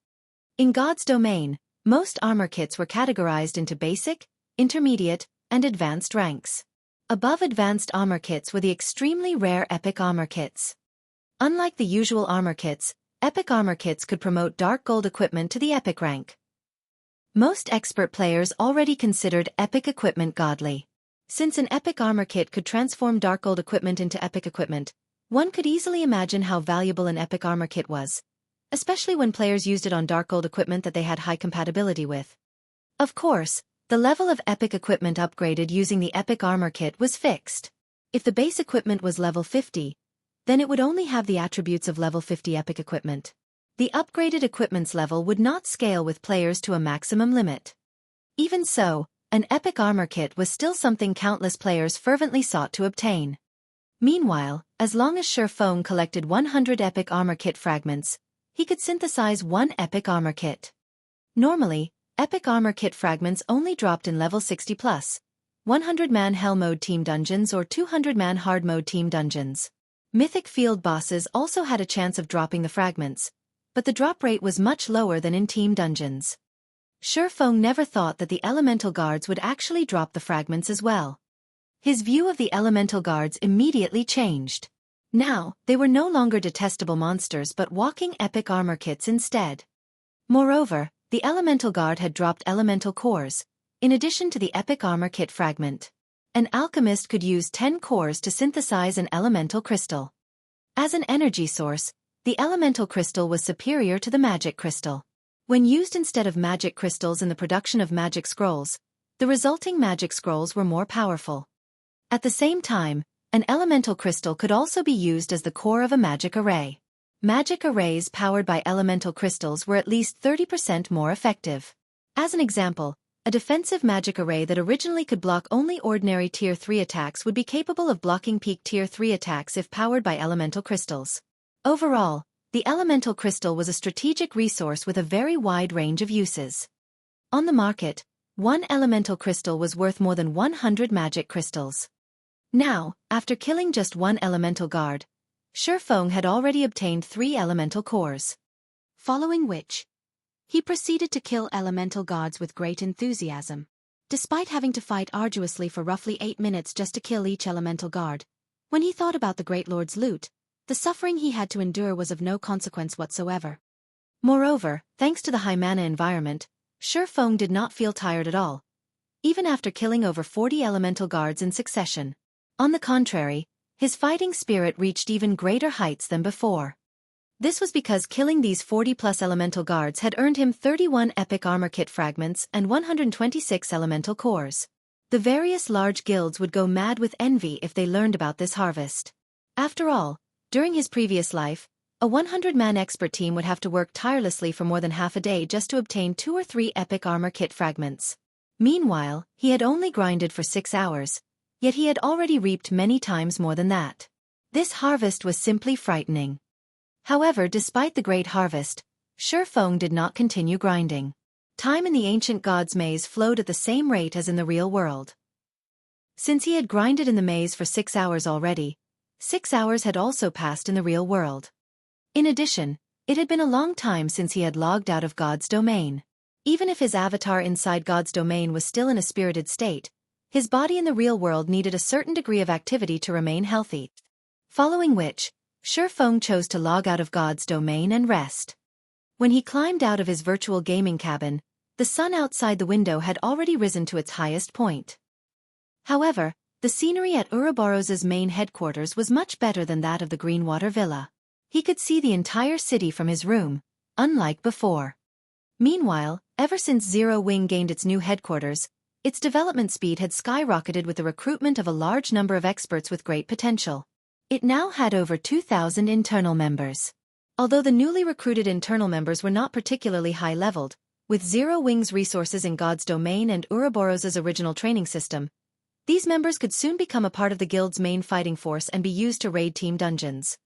A: In God's domain, most armor kits were categorized into basic, intermediate, and advanced ranks. Above advanced armor kits were the extremely rare epic armor kits. Unlike the usual armor kits, epic armor kits could promote dark gold equipment to the epic rank. Most expert players already considered epic equipment godly. Since an epic armor kit could transform dark gold equipment into epic equipment, one could easily imagine how valuable an epic armor kit was, especially when players used it on dark gold equipment that they had high compatibility with. Of course, the level of epic equipment upgraded using the epic armor kit was fixed. If the base equipment was level 50, then it would only have the attributes of level 50 epic equipment. The upgraded equipment's level would not scale with players to a maximum limit. Even so, an epic armor kit was still something countless players fervently sought to obtain. Meanwhile, as long as Xueqi collected 100 epic armor kit fragments, he could synthesize one epic armor kit. Normally, epic armor kit fragments only dropped in level 60+, 100-man hell mode team dungeons or 200-man hard mode team dungeons. Mythic field bosses also had a chance of dropping the fragments, but the drop rate was much lower than in team dungeons. Xueqi never thought that the elemental guards would actually drop the fragments as well. His view of the elemental guards immediately changed. Now, they were no longer detestable monsters but walking epic armor kits instead. Moreover, the elemental guard had dropped elemental cores, in addition to the epic armor kit fragment. An alchemist could use 10 cores to synthesize an elemental crystal. As an energy source, The elemental crystal was superior to the magic crystal. When used instead of magic crystals in the production of magic scrolls, the resulting magic scrolls were more powerful. At the same time, an elemental crystal could also be used as the core of a magic array. Magic arrays powered by elemental crystals were at least 30% more effective. As an example, a defensive magic array that originally could block only ordinary Tier 3 attacks would be capable of blocking peak Tier 3 attacks if powered by elemental crystals. Overall, the elemental crystal was a strategic resource with a very wide range of uses. On the market, one elemental crystal was worth more than 100 magic crystals. Now, after killing just one elemental guard, Xueqi had already obtained 3 elemental cores. Following which, he proceeded to kill elemental gods with great enthusiasm. Despite having to fight arduously for roughly 8 minutes just to kill each elemental guard, when he thought about the Great Lord's loot, the suffering he had to endure was of no consequence whatsoever. Moreover, thanks to the high mana environment, Xueqi did not feel tired at all, even after killing over 40 elemental guards in succession. On the contrary, his fighting spirit reached even greater heights than before. This was because killing these 40-plus elemental guards had earned him 31 epic armor kit fragments and 126 elemental cores. The various large guilds would go mad with envy if they learned about this harvest. After all, during his previous life, a 100-man expert team would have to work tirelessly for more than half a day just to obtain 2 or 3 epic armor kit fragments. Meanwhile, he had only grinded for 6 hours, yet he had already reaped many times more than that. This harvest was simply frightening. However, despite the great harvest, Xueqi did not continue grinding. Time in the ancient god's maze flowed at the same rate as in the real world. Since he had grinded in the maze for 6 hours already, 6 hours had also passed in the real world. In addition, it had been a long time since he had logged out of God's domain. Even if his avatar inside God's domain was still in a spirited state, his body in the real world needed a certain degree of activity to remain healthy. Following which, Xueqi chose to log out of God's domain and rest. When he climbed out of his virtual gaming cabin, the sun outside the window had already risen to its highest point. However, the scenery at Ouroboros's main headquarters was much better than that of the Greenwater Villa. He could see the entire city from his room, unlike before. Meanwhile, ever since Zero Wing gained its new headquarters, its development speed had skyrocketed with the recruitment of a large number of experts with great potential. It now had over 2,000 internal members. Although the newly recruited internal members were not particularly high-leveled, with Zero Wing's resources in God's domain and Ouroboros's original training system, these members could soon become a part of the guild's main fighting force and be used to raid team dungeons.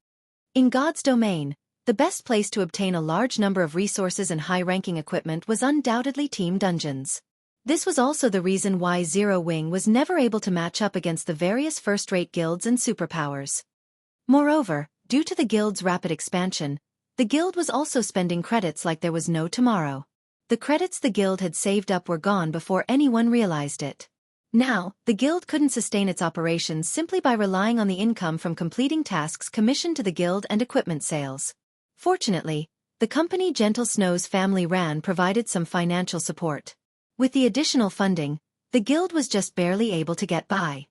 A: In God's domain, the best place to obtain a large number of resources and high-ranking equipment was undoubtedly team dungeons. This was also the reason why Zero Wing was never able to match up against the various first-rate guilds and superpowers. Moreover, due to the guild's rapid expansion, the guild was also spending credits like there was no tomorrow. The credits the guild had saved up were gone before anyone realized it. Now, the guild couldn't sustain its operations simply by relying on the income from completing tasks commissioned to the guild and equipment sales. Fortunately, the company Gentle Snow's family ran provided some financial support. With the additional funding, the guild was just barely able to get by.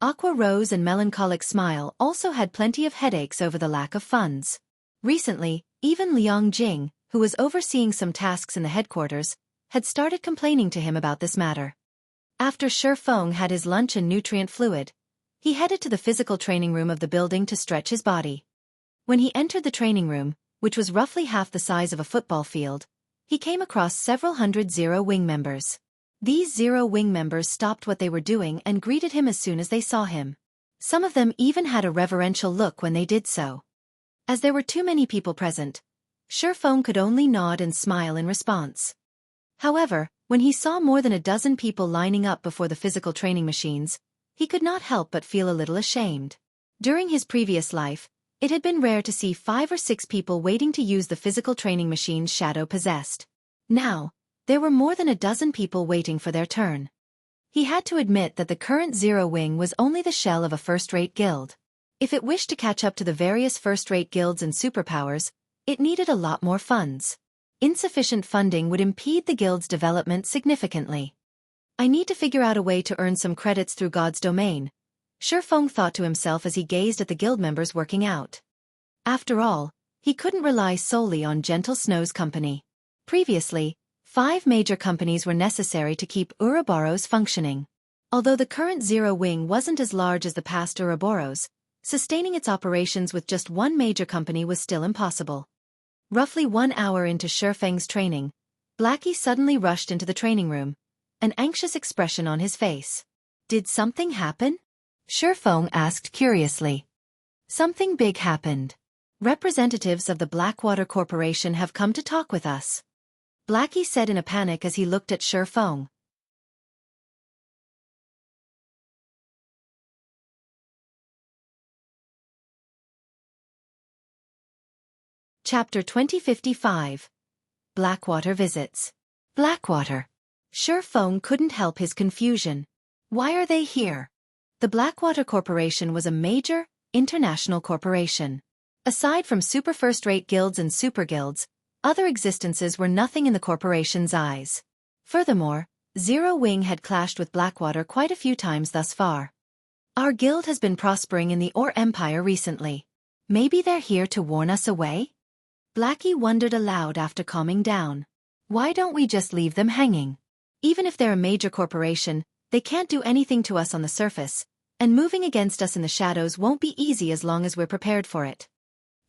A: Aqua Rose and Melancholic Smile also had plenty of headaches over the lack of funds. Recently, even Liang Jing, who was overseeing some tasks in the headquarters, had started complaining to him about this matter. After Xueqi had his lunch and nutrient fluid, he headed to the physical training room of the building to stretch his body. When he entered the training room, which was roughly half the size of a football field, he came across several hundred Zero Wing members. These Zero Wing members stopped what they were doing and greeted him as soon as they saw him. Some of them even had a reverential look when they did so. As there were too many people present, Xueqi could only nod and smile in response. However, when he saw more than a dozen people lining up before the physical training machines, he could not help but feel a little ashamed. During his previous life, it had been rare to see 5 or 6 people waiting to use the physical training machines Shadow possessed. Now, there were more than a dozen people waiting for their turn. He had to admit that the current Zero Wing was only the shell of a first-rate guild. If it wished to catch up to the various first-rate guilds and superpowers, it needed a lot more funds. Insufficient funding would impede the guild's development significantly. I need to figure out a way to earn some credits through God's domain, Xueqi thought to himself as he gazed at the guild members working out. After all, He couldn't rely solely on Gentle Snow's company. Previously, 5 major companies were necessary to keep Ouroboros functioning. Although the current Zero Wing wasn't as large as the past Ouroboros, sustaining its operations with just one major company was still impossible. Roughly 1 hour into Shifeng's training, Blackie suddenly rushed into the training room, an anxious expression on his face. Did something happen? Shifeng asked curiously. Something big happened. Representatives of the Blackwater Corporation have come to talk with us. Blackie said in a panic as he looked at Shifeng. Chapter 2055. Blackwater Visits. Blackwater. Shifeng couldn't help his confusion. Why are they here? The Blackwater Corporation was a major, international corporation. Aside from super first-rate guilds and super guilds, other existences were nothing in the corporation's eyes. Furthermore, Zero Wing had clashed with Blackwater quite a few times thus far. Our guild has been prospering in the Or Empire recently. Maybe they're here to warn us away? Blackie wondered aloud after calming down. Why don't we just leave them hanging? Even if they're a major corporation, they can't do anything to us on the surface, and moving against us in the shadows won't be easy as long as we're prepared for it.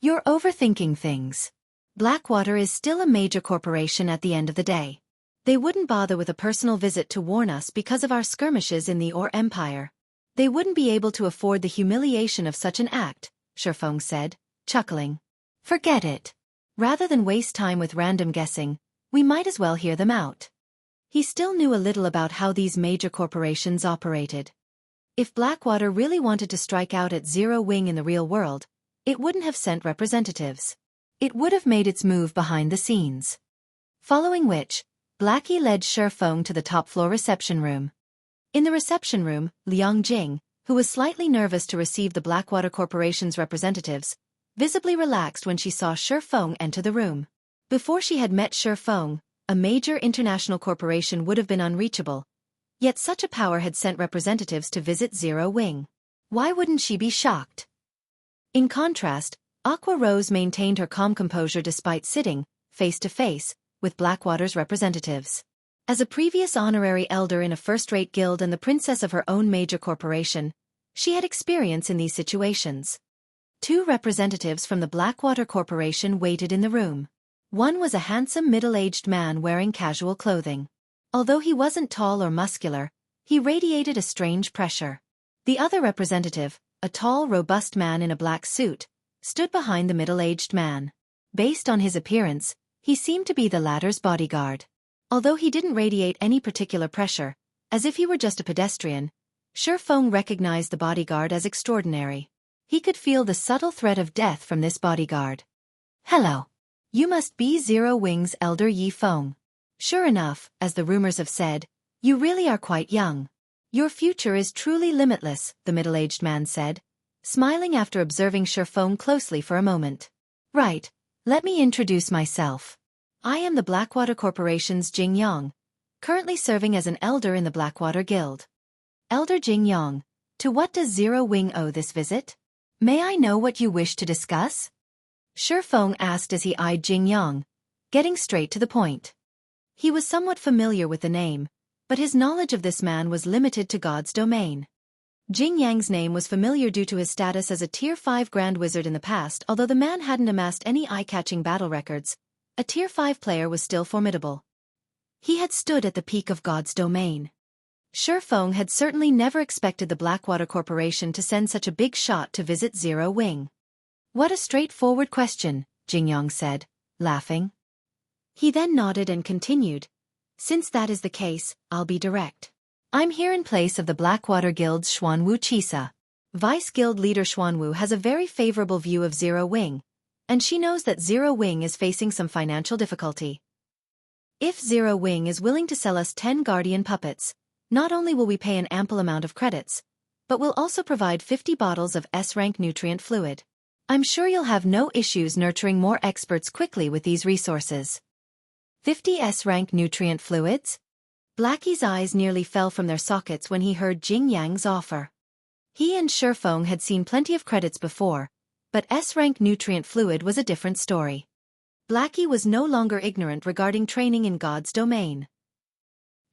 A: You're overthinking things. Blackwater is still a major corporation at the end of the day. They wouldn't bother with a personal visit to warn us because of our skirmishes in the Or Empire. They wouldn't be able to afford the humiliation of such an act, Shifeng said, chuckling. Forget it. Rather than waste time with random guessing, we might as well hear them out. He still knew a little about how these major corporations operated. If Blackwater really wanted to strike out at Zero Wing in the real world, it wouldn't have sent representatives. It would have made its move behind the scenes. Following which, Blackie led Shifeng to the top-floor reception room. In the reception room, Liang Jing, who was slightly nervous to receive the Blackwater Corporation's representatives, visibly relaxed when she saw Shifeng enter the room. Before she had met Shifeng, a major international corporation would have been unreachable. Yet such a power had sent representatives to visit Zero Wing. Why wouldn't she be shocked? In contrast, Aqua Rose maintained her calm composure despite sitting, face-to-face, with Blackwater's representatives. As a previous honorary elder in a first-rate guild and the princess of her own major corporation, she had experience in these situations. 2 representatives from the Blackwater Corporation waited in the room. One was a handsome middle-aged man wearing casual clothing. Although he wasn't tall or muscular, he radiated a strange pressure. The other representative, a tall, robust man in a black suit, stood behind the middle-aged man. Based on his appearance, he seemed to be the latter's bodyguard. Although he didn't radiate any particular pressure, as if he were just a pedestrian, Shifeng recognized the bodyguard as extraordinary. He could feel the subtle threat of death from this bodyguard. Hello. You must be Zero Wing's elder Yi Feng. Sure enough, as the rumors have said, you really are quite young. Your future is truly limitless, the middle-aged man said, smiling after observing Shifeng closely for a moment. Right, let me introduce myself. I am the Blackwater Corporation's Jing Yang, currently serving as an elder in the Blackwater Guild. Elder Jing Yang, to what does Zero Wing owe this visit? May I know what you wish to discuss? Shifeng asked as he eyed Jing Yang, getting straight to the point. He was somewhat familiar with the name, but his knowledge of this man was limited to God's domain. Jing Yang's name was familiar due to his status as a Tier 5 Grand Wizard in the past. Although the man hadn't amassed any eye-catching battle records, a Tier 5 player was still formidable. He had stood at the peak of God's domain. Shifeng had certainly never expected the Blackwater Corporation to send such a big shot to visit Zero Wing. What a straightforward question, Jing Yang said, laughing. He then nodded and continued. Since that is the case, I'll be direct. I'm here in place of the Blackwater Guild's Xuanwu Chisa. Vice Guild leader Xuanwu has a very favorable view of Zero Wing, and she knows that Zero Wing is facing some financial difficulty. If Zero Wing is willing to sell us 10 guardian puppets, not only will we pay an ample amount of credits, but we'll also provide 50 bottles of S-rank nutrient fluid. I'm sure you'll have no issues nurturing more experts quickly with these resources. 50 S-rank nutrient fluids? Blackie's eyes nearly fell from their sockets when he heard Jing Yang's offer. He and Shifeng had seen plenty of credits before, But S-rank nutrient fluid was a different story. Blackie was no longer ignorant regarding training in God's domain.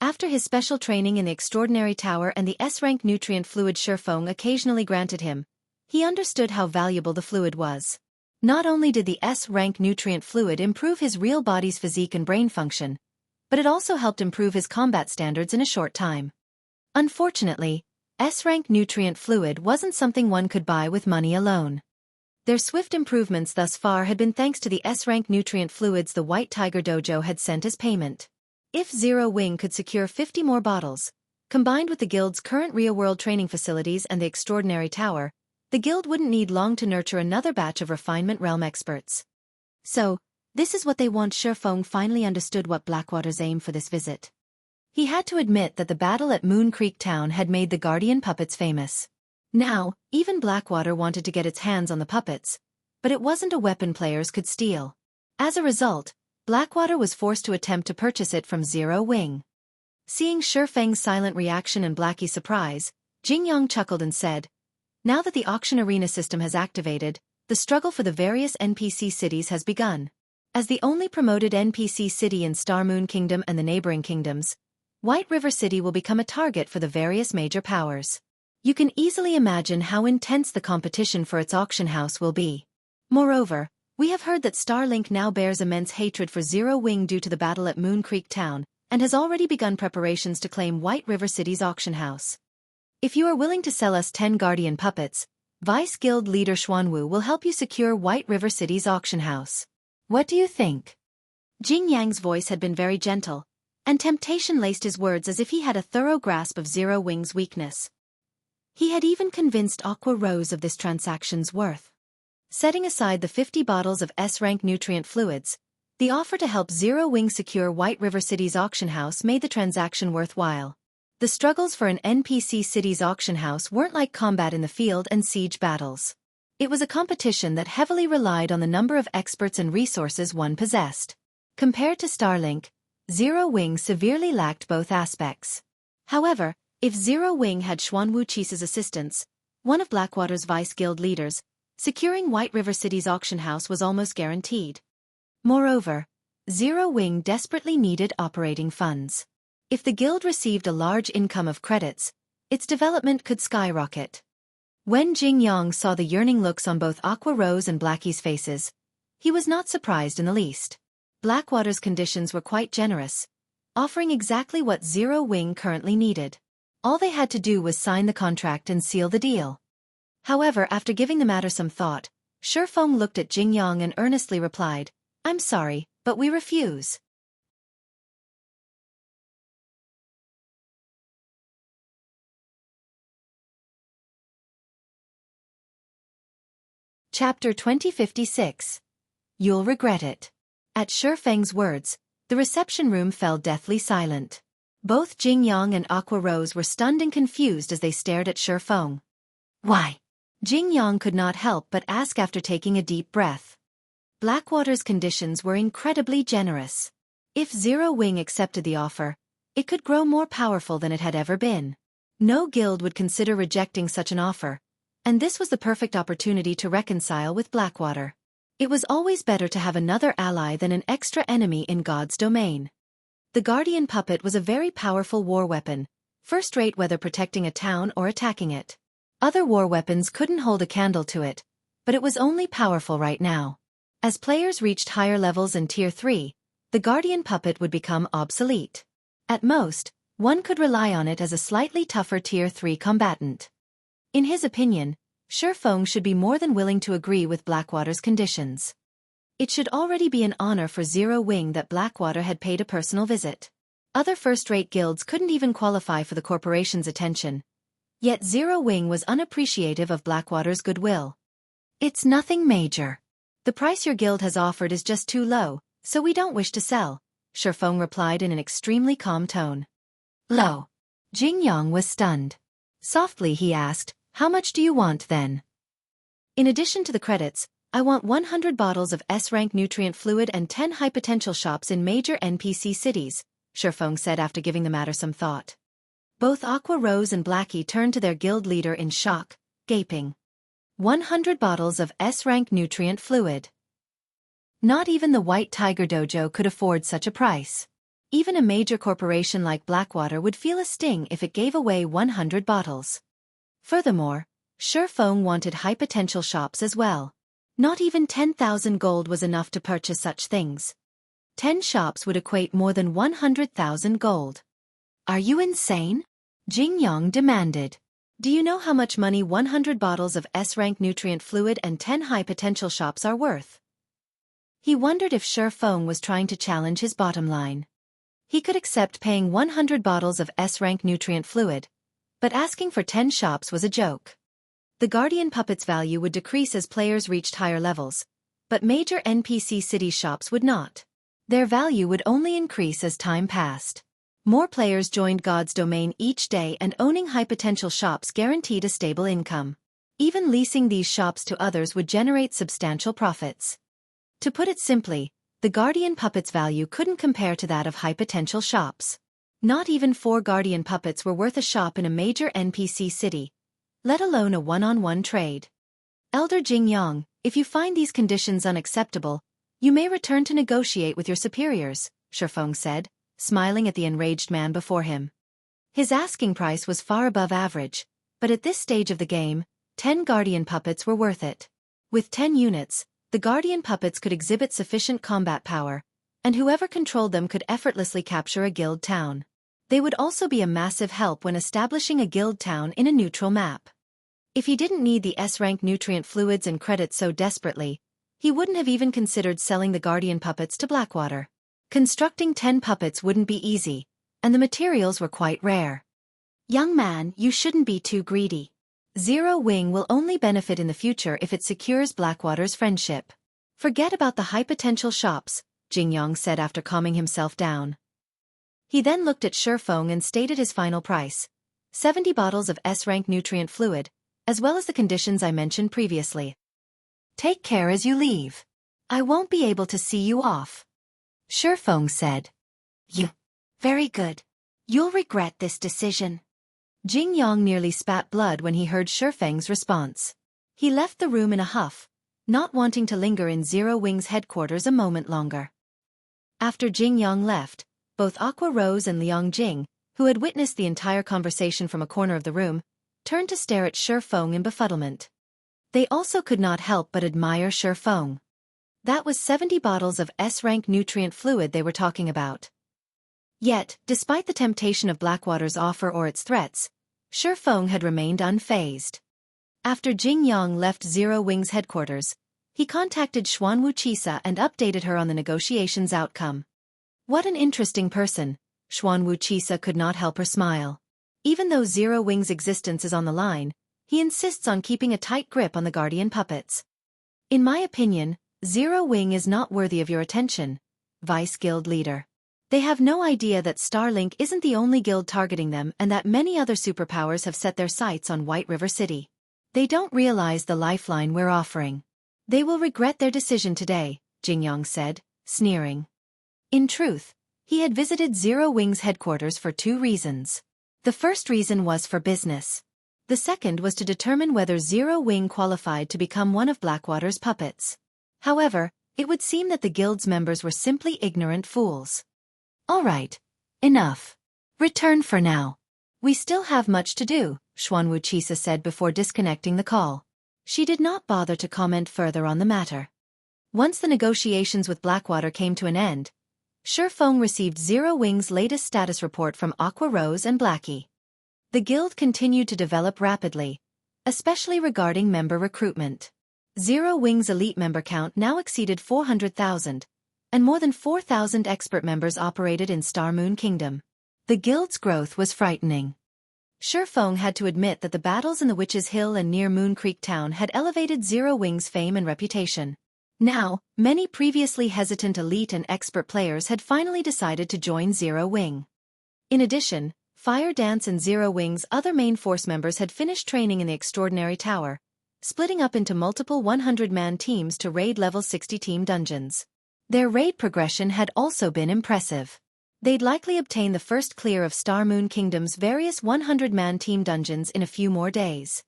A: After his special training in the Extraordinary Tower and the S-rank nutrient fluid Xueqi occasionally granted him, he understood how valuable the fluid was. Not only did the S-rank nutrient fluid improve his real body's physique and brain function, but it also helped improve his combat standards in a short time. Unfortunately, S-rank nutrient fluid wasn't something one could buy with money alone. Their swift improvements thus far had been thanks to the S-rank nutrient fluids the White Tiger Dojo had sent as payment. If Zero Wing could secure 50 more bottles, combined with the guild's current real-world training facilities and the Extraordinary Tower, the guild wouldn't need long to nurture another batch of refinement realm experts. So, this is what they want. Xueqi finally understood what Blackwater's aim for this visit. He had to admit that the battle at Moon Creek Town had made the Guardian puppets famous. Now, even Blackwater wanted to get its hands on the puppets, but it wasn't a weapon players could steal. As a result, Blackwater was forced to attempt to purchase it from Zero Wing. Seeing Xueqi's silent reaction and Blackie's surprise, Jingyang chuckled and said, "Now that the auction arena system has activated, the struggle for the various NPC cities has begun. As the only promoted NPC city in Star Moon Kingdom and the neighboring kingdoms, White River City will become a target for the various major powers. You can easily imagine how intense the competition for its auction house will be. Moreover, we have heard that Starlink now bears immense hatred for Zero Wing due to the battle at Moon Creek Town, and has already begun preparations to claim White River City's auction house. If you are willing to sell us 10 Guardian puppets, Vice Guild leader Xuanwu will help you secure White River City's auction house. What do you think?" Jing Yang's voice had been very gentle, and temptation laced his words as if he had a thorough grasp of Zero Wing's weakness. He had even convinced Aqua Rose of this transaction's worth. Setting aside the 50 bottles of S-rank nutrient fluids, the offer to help Zero Wing secure White River City's auction house made the transaction worthwhile. The struggles for an NPC city's auction house weren't like combat in the field and siege battles. It was a competition that heavily relied on the number of experts and resources one possessed. Compared to Starlink, Zero Wing severely lacked both aspects. However, if Zero Wing had Xuanwu Chi's assistance, one of Blackwater's Vice Guild leaders, securing White River City's auction house was almost guaranteed. Moreover, Zero Wing desperately needed operating funds. If the guild received a large income of credits, its development could skyrocket. When Jing Yang saw the yearning looks on both Aqua Rose and Blackie's faces, he was not surprised in the least. Blackwater's conditions were quite generous, offering exactly what Zero Wing currently needed. All they had to do was sign the contract and seal the deal. However, after giving the matter some thought, Xueqi looked at Jing Yang and earnestly replied, "I'm sorry, but we refuse." Chapter 2056. You'll regret it. At Xueqi's words, the reception room fell deathly silent. Both Jing Yang and Aqua Rose were stunned and confused as they stared at Xueqi. "Why?" Jing Yang could not help but ask after taking a deep breath. Blackwater's conditions were incredibly generous. If Zero Wing accepted the offer, it could grow more powerful than it had ever been. No guild would consider rejecting such an offer, and this was the perfect opportunity to reconcile with Blackwater. It was always better to have another ally than an extra enemy in God's domain. The Guardian puppet was a very powerful war weapon, first-rate whether protecting a town or attacking it. Other war weapons couldn't hold a candle to it, but it was only powerful right now. As players reached higher levels in Tier 3, the Guardian puppet would become obsolete. At most, one could rely on it as a slightly tougher Tier 3 combatant. In his opinion, Xueqi should be more than willing to agree with Blackwater's conditions. It should already be an honor for Zero Wing that Blackwater had paid a personal visit. Other first-rate guilds couldn't even qualify for the corporation's attention. Yet Zero Wing was unappreciative of Blackwater's goodwill. "It's nothing major. The price your guild has offered is just too low, so we don't wish to sell," Xueqi replied in an extremely calm tone. "Low?" Jing Yang was stunned. Softly he asked, "How much do you want then?" "In addition to the credits, I want 100 bottles of S-rank nutrient fluid and 10 high-potential shops in major NPC cities," Xueqi said after giving the matter some thought. Both Aqua Rose and Blackie turned to their guild leader in shock, gaping. 100 bottles of S-rank nutrient fluid. Not even the White Tiger Dojo could afford such a price. Even a major corporation like Blackwater would feel a sting if it gave away 100 bottles. Furthermore, Xueqi wanted high-potential shops as well. Not even 10,000 gold was enough to purchase such things. 10 shops would equate more than 100,000 gold. Are you insane? Jingyang demanded. Do you know how much money 100 bottles of S-rank nutrient fluid and 10 high-potential shops are worth? He wondered if Xueqi was trying to challenge his bottom line. He could accept paying 100 bottles of S-rank nutrient fluid, but asking for 10 shops was a joke. The Guardian Puppet's value would decrease as players reached higher levels, but major NPC city shops would not. Their value would only increase as time passed. More players joined God's domain each day, and owning high-potential shops guaranteed a stable income. Even leasing these shops to others would generate substantial profits. To put it simply, the Guardian Puppet's value couldn't compare to that of high-potential shops. Not even 4 Guardian Puppets were worth a shop in a major NPC city, let alone a one-on-one trade. Elder Jingyang, if you find these conditions unacceptable, you may return to negotiate with your superiors, Xueqi said, smiling at the enraged man before him. His asking price was far above average, but at this stage of the game, 10 Guardian Puppets were worth it. With 10 units, the Guardian Puppets could exhibit sufficient combat power, and whoever controlled them could effortlessly capture a guild town. They would also be a massive help when establishing a guild town in a neutral map. If he didn't need the S-rank nutrient fluids and credits so desperately, he wouldn't have even considered selling the Guardian Puppets to Blackwater. Constructing 10 puppets wouldn't be easy, and the materials were quite rare. Young man, you shouldn't be too greedy. Zero Wing will only benefit in the future if it secures Blackwater's friendship. Forget about the high-potential shops, Jingyang said after calming himself down. He then looked at Xueqi and stated his final price: 70 bottles of S-rank nutrient fluid, as well as the conditions I mentioned previously. Take care as you leave. I won't be able to see you off. Xueqi said. Very good. You'll regret this decision. Jingyang nearly spat blood when he heard Xueqi's response. He left the room in a huff, not wanting to linger in Zero Wing's headquarters a moment longer. After Jingyang left, both Aqua Rose and Liang Jing, who had witnessed the entire conversation from a corner of the room, turned to stare at Xueqi in befuddlement. They also could not help but admire Xueqi. That was 70 bottles of S-rank nutrient fluid they were talking about. Yet, despite the temptation of Blackwater's offer or its threats, Xueqi had remained unfazed. After Jingyang left Zero Wing's headquarters, he contacted Xuanwu and updated her on the negotiations outcome. What an interesting person, Xuanwu could not help her smile. Even though Zero Wing's existence is on the line, he insists on keeping a tight grip on the Guardian Puppets. In my opinion, Zero Wing is not worthy of your attention, Vice Guild Leader. They have no idea that Starlink isn't the only guild targeting them and that many other superpowers have set their sights on White River City. They don't realize the lifeline we're offering. They will regret their decision today, Jingyang said, sneering. In truth, he had visited Zero Wing's headquarters for 2 reasons. The first reason was for business. The second was to determine whether Zero Wing qualified to become one of Blackwater's puppets. However, it would seem that the guild's members were simply ignorant fools. All right. Enough. Return for now. We still have much to do, Xuanwu said before disconnecting the call. She did not bother to comment further on the matter. Once the negotiations with Blackwater came to an end, Xueqi received Zero Wing's latest status report from Aqua Rose and Blackie. The guild continued to develop rapidly, especially regarding member recruitment. Zero Wing's elite member count now exceeded 400,000, and more than 4,000 expert members operated in Star Moon Kingdom. The guild's growth was frightening. Xueqi had to admit that the battles in the Witch's Hill and near Moon Creek Town had elevated Zero Wing's fame and reputation. Now, many previously hesitant elite and expert players had finally decided to join Zero Wing. In addition, Fire Dance and Zero Wing's other main force members had finished training in the Extraordinary Tower, splitting up into multiple 100-man teams to raid level 60 team dungeons. Their raid progression had also been impressive. They'd likely obtain the first clear of Star Moon Kingdom's various 100-man team dungeons in a few more days.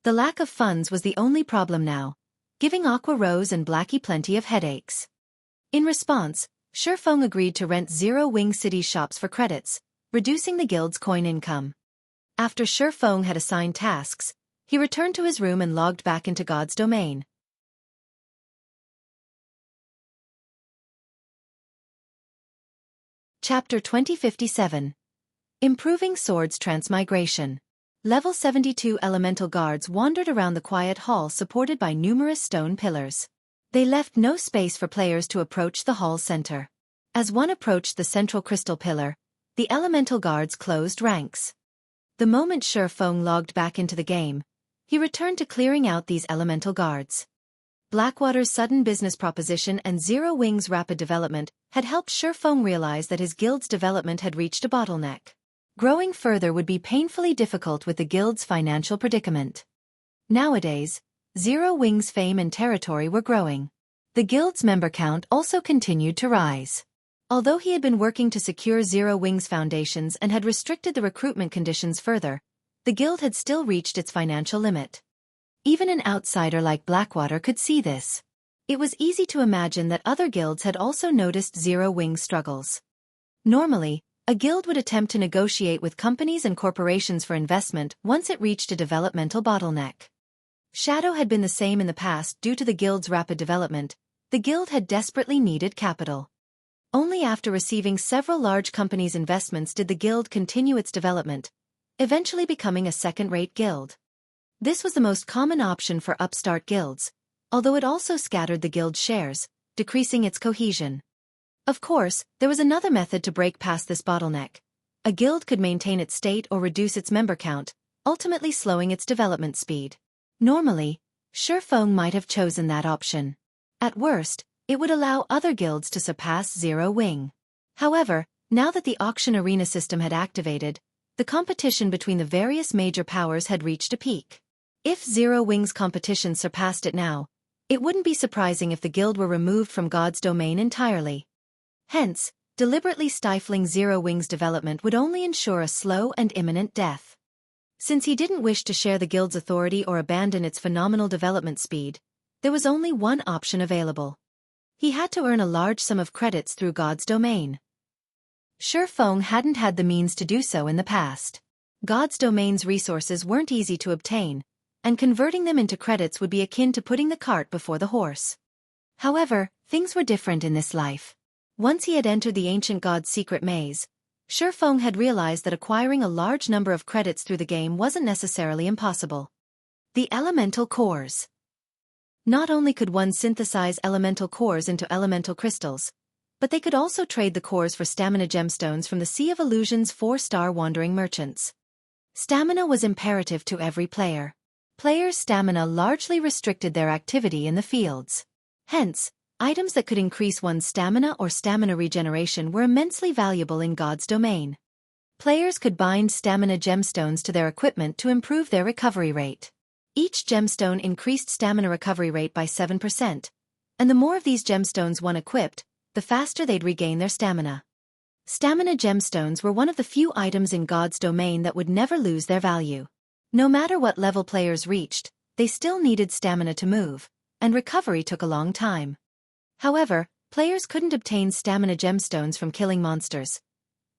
A: The lack of funds was the only problem now, giving Aqua Rose and Blackie plenty of headaches. In response, Xuefeng agreed to rent Zero-Wing City's shops for credits, reducing the guild's coin income. After Xuefeng had assigned tasks, he returned to his room and logged back into God's domain. Chapter 2057. Improving Swords Transmigration. Level 72 elemental guards wandered around the quiet hall supported by numerous stone pillars. They left no space for players to approach the hall's center. As one approached the central crystal pillar, the elemental guards closed ranks. The moment Xuefeng logged back into the game, he returned to clearing out these elemental guards. Blackwater's sudden business proposition and Zero-Wing's rapid development had helped Xuefeng realize that his guild's development had reached a bottleneck. Growing further would be painfully difficult with the guild's financial predicament. Nowadays, Zero-Wing's fame and territory were growing. The guild's member count also continued to rise. Although he had been working to secure Zero-Wing's foundations and had restricted the recruitment conditions further, the guild had still reached its financial limit. Even an outsider like Blackwater could see this. It was easy to imagine that other guilds had also noticed Zero-Wing's struggles. Normally, a guild would attempt to negotiate with companies and corporations for investment once it reached a developmental bottleneck. Shadow had been the same in the past due to the guild's rapid development. The guild had desperately needed capital. Only after receiving several large companies' investments did the guild continue its development, eventually becoming a second-rate guild. This was the most common option for upstart guilds, although it also scattered the guild's shares, decreasing its cohesion. Of course, there was another method to break past this bottleneck. A guild could maintain its state or reduce its member count, ultimately slowing its development speed. Normally, Xuefeng might have chosen that option. At worst, it would allow other guilds to surpass Zero-Wing. However, now that the auction arena system had activated, the competition between the various major powers had reached a peak. If Zero-Wing's competition surpassed it now, it wouldn't be surprising if the guild were removed from God's domain entirely. Hence, deliberately stifling Zero-Wing's development would only ensure a slow and imminent death. Since he didn't wish to share the guild's authority or abandon its phenomenal development speed, there was only one option available. He had to earn a large sum of credits through God's domain. Xuefeng hadn't had the means to do so in the past. God's domain's resources weren't easy to obtain, and converting them into credits would be akin to putting the cart before the horse. However, things were different in this life. Once he had entered the ancient god's secret maze, Xuefeng had realized that acquiring a large number of credits through the game wasn't necessarily impossible. The elemental cores. Not only could one synthesize elemental cores into elemental crystals, but they could also trade the cores for stamina gemstones from the Sea of Illusion's 4-star wandering merchants. Stamina was imperative to every player. Players' stamina largely restricted their activity in the fields. Hence, items that could increase one's stamina or stamina regeneration were immensely valuable in God's domain. Players could bind stamina gemstones to their equipment to improve their recovery rate. Each gemstone increased stamina recovery rate by 7%, and the more of these gemstones one equipped, the faster they'd regain their stamina. Stamina gemstones were one of the few items in God's domain that would never lose their value. No matter what level players reached, they still needed stamina to move, and recovery took a long time. However, players couldn't obtain stamina gemstones from killing monsters.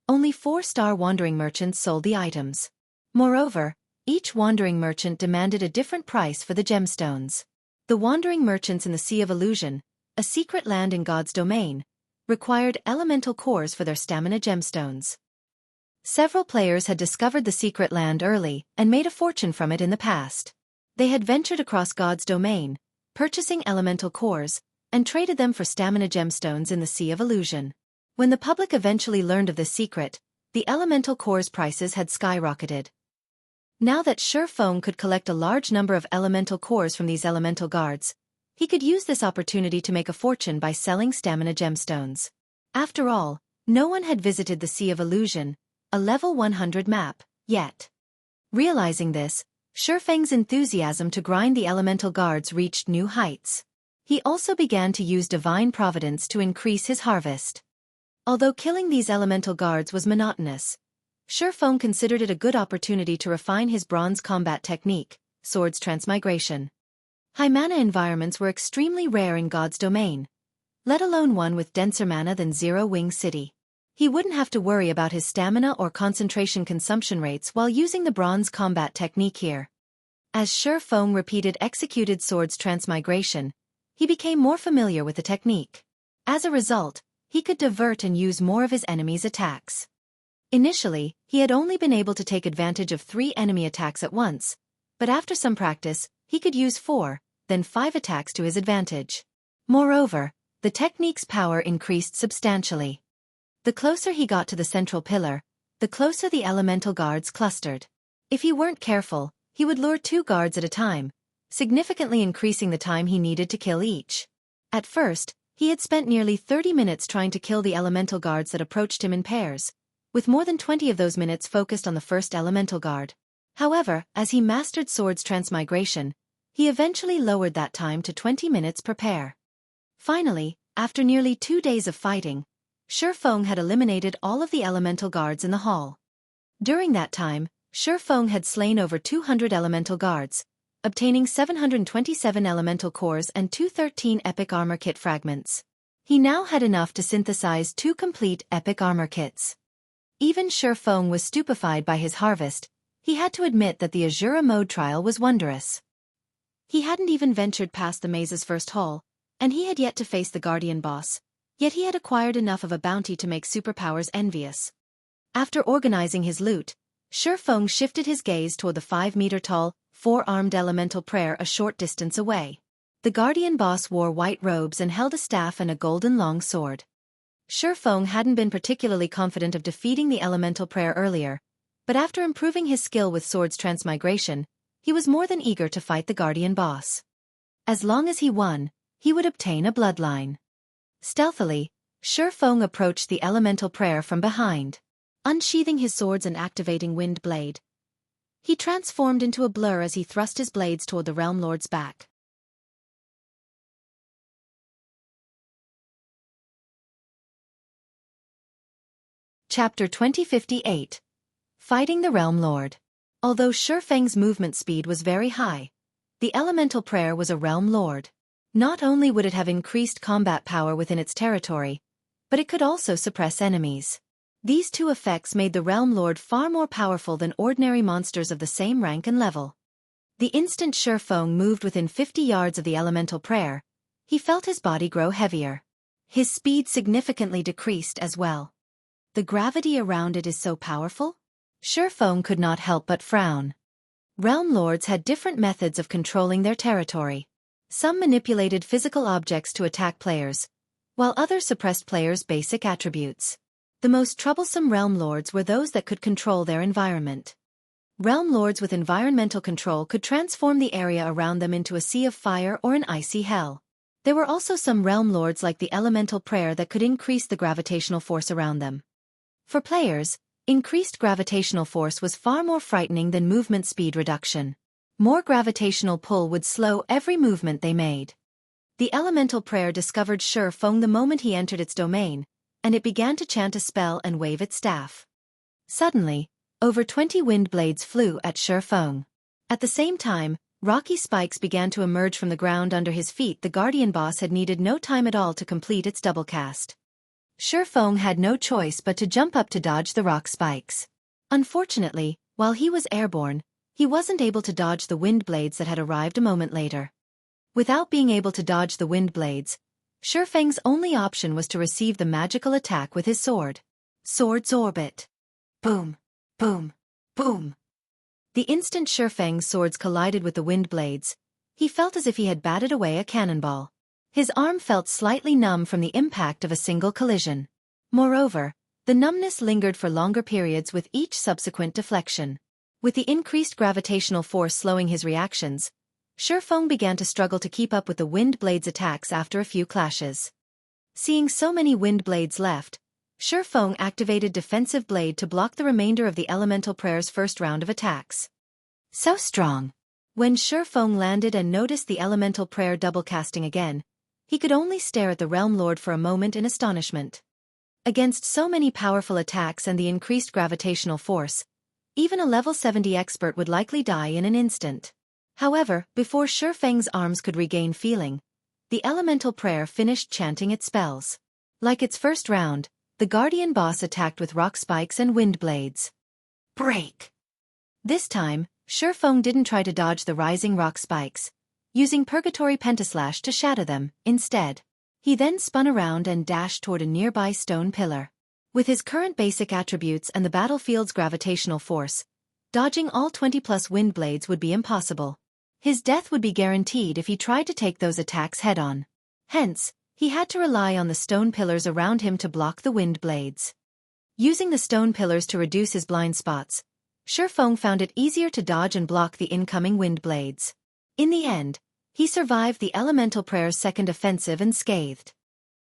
A: Only 4-star wandering merchants sold the items. Moreover, each wandering merchant demanded a different price for the gemstones. The wandering merchants in the Sea of Illusion, a secret land in God's domain, required elemental cores for their stamina gemstones. Several players had discovered the secret land early and made a fortune from it in the past. They had ventured across God's domain, purchasing elemental cores, and traded them for stamina gemstones in the Sea of Illusion. When the public eventually learned of this secret, the elemental cores prices had skyrocketed. Now that Xuefeng could collect a large number of elemental cores from these elemental guards, he could use this opportunity to make a fortune by selling stamina gemstones. After all, no one had visited the Sea of Illusion, a level 100 map, yet. Realizing this, Xuefeng's enthusiasm to grind the elemental guards reached new heights. He also began to use divine providence to increase his harvest. Although killing these elemental guards was monotonous, Xuefeng considered it a good opportunity to refine his bronze combat technique, Swords Transmigration. High mana environments were extremely rare in God's domain, let alone one with denser mana than Zero Wing City. He wouldn't have to worry about his stamina or concentration consumption rates while using the bronze combat technique here. As Xueqi repeated executed Swords Transmigration, he became more familiar with the technique. As a result, he could divert and use more of his enemies' attacks. Initially, he had only been able to take advantage of 3 enemy attacks at once, but after some practice, he could use 4, then 5 attacks to his advantage. Moreover, the technique's power increased substantially. The closer he got to the central pillar, the closer the elemental guards clustered. If he weren't careful, he would lure 2 guards at a time, significantly increasing the time he needed to kill each. At first, he had spent nearly 30 minutes trying to kill the elemental guards that approached him in pairs, with more than 20 of those minutes focused on the first elemental guard. However, as he mastered Swords Transmigration, he eventually lowered that time to 20 minutes per pair. Finally, after nearly 2 days of fighting, Xueqi had eliminated all of the elemental guards in the hall. During that time, Xueqi had slain over 200 elemental guards, obtaining 727 elemental cores and 213 epic armor kit fragments. He now had enough to synthesize 2 complete epic armor kits. Even Xueqi was stupefied by his harvest. He had to admit that the Azura mode trial was wondrous. He hadn't even ventured past the maze's first hall, and he had yet to face the Guardian boss, yet he had acquired enough of a bounty to make superpowers envious. After organizing his loot, Xueqi shifted his gaze toward the 5-meter-tall, 4-armed elemental prayer a short distance away. The Guardian boss wore white robes and held a staff and a golden long sword. Xueqi hadn't been particularly confident of defeating the elemental prayer earlier, but after improving his skill with Swords Transmigration, he was more than eager to fight the Guardian boss. As long as he won, he would obtain a bloodline. Stealthily, Xueqi approached the elemental prayer from behind. Unsheathing his swords and activating Wind Blade, he transformed into a blur as he thrust his blades toward the Realm Lord's back. Chapter 2058. Fighting the Realm Lord. Although Xueqi's movement speed was very high, the elemental prayer was a Realm Lord. Not only would it have increased combat power within its territory, but it could also suppress enemies. These 2 effects made the Realm Lord far more powerful than ordinary monsters of the same rank and level. The instant Xueqi moved within 50 yards of the elemental prayer, he felt his body grow heavier. His speed significantly decreased as well. The gravity around it is so powerful? Xueqi could not help but frown. Realm Lords had different methods of controlling their territory. Some manipulated physical objects to attack players, while others suppressed players' basic attributes. The most troublesome Realm Lords were those that could control their environment. Realm Lords with environmental control could transform the area around them into a sea of fire or an icy hell. There were also some Realm Lords like the Elemental Prayer that could increase the gravitational force around them. For players, increased gravitational force was far more frightening than movement speed reduction. More gravitational pull would slow every movement they made. The Elemental Prayer discovered Xueqi the moment he entered its domain, and it began to chant a spell and wave its staff. Suddenly, over 20 wind blades flew at Xueqi. At the same time, rocky spikes began to emerge from the ground under his feet. The Guardian boss had needed no time at all to complete its double cast. Xueqi had no choice but to jump up to dodge the rock spikes. Unfortunately, while he was airborne, he wasn't able to dodge the wind blades that had arrived a moment later. Without being able to dodge the wind blades, Xueqi's only option was to receive the magical attack with his sword. Sword's orbit. Boom, boom, boom. The instant Xueqi's swords collided with the wind blades, he felt as if he had batted away a cannonball. His arm felt slightly numb from the impact of a single collision. Moreover, the numbness lingered for longer periods with each subsequent deflection. With the increased gravitational force slowing his reactions, Xueqi began to struggle to keep up with the wind blades' attacks after a few clashes. Seeing so many wind blades left, Xueqi activated Defensive Blade to block the remainder of the Elemental Prayer's first round of attacks. So strong. When Xueqi landed and noticed the Elemental Prayer double casting again, he could only stare at the Realm Lord for a moment in astonishment. Against so many powerful attacks and the increased gravitational force, even a level 70 expert would likely die in an instant. However, before Shifeng's arms could regain feeling, the elemental prayer finished chanting its spells. Like its first round, the guardian boss attacked with rock spikes and wind blades. Break! This time, Shifeng didn't try to dodge the rising rock spikes, using Purgatory Pentaslash to shatter them. Instead, he then spun around and dashed toward a nearby stone pillar. With his current basic attributes and the battlefield's gravitational force, dodging all 20+ wind blades would be impossible. His death would be guaranteed if he tried to take those attacks head-on. Hence, he had to rely on the stone pillars around him to block the wind blades. Using the stone pillars to reduce his blind spots, Shifeng found it easier to dodge and block the incoming wind blades. In the end, he survived the elemental prayer's second offensive unscathed.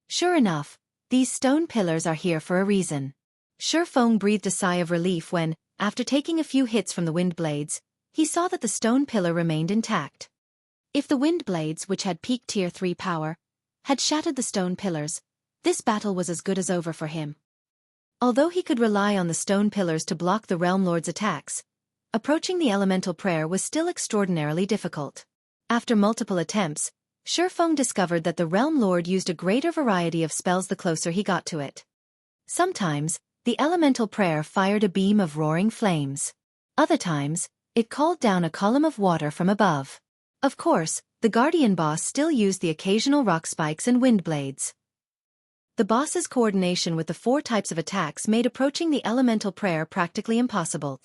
A: Sure enough, these stone pillars are here for a reason. Shifeng breathed a sigh of relief when, after taking a few hits from the wind blades, he saw that the stone pillar remained intact. If the wind blades, which had peak Tier 3 power, had shattered the stone pillars, this battle was as good as over for him. Although he could rely on the stone pillars to block the Realm Lord's attacks, approaching the elemental prayer was still extraordinarily difficult. After multiple attempts, Shifeng discovered that the Realm Lord used a greater variety of spells the closer he got to it. Sometimes, the elemental prayer fired a beam of roaring flames. Other times, it called down a column of water from above. Of course, the Guardian boss still used the occasional rock spikes and wind blades. The boss's coordination with the 4 types of attacks made approaching the elemental prayer practically impossible.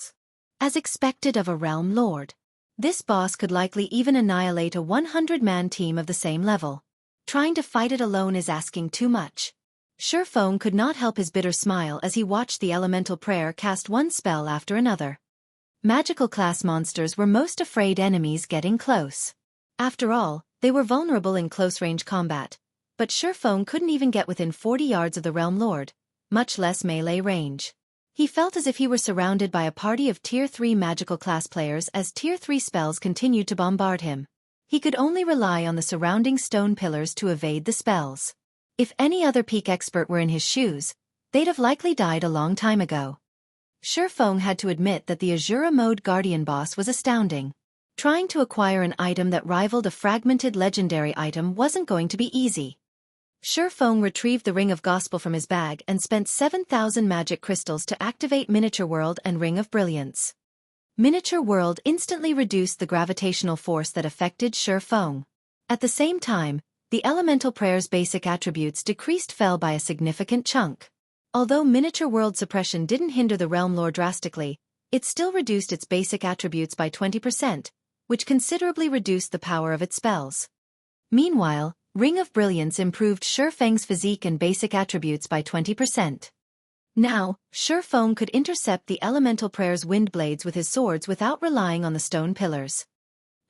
A: As expected of a Realm Lord, this boss could likely even annihilate a 100-man team of the same level. Trying to fight it alone is asking too much. Shifeng could not help his bitter smile as he watched the elemental prayer cast one spell after another. Magical class monsters were most afraid enemies getting close. After all, they were vulnerable in close-range combat, but Shifeng couldn't even get within 40 yards of the Realm Lord, much less melee range. He felt as if he were surrounded by a party of Tier 3 magical class players as Tier 3 spells continued to bombard him. He could only rely on the surrounding stone pillars to evade the spells. If any other peak expert were in his shoes, they'd have likely died a long time ago. Shifeng had to admit that the Azura mode Guardian boss was astounding. Trying to acquire an item that rivaled a fragmented legendary item wasn't going to be easy. Shifeng retrieved the Ring of Gospel from his bag and spent 7,000 magic crystals to activate Miniature World and Ring of Brilliance. Miniature World instantly reduced the gravitational force that affected Shifeng. At the same time, the elemental prayer's basic attributes fell by a significant chunk. Although Miniature World suppression didn't hinder the Realm Lord drastically, it still reduced its basic attributes by 20%, which considerably reduced the power of its spells. Meanwhile, Ring of Brilliance improved Shifeng's physique and basic attributes by 20%. Now, Shifeng could intercept the elemental prayer's wind blades with his swords without relying on the stone pillars.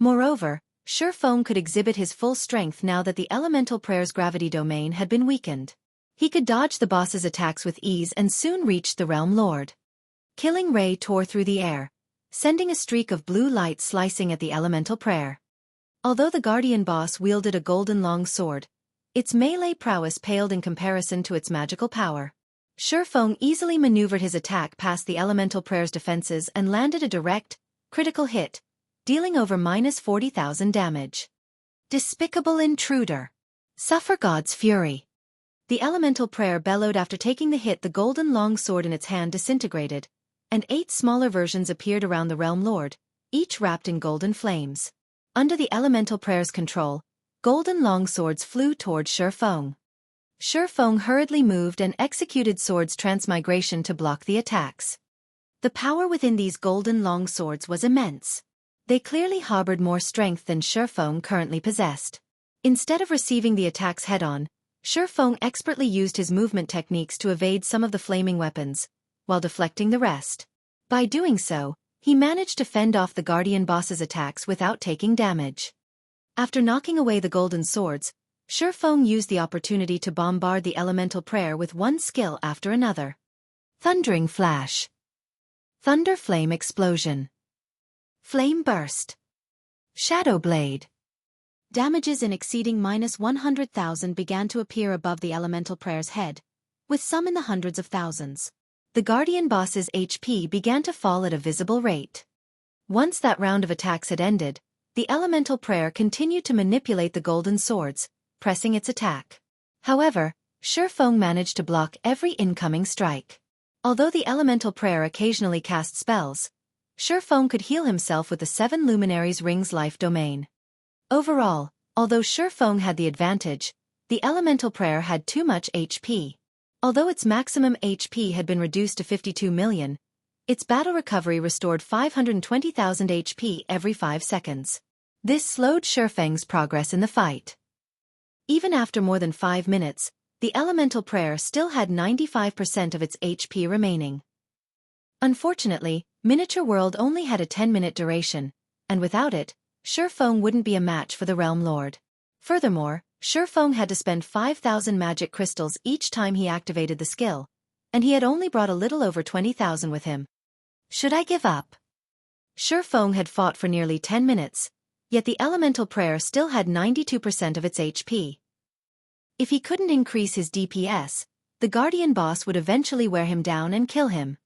A: Moreover, Shifeng could exhibit his full strength now that the elemental prayer's gravity domain had been weakened. He could dodge the boss's attacks with ease and soon reached the Realm Lord. Killing Ray tore through the air, sending a streak of blue light slicing at the elemental prayer. Although the Guardian boss wielded a golden long sword, its melee prowess paled in comparison to its magical power. Shifeng easily maneuvered his attack past the elemental prayer's defenses and landed a direct, critical hit, dealing over -40,000 damage. Despicable intruder! Suffer God's fury! The elemental prayer bellowed after taking the hit. The golden long sword in its hand disintegrated, and 8 smaller versions appeared around the Realm Lord, each wrapped in golden flames. Under the elemental prayer's control, golden longswords flew toward Shifeng. Shifeng hurriedly moved and executed Sword's Transmigration to block the attacks. The power within these golden longswords was immense. They clearly harbored more strength than Shifeng currently possessed. Instead of receiving the attacks head-on, Shifeng expertly used his movement techniques to evade some of the flaming weapons, while deflecting the rest. By doing so, he managed to fend off the Guardian boss's attacks without taking damage. After knocking away the golden swords, Shifeng used the opportunity to bombard the elemental prayer with one skill after another. Thundering Flash. Thunder Flame Explosion. Flame Burst. Shadow Blade. Damages in exceeding -100,000 began to appear above the elemental prayer's head, with some in the hundreds of thousands. The Guardian boss's HP began to fall at a visible rate. Once that round of attacks had ended, the Elemental Prayer continued to manipulate the golden swords, pressing its attack. However, Xueqi managed to block every incoming strike. Although the Elemental Prayer occasionally cast spells, Xueqi could heal himself with the 7 Luminaries Ring's life domain. Overall, although Xueqi had the advantage, the Elemental Prayer had too much HP. Although its maximum HP had been reduced to 52 million, its battle recovery restored 520,000 HP every 5 seconds. This slowed Xueqi's progress in the fight. Even after more than 5 minutes, the Elemental Prayer still had 95% of its HP remaining. Unfortunately, Miniature World only had a 10-minute duration, and without it, Xueqi wouldn't be a match for the Realm Lord. Furthermore, Xueqi had to spend 5,000 magic crystals each time he activated the skill, and he had only brought a little over 20,000 with him. Should I give up? Xueqi had fought for nearly 10 minutes, yet the Elemental Prayer still had 92% of its HP. If he couldn't increase his DPS, the Guardian boss would eventually wear him down and kill him.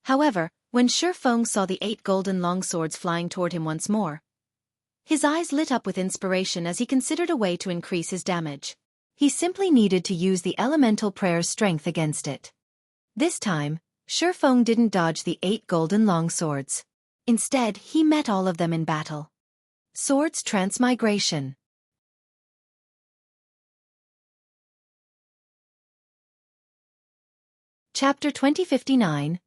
A: However, when Xueqi saw the 8 golden longswords flying toward him once more, his eyes lit up with inspiration as he considered a way to increase his damage. He simply needed to use the Elemental Prayer's strength against it. This time, Xueqi didn't dodge the 8 golden longswords. Instead, he met all of them in battle. Swords Transmigration. Chapter 2059.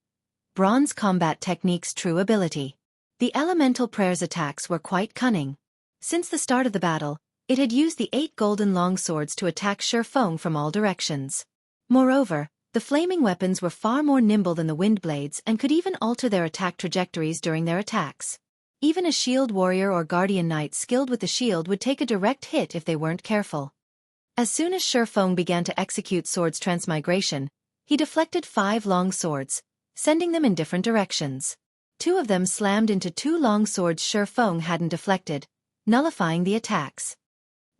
A: Bronze Combat Techniques True Ability. The Elemental Prayer's attacks were quite cunning. Since the start of the battle, it had used the 8 golden longswords to attack Xueqi from all directions. Moreover, the flaming weapons were far more nimble than the wind blades and could even alter their attack trajectories during their attacks. Even a shield warrior or guardian knight skilled with the shield would take a direct hit if they weren't careful. As soon as Xueqi began to execute Swords Transmigration, he deflected 5 long swords, sending them in different directions. 2 of them slammed into 2 long swords Xueqi hadn't deflected, nullifying the attacks.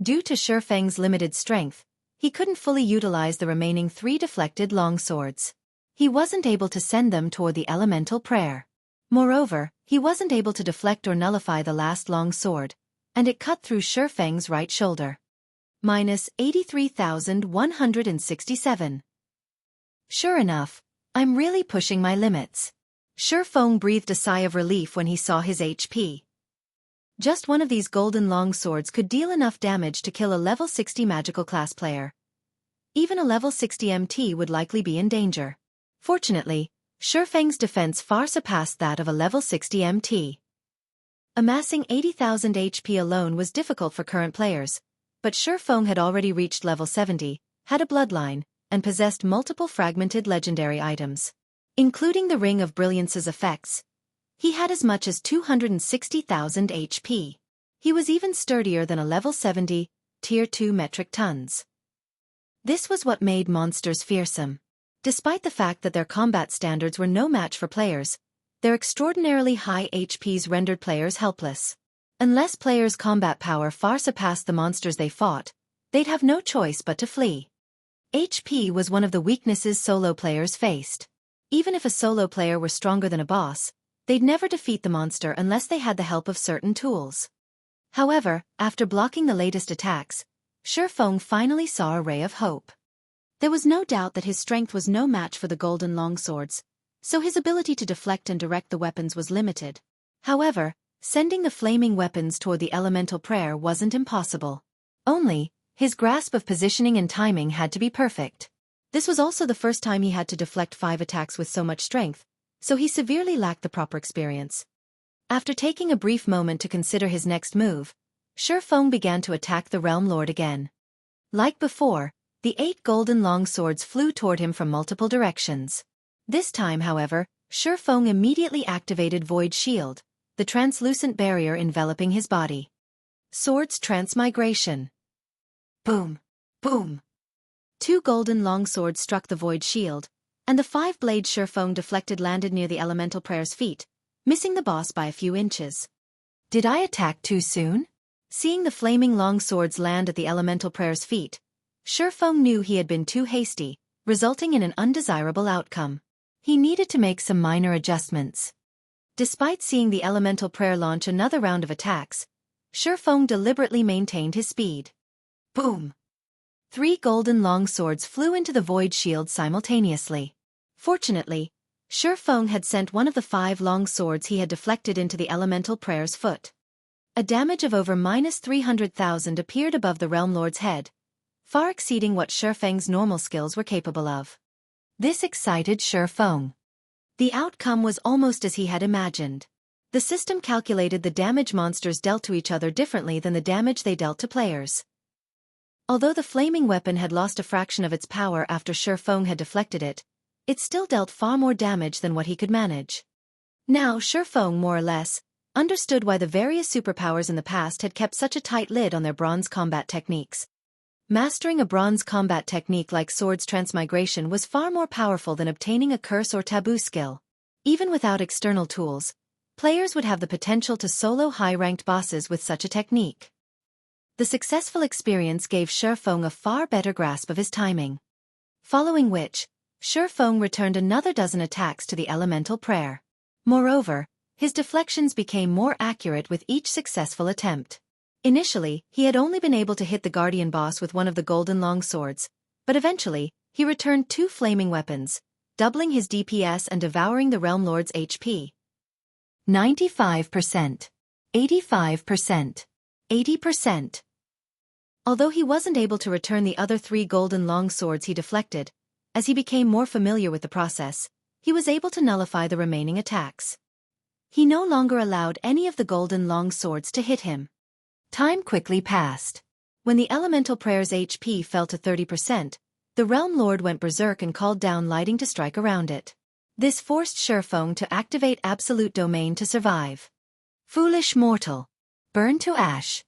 A: Due to Xueqi's limited strength, he couldn't fully utilize the remaining 3 deflected long swords. He wasn't able to send them toward the Elemental Prayer. Moreover, he wasn't able to deflect or nullify the last long sword, and it cut through Xueqi's right shoulder. Minus 83,167. Sure enough, I'm really pushing my limits. Xueqi breathed a sigh of relief when he saw his HP. Just one of these golden longswords could deal enough damage to kill a level 60 magical class player. Even a level 60 MT would likely be in danger. Fortunately, Xueqi's defense far surpassed that of a level 60 MT. Amassing 80,000 HP alone was difficult for current players, but Xueqi had already reached level 70, had a bloodline, and possessed multiple fragmented legendary items. Including the Ring of Brilliance's effects, he had as much as 260,000 HP. He was even sturdier than a level 70, tier 2 metric tons. This was what made monsters fearsome. Despite the fact that their combat standards were no match for players, their extraordinarily high HPs rendered players helpless. Unless players' combat power far surpassed the monsters they fought, they'd have no choice but to flee. HP was one of the weaknesses solo players faced. Even if a solo player were stronger than a boss, they'd never defeat the monster unless they had the help of certain tools. However, after blocking the latest attacks, Xueqi finally saw a ray of hope. There was no doubt that his strength was no match for the golden longswords, so his ability to deflect and direct the weapons was limited. However, sending the flaming weapons toward the Elemental Prayer wasn't impossible. Only, his grasp of positioning and timing had to be perfect. This was also the first time he had to deflect 5 attacks with so much strength, so he severely lacked the proper experience. After taking a brief moment to consider his next move, Xueqi began to attack the Realm Lord again. Like before, the 8 golden longswords flew toward him from multiple directions. This time, however, Xueqi immediately activated Void Shield, the translucent barrier enveloping his body. Swords Transmigration. Boom! Boom! 2 golden longswords struck the Void Shield, and the 5-blade Xueqi deflected landed near the Elemental Prayer's feet, missing the boss by a few inches. Did I attack too soon? Seeing the flaming longswords land at the Elemental Prayer's feet, Xueqi knew he had been too hasty, resulting in an undesirable outcome. He needed to make some minor adjustments. Despite seeing the Elemental Prayer launch another round of attacks, Xueqi deliberately maintained his speed. Boom! 3 golden long swords flew into the void shield simultaneously. Fortunately, Xueqi had sent one of the 5 long swords he had deflected into the elemental prayer's foot. A damage of over -300,000 appeared above the Realm Lord's head, far exceeding what Xueqi's normal skills were capable of. This excited Xueqi. The outcome was almost as he had imagined. The system calculated the damage monsters dealt to each other differently than the damage they dealt to players. Although the flaming weapon had lost a fraction of its power after Xueqi had deflected it, it still dealt far more damage than what he could manage. Now Xueqi more or less understood why the various superpowers in the past had kept such a tight lid on their bronze combat techniques. Mastering a bronze combat technique like Sword's Transmigration was far more powerful than obtaining a curse or taboo skill. Even without external tools, players would have the potential to solo high-ranked bosses with such a technique. The successful experience gave Xueqi a far better grasp of his timing. Following which, Xueqi returned another dozen attacks to the elemental prayer. Moreover, his deflections became more accurate with each successful attempt. Initially, he had only been able to hit the Guardian boss with one of the golden long swords, but eventually, he returned 2 flaming weapons, doubling his DPS and devouring the Realm Lord's HP. 95%. 85%. 80%. Although he wasn't able to return the other 3 golden long swords he deflected, as he became more familiar with the process, he was able to nullify the remaining attacks. He no longer allowed any of the golden long swords to hit him. Time quickly passed. When the elemental prayer's HP fell to 30%, the Realm Lord went berserk and called down lightning to strike around it. This forced Xueqi to activate Absolute Domain to survive. Foolish mortal! Burn to ash!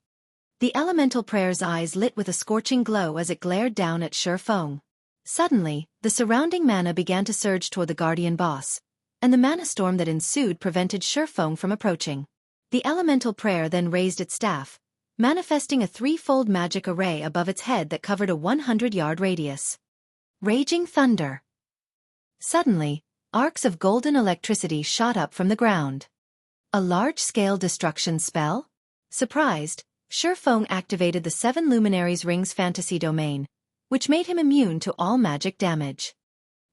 A: The elemental prayer's eyes lit with a scorching glow as it glared down at Xueqi. Suddenly, the surrounding mana began to surge toward the Guardian boss, and the mana storm that ensued prevented Xueqi from approaching. The elemental prayer then raised its staff, manifesting a 3-fold magic array above its head that covered a 100-yard radius. Raging thunder! Suddenly, arcs of golden electricity shot up from the ground. A large-scale destruction spell? Surprised, Xueqi activated the 7 Luminaries Rings Fantasy Domain, which made him immune to all magic damage.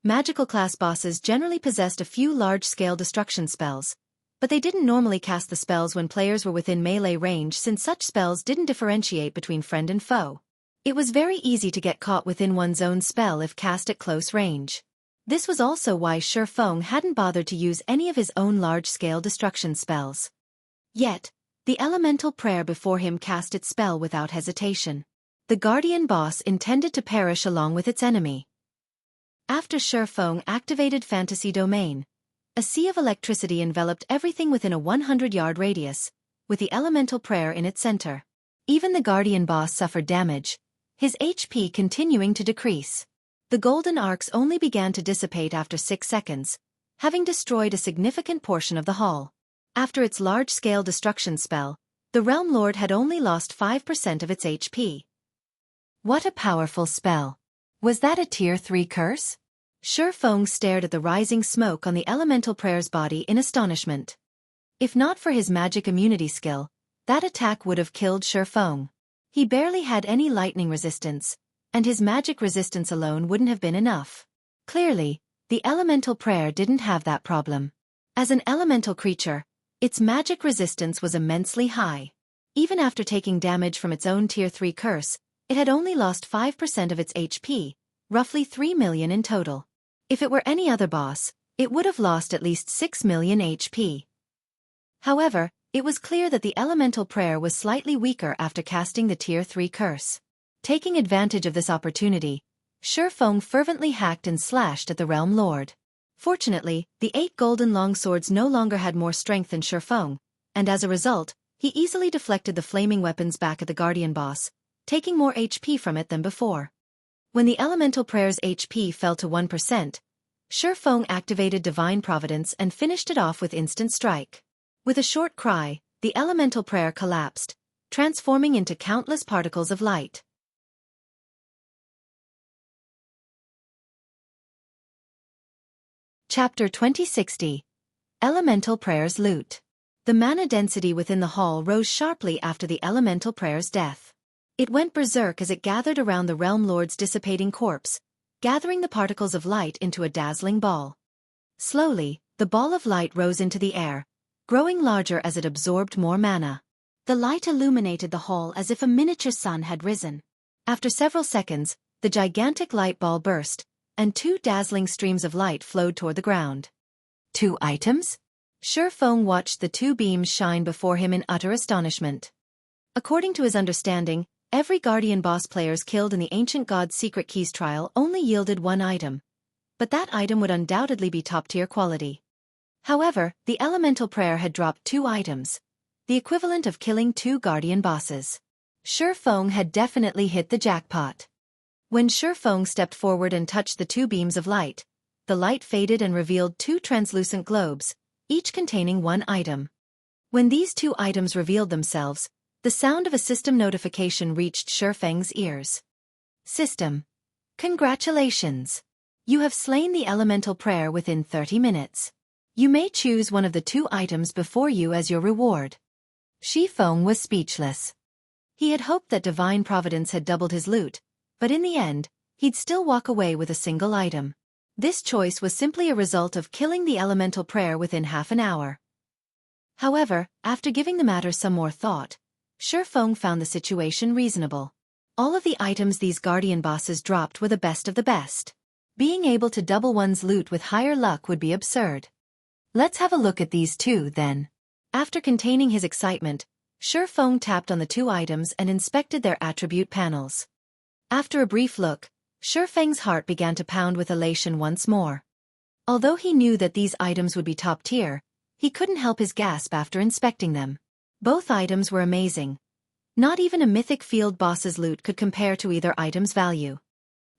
A: Magical class bosses generally possessed a few large-scale destruction spells, but they didn't normally cast the spells when players were within melee range since such spells didn't differentiate between friend and foe. It was very easy to get caught within one's own spell if cast at close range. This was also why Xueqi hadn't bothered to use any of his own large-scale destruction spells. Yet, the elemental prayer before him cast its spell without hesitation. The Guardian boss intended to perish along with its enemy. After Xueqi activated Fantasy Domain, a sea of electricity enveloped everything within a 100-yard radius, with the elemental prayer in its center. Even the Guardian boss suffered damage, his HP continuing to decrease. The golden arcs only began to dissipate after 6 seconds, having destroyed a significant portion of the hall. After its large-scale destruction spell, the Realm Lord had only lost 5% of its HP. What a powerful spell! Was that a Tier 3 curse? Xueqi stared at the rising smoke on the elemental prayer's body in astonishment. If not for his magic immunity skill, that attack would have killed Xueqi. He barely had any lightning resistance, and his magic resistance alone wouldn't have been enough. Clearly, the elemental prayer didn't have that problem. As an elemental creature, its magic resistance was immensely high. Even after taking damage from its own Tier 3 curse, it had only lost 5% of its HP, roughly 3 million in total. If it were any other boss, it would have lost at least 6 million HP. However, it was clear that the elemental prayer was slightly weaker after casting the Tier 3 curse. Taking advantage of this opportunity, Xueqi fervently hacked and slashed at the Realm Lord. Fortunately, the 8 golden longswords no longer had more strength than Xueqi, and as a result, he easily deflected the flaming weapons back at the Guardian boss, taking more HP from it than before. When the elemental prayer's HP fell to 1%, Xueqi activated Divine Providence and finished it off with Instant Strike. With a short cry, the elemental prayer collapsed, transforming into countless particles of light. Chapter 2060. Elemental Prayer's Loot. The mana density within the hall rose sharply after the elemental prayer's death. It went berserk as it gathered around the Realm Lord's dissipating corpse, gathering the particles of light into a dazzling ball. Slowly, the ball of light rose into the air, growing larger as it absorbed more mana. The light illuminated the hall as if a miniature sun had risen. After several seconds, the gigantic light ball burst, and 2 dazzling streams of light flowed toward the ground. 2 items? Xueqi watched the 2 beams shine before him in utter astonishment. According to his understanding, every Guardian boss players killed in the Ancient God's Secret Keys trial only yielded 1 item. But that item would undoubtedly be top-tier quality. However, the Elemental Prayer had dropped 2 items, the equivalent of killing 2 Guardian bosses. Xueqi had definitely hit the jackpot. When Xueqi stepped forward and touched the 2 beams of light, the light faded and revealed 2 translucent globes, each containing 1 item. When these 2 items revealed themselves, the sound of a system notification reached Xueqi's ears. System. Congratulations! You have slain the Elemental Prayer within 30 minutes. You may choose one of the 2 items before you as your reward. Xueqi was speechless. He had hoped that Divine Providence had doubled his loot, but in the end, he'd still walk away with a single item. This choice was simply a result of killing the Elemental Prayer within half an hour. However, after giving the matter some more thought, Xueqi found the situation reasonable. All of the items these Guardian bosses dropped were the best of the best. Being able to double one's loot with higher luck would be absurd. Let's have a look at these 2 then. After containing his excitement, Xueqi tapped on the 2 items and inspected their attribute panels. After a brief look, Xueqi's heart began to pound with elation once more. Although he knew that these items would be top tier, he couldn't help his gasp after inspecting them. Both items were amazing. Not even a mythic field boss's loot could compare to either item's value.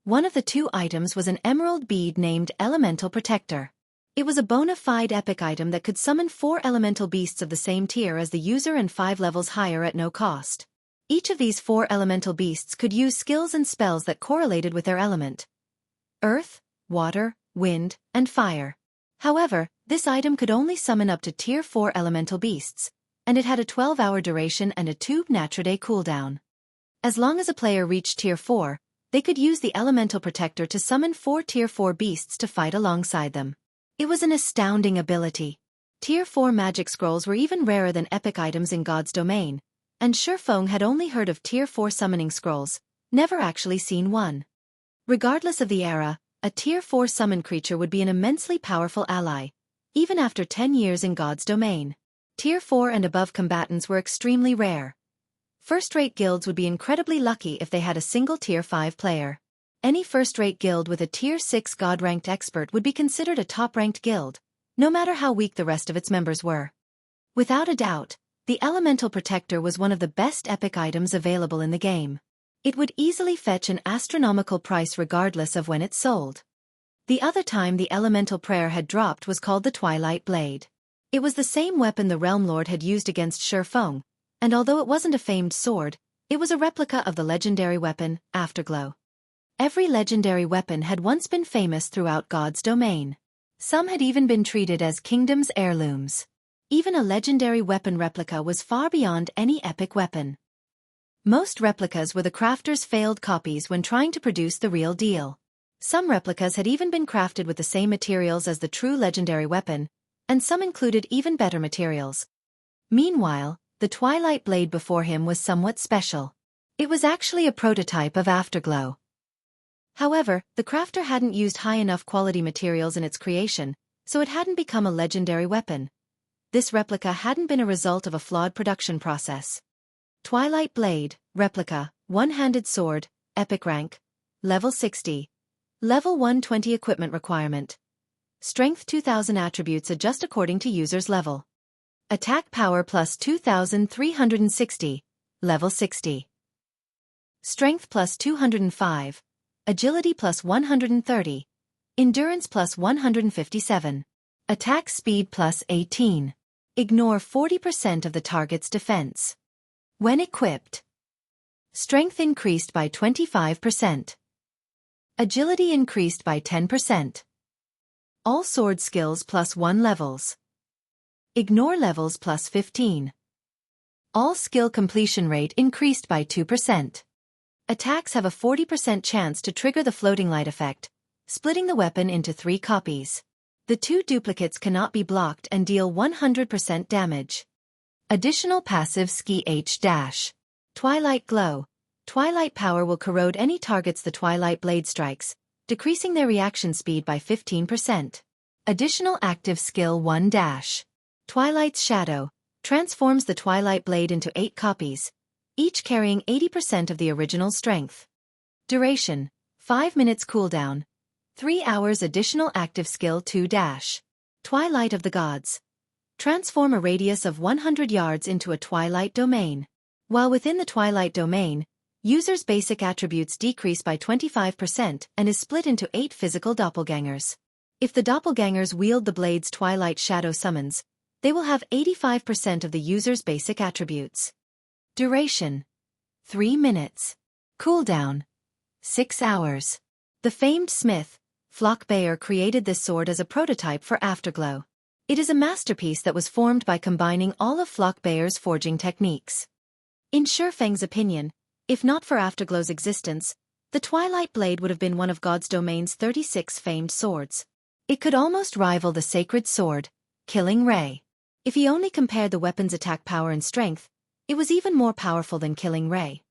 A: One of the 2 items was an emerald bead named Elemental Protector. It was a bona fide epic item that could summon 4 elemental beasts of the same tier as the user and 5 levels higher at no cost. Each of these 4 elemental beasts could use skills and spells that correlated with their element: earth, water, wind, and fire. However, this item could only summon up to tier 4 elemental beasts, and it had a 12-hour duration and a 2 Natraday cooldown. As long as a player reached tier 4, they could use the Elemental Protector to summon 4 tier 4 beasts to fight alongside them. It was an astounding ability. Tier 4 magic scrolls were even rarer than epic items in God's domain, and Xueqi had only heard of tier 4 summoning scrolls, never actually seen one. Regardless of the era, a tier 4 summon creature would be an immensely powerful ally, even after 10 years in God's domain. Tier 4 and above combatants were extremely rare. First-rate guilds would be incredibly lucky if they had a single tier 5 player. Any first-rate guild with a tier 6 god-ranked expert would be considered a top-ranked guild, no matter how weak the rest of its members were. Without a doubt, the Elemental Protector was one of the best epic items available in the game. It would easily fetch an astronomical price regardless of when it sold. The other time the Elemental Prayer had dropped was called the Twilight Blade. It was the same weapon the Realm Lord had used against Xueqi, and although it wasn't a famed sword, it was a replica of the legendary weapon, Afterglow. Every legendary weapon had once been famous throughout God's domain. Some had even been treated as kingdom's heirlooms. Even a legendary weapon replica was far beyond any epic weapon. Most replicas were the crafter's failed copies when trying to produce the real deal. Some replicas had even been crafted with the same materials as the true legendary weapon, and some included even better materials. Meanwhile, the Twilight Blade before him was somewhat special. It was actually a prototype of Afterglow. However, the crafter hadn't used high enough quality materials in its creation, so it hadn't become a legendary weapon. This replica hadn't been a result of a flawed production process. Twilight Blade, Replica, One-Handed Sword, Epic Rank, Level 60. Level 120 Equipment Requirement. Strength 2000 Attributes adjust according to user's level. Attack Power plus 2360, Level 60. Strength plus 205. Agility plus 130. Endurance plus 157. Attack speed plus 18. Ignore 40% of the target's defense. When equipped. Strength increased by 25%. Agility increased by 10%. All sword skills plus 1 levels. Ignore levels plus 15. All skill completion rate increased by 2%. Attacks have a 40% chance to trigger the floating light effect, splitting the weapon into 3 copies. The 2 duplicates cannot be blocked and deal 100% damage. Additional passive Xueqi. Twilight Glow. Twilight power will corrode any targets the Twilight Blade strikes, decreasing their reaction speed by 15%. Additional active skill 1-. Twilight's Shadow. Transforms the Twilight Blade into 8 copies, each carrying 80% of the original strength. Duration: 5 minutes cooldown. 3 hours additional active skill 2-. Twilight of the Gods. Transform a radius of 100 yards into a Twilight domain. While within the Twilight domain, users' basic attributes decrease by 25% and is split into 8 physical doppelgangers. If the doppelgangers wield the blade's Twilight Shadow summons, they will have 85% of the user's basic attributes. Duration: 3 minutes. Cooldown: 6 hours. The famed smith, Flock Bayer, created this sword as a prototype for Afterglow. It is a masterpiece that was formed by combining all of Flock Bayer's forging techniques. In Shifeng's opinion, if not for Afterglow's existence, the Twilight Blade would have been one of God's Domain's 36 famed swords. It could almost rival the sacred sword, Killing Ray. If he only compared the weapon's attack power and strength, it was even more powerful than Killing Ray.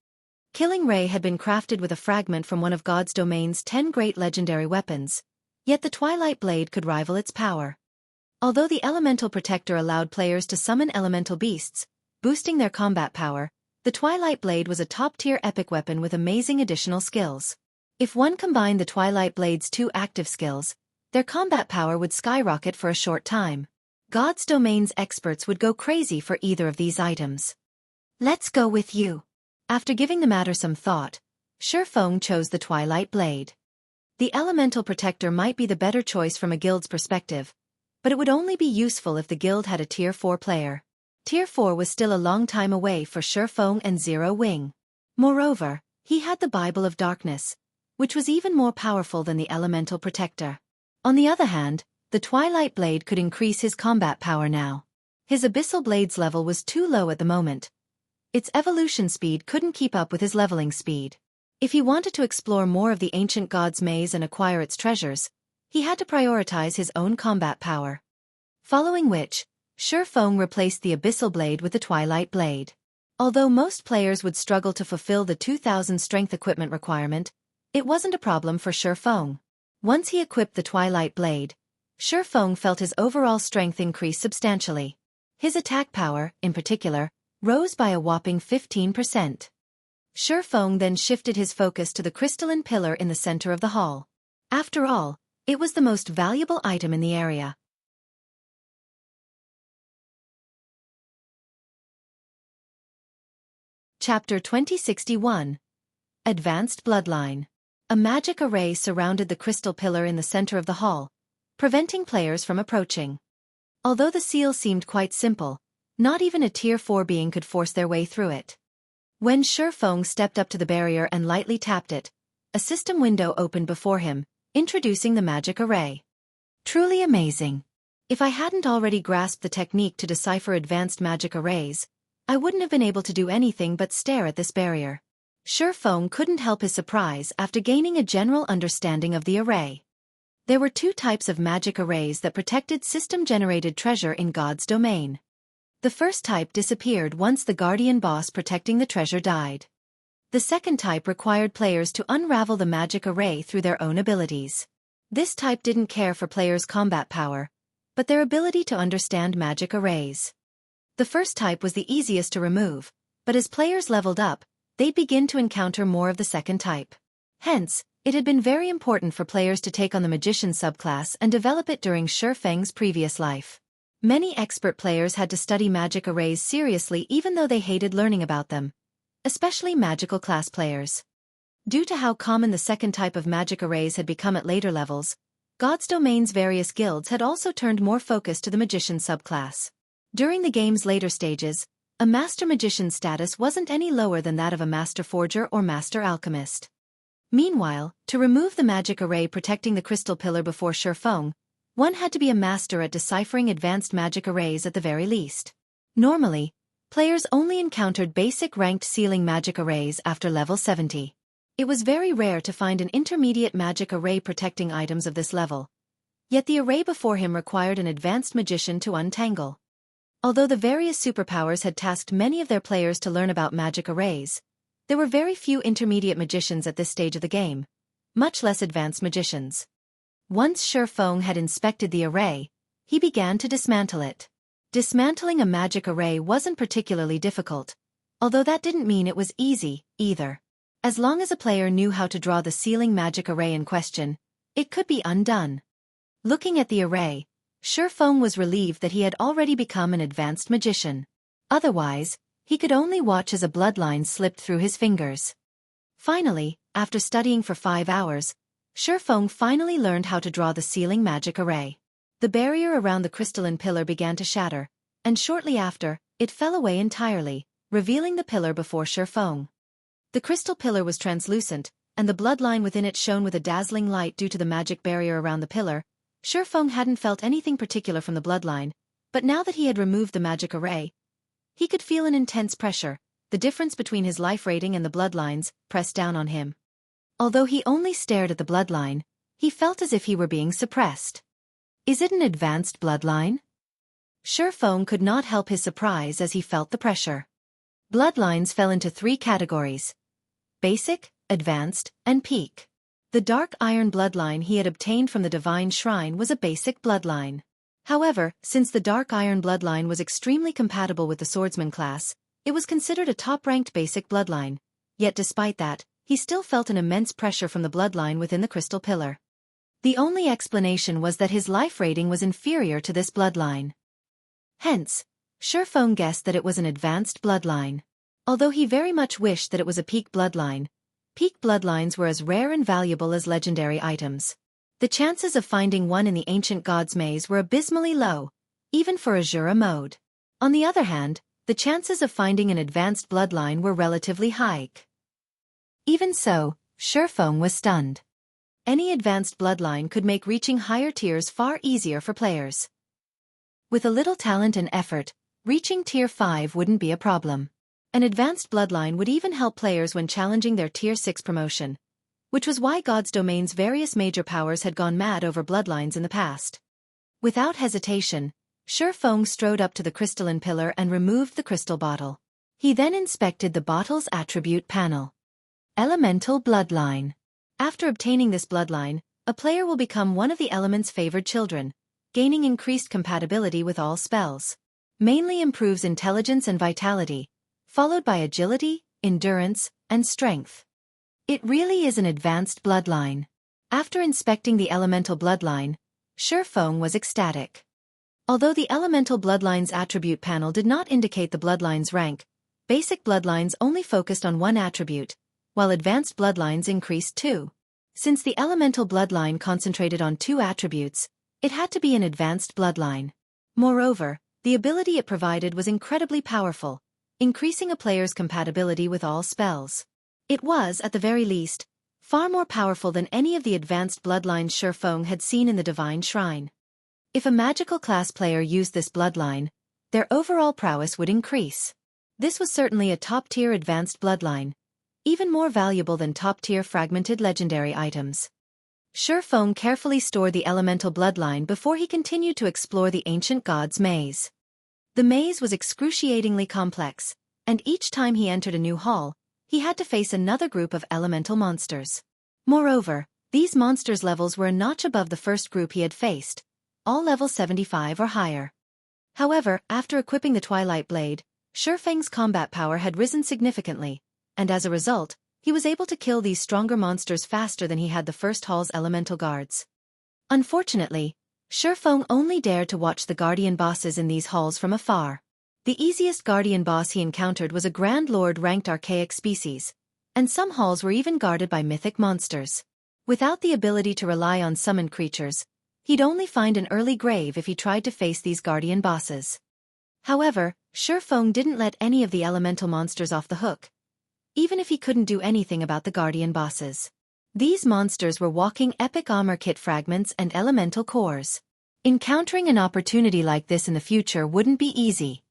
A: Killing Ray had been crafted with a fragment from one of God's Domain's 10 great legendary weapons, yet the Twilight Blade could rival its power. Although the Elemental Protector allowed players to summon elemental beasts, boosting their combat power, the Twilight Blade was a top-tier epic weapon with amazing additional skills. If one combined the Twilight Blade's 2 active skills, their combat power would skyrocket for a short time. God's Domain's experts would go crazy for either of these items. Let's go with you. After giving the matter some thought, Xueqi chose the Twilight Blade. The Elemental Protector might be the better choice from a guild's perspective, but it would only be useful if the guild had a Tier 4 player. Tier 4 was still a long time away for Xueqi and Zero Wing. Moreover, he had the Bible of Darkness, which was even more powerful than the Elemental Protector. On the other hand, the Twilight Blade could increase his combat power now. His Abyssal Blade's level was too low at the moment. Its evolution speed couldn't keep up with his leveling speed. If he wanted to explore more of the ancient god's maze and acquire its treasures, he had to prioritize his own combat power. Following which, Xueqi replaced the Abyssal Blade with the Twilight Blade. Although most players would struggle to fulfill the 2000 strength equipment requirement, it wasn't a problem for Xueqi. Once he equipped the Twilight Blade, Xueqi felt his overall strength increase substantially. His attack power, in particular, rose by a whopping 15%. Xueqi then shifted his focus to the crystalline pillar in the center of the hall. After all, it was the most valuable item in the area. Chapter 2061. Advanced Bloodline. A magic array surrounded the crystal pillar in the center of the hall, preventing players from approaching. Although the seal seemed quite simple, not even a Tier 4 being could force their way through it. When Xueqi stepped up to the barrier and lightly tapped it, a system window opened before him, introducing the magic array. Truly amazing. If I hadn't already grasped the technique to decipher advanced magic arrays, I wouldn't have been able to do anything but stare at this barrier. Xueqi couldn't help his surprise after gaining a general understanding of the array. There were 2 types of magic arrays that protected system-generated treasure in God's Domain. The first type disappeared once the guardian boss protecting the treasure died. The second type required players to unravel the magic array through their own abilities. This type didn't care for players' combat power, but their ability to understand magic arrays. The first type was the easiest to remove, but as players leveled up, they'd begin to encounter more of the second type. Hence, it had been very important for players to take on the Magician subclass and develop it during Xueqi's previous life. Many expert players had to study magic arrays seriously even though they hated learning about them, especially magical class players. Due to how common the second type of magic arrays had become at later levels, God's Domain's various guilds had also turned more focus to the Magician subclass. During the game's later stages, a Master Magician status wasn't any lower than that of a Master Forger or Master Alchemist. Meanwhile, to remove the magic array protecting the crystal pillar before Xueqi, One had to be a master at deciphering advanced magic arrays at the very least. Normally, players only encountered basic ranked ceiling magic arrays after level 70. It was very rare to find an intermediate magic array protecting items of this level. Yet the array before him required an advanced magician to untangle. Although the various superpowers had tasked many of their players to learn about magic arrays, there were very few intermediate magicians at this stage of the game, much less advanced magicians. Once Xueqi had inspected the array, he began to dismantle it. Dismantling a magic array wasn't particularly difficult, although that didn't mean it was easy, either. As long as a player knew how to draw the ceiling magic array in question, it could be undone. Looking at the array, Xueqi was relieved that he had already become an advanced magician. Otherwise, he could only watch as a bloodline slipped through his fingers. Finally, after studying for 5 hours, Xueqi finally learned how to draw the ceiling magic array. The barrier around the crystalline pillar began to shatter, and shortly after, it fell away entirely, revealing the pillar before Xueqi. The crystal pillar was translucent, and the bloodline within it shone with a dazzling light due to the magic barrier around the pillar. Xueqi hadn't felt anything particular from the bloodline, but now that he had removed the magic array, he could feel an intense pressure. The difference between his life rating and the bloodlines pressed down on him. Although he only stared at the bloodline, he felt as if he were being suppressed. Is it an advanced bloodline? Xueqi could not help his surprise as he felt the pressure. Bloodlines fell into 3 categories: basic, advanced, and peak. The dark iron bloodline he had obtained from the divine shrine was a basic bloodline. However, since the dark iron bloodline was extremely compatible with the swordsman class, it was considered a top-ranked basic bloodline. Yet despite that, he still felt an immense pressure from the bloodline within the crystal pillar. The only explanation was that his life rating was inferior to this bloodline. Hence, Xueqi guessed that it was an advanced bloodline. Although he very much wished that it was a peak bloodlines were as rare and valuable as legendary items. The chances of finding one in the ancient god's maze were abysmally low, even for Azura mode. On the other hand, the chances of finding an advanced bloodline were relatively high. Even so, Xueqi was stunned. Any advanced bloodline could make reaching higher tiers far easier for players. With a little talent and effort, reaching tier 5 wouldn't be a problem. An advanced bloodline would even help players when challenging their tier 6 promotion, which was why God's Domain's various major powers had gone mad over bloodlines in the past. Without hesitation, Xueqi strode up to the crystalline pillar and removed the crystal bottle. He then inspected the bottle's attribute panel. Elemental Bloodline. After obtaining this bloodline, a player will become one of the element's favored children, gaining increased compatibility with all spells. Mainly improves intelligence and vitality, followed by agility, endurance, and strength. It really is an advanced bloodline. After inspecting the elemental bloodline, Xueqi was ecstatic. Although the elemental bloodline's attribute panel did not indicate the bloodline's rank, basic bloodlines only focused on one attribute, while advanced bloodlines increased 2. Since the elemental bloodline concentrated on 2 attributes, it had to be an advanced bloodline. Moreover, the ability it provided was incredibly powerful, increasing a player's compatibility with all spells. It was, at the very least, far more powerful than any of the advanced bloodlines Xueqi had seen in the Divine Shrine. If a magical class player used this bloodline, their overall prowess would increase. This was certainly a top-tier advanced bloodline, even more valuable than top-tier fragmented legendary items. Xueqi carefully stored the elemental bloodline before he continued to explore the ancient god's maze. The maze was excruciatingly complex, and each time he entered a new hall, he had to face another group of elemental monsters. Moreover, these monsters' levels were a notch above the first group he had faced, all level 75 or higher. However, after equipping the Twilight Blade, Xueqi's combat power had risen significantly, and as a result, he was able to kill these stronger monsters faster than he had the first hall's elemental guards. Unfortunately, Xueqi only dared to watch the guardian bosses in these halls from afar. The easiest guardian boss he encountered was a Grand Lord ranked archaic species, and some halls were even guarded by mythic monsters. Without the ability to rely on summoned creatures, he'd only find an early grave if he tried to face these guardian bosses. However, Xueqi didn't let any of the elemental monsters off the hook, even if he couldn't do anything about the guardian bosses. These monsters were walking epic armor kit fragments and elemental cores. Encountering an opportunity like this in the future wouldn't be easy.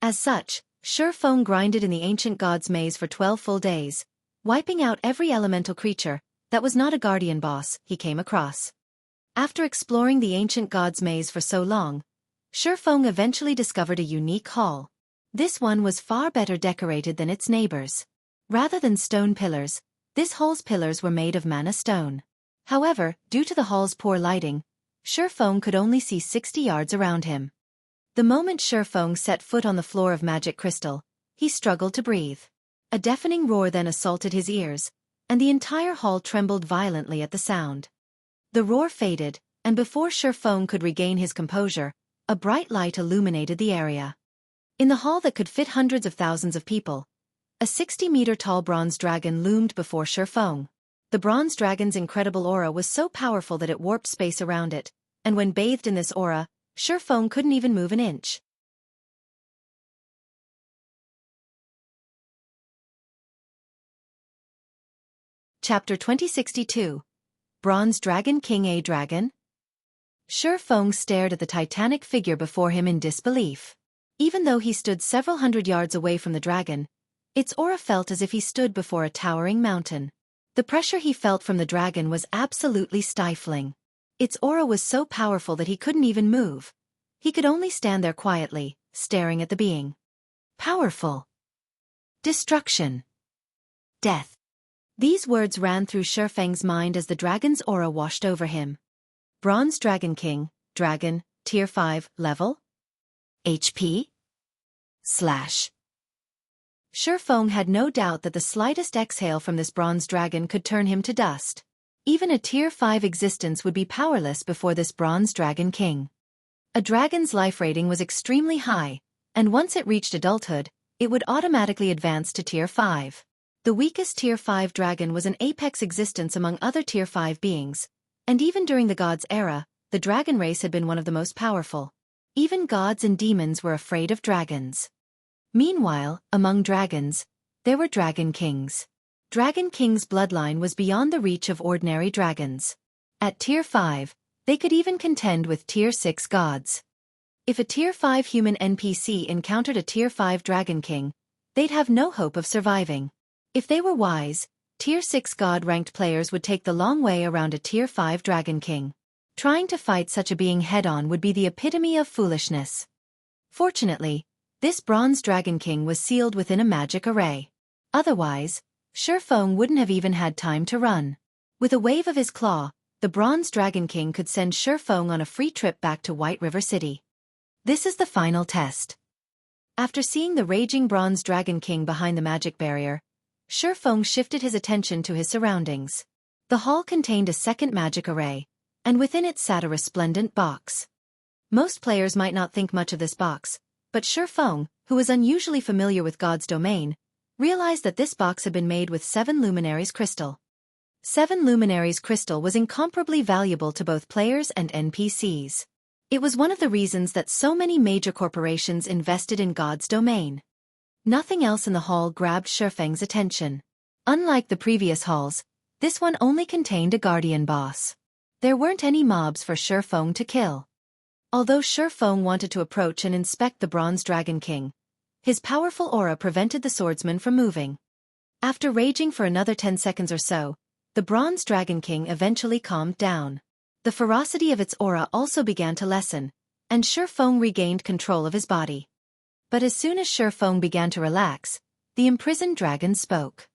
A: As such, Xueqi grinded in the ancient god's maze for 12 full days, wiping out every elemental creature that was not a guardian boss he came across. After exploring the ancient god's maze for so long, Xueqi eventually discovered a unique hall. This one was far better decorated than its neighbors. Rather than stone pillars, this hall's pillars were made of mana stone. However, due to the hall's poor lighting, Xueqi could only see 60 yards around him. The moment Xueqi set foot on the floor of magic crystal, he struggled to breathe. A deafening roar then assaulted his ears, and the entire hall trembled violently at the sound. The roar faded, and before Xueqi could regain his composure, a bright light illuminated the area. In the hall that could fit hundreds of thousands of people, a 60-meter-tall bronze dragon loomed before Xueqi. The bronze dragon's incredible aura was so powerful that it warped space around it, and when bathed in this aura, Xueqi couldn't even move an inch. Chapter 2062. Bronze Dragon King. A dragon? Xueqi stared at the titanic figure before him in disbelief. Even though he stood several hundred yards away from the dragon, its aura felt as if he stood before a towering mountain. The pressure he felt from the dragon was absolutely stifling. Its aura was so powerful that he couldn't even move. He could only stand there quietly, staring at the being. Powerful. Destruction. Death. These words ran through Xueqi's mind as the dragon's aura washed over him. Bronze Dragon King, Dragon, Tier 5, level? HP? Slash. Xueqi had no doubt that the slightest exhale from this bronze dragon could turn him to dust. Even a Tier 5 existence would be powerless before this bronze dragon king. A dragon's life rating was extremely high, and once it reached adulthood, it would automatically advance to Tier 5. The weakest Tier 5 dragon was an apex existence among other Tier 5 beings, and even during the gods' era, the dragon race had been one of the most powerful. Even gods and demons were afraid of dragons. Meanwhile, among dragons, there were dragon kings. Dragon King's bloodline was beyond the reach of ordinary dragons. At Tier 5, they could even contend with Tier 6 gods. If a Tier 5 human NPC encountered a Tier 5 Dragon King, they'd have no hope of surviving. If they were wise, Tier 6 god-ranked players would take the long way around a Tier 5 Dragon King. Trying to fight such a being head-on would be the epitome of foolishness. Fortunately, this Bronze Dragon King was sealed within a magic array. Otherwise, Xueqi wouldn't have even had time to run. With a wave of his claw, the Bronze Dragon King could send Xueqi on a free trip back to White River City. This is the final test. After seeing the raging Bronze Dragon King behind the magic barrier, Xueqi shifted his attention to his surroundings. The hall contained a second magic array, and within it sat a resplendent box. Most players might not think much of this box, but Xueqi, who was unusually familiar with God's domain, realized that this box had been made with 7 luminaries crystal. 7 luminaries crystal was incomparably valuable to both players and NPCs. It was one of the reasons that so many major corporations invested in God's domain. Nothing else in the hall grabbed Xueqi's attention. Unlike the previous halls, this one only contained a guardian boss. There weren't any mobs for Xueqi to kill. Although Xueqi wanted to approach and inspect the Bronze Dragon King, his powerful aura prevented the swordsman from moving. After raging for another 10 seconds or so, the Bronze Dragon King eventually calmed down. The ferocity of its aura also began to lessen, and Xueqi regained control of his body. But as soon as Xueqi began to relax, the imprisoned dragon spoke.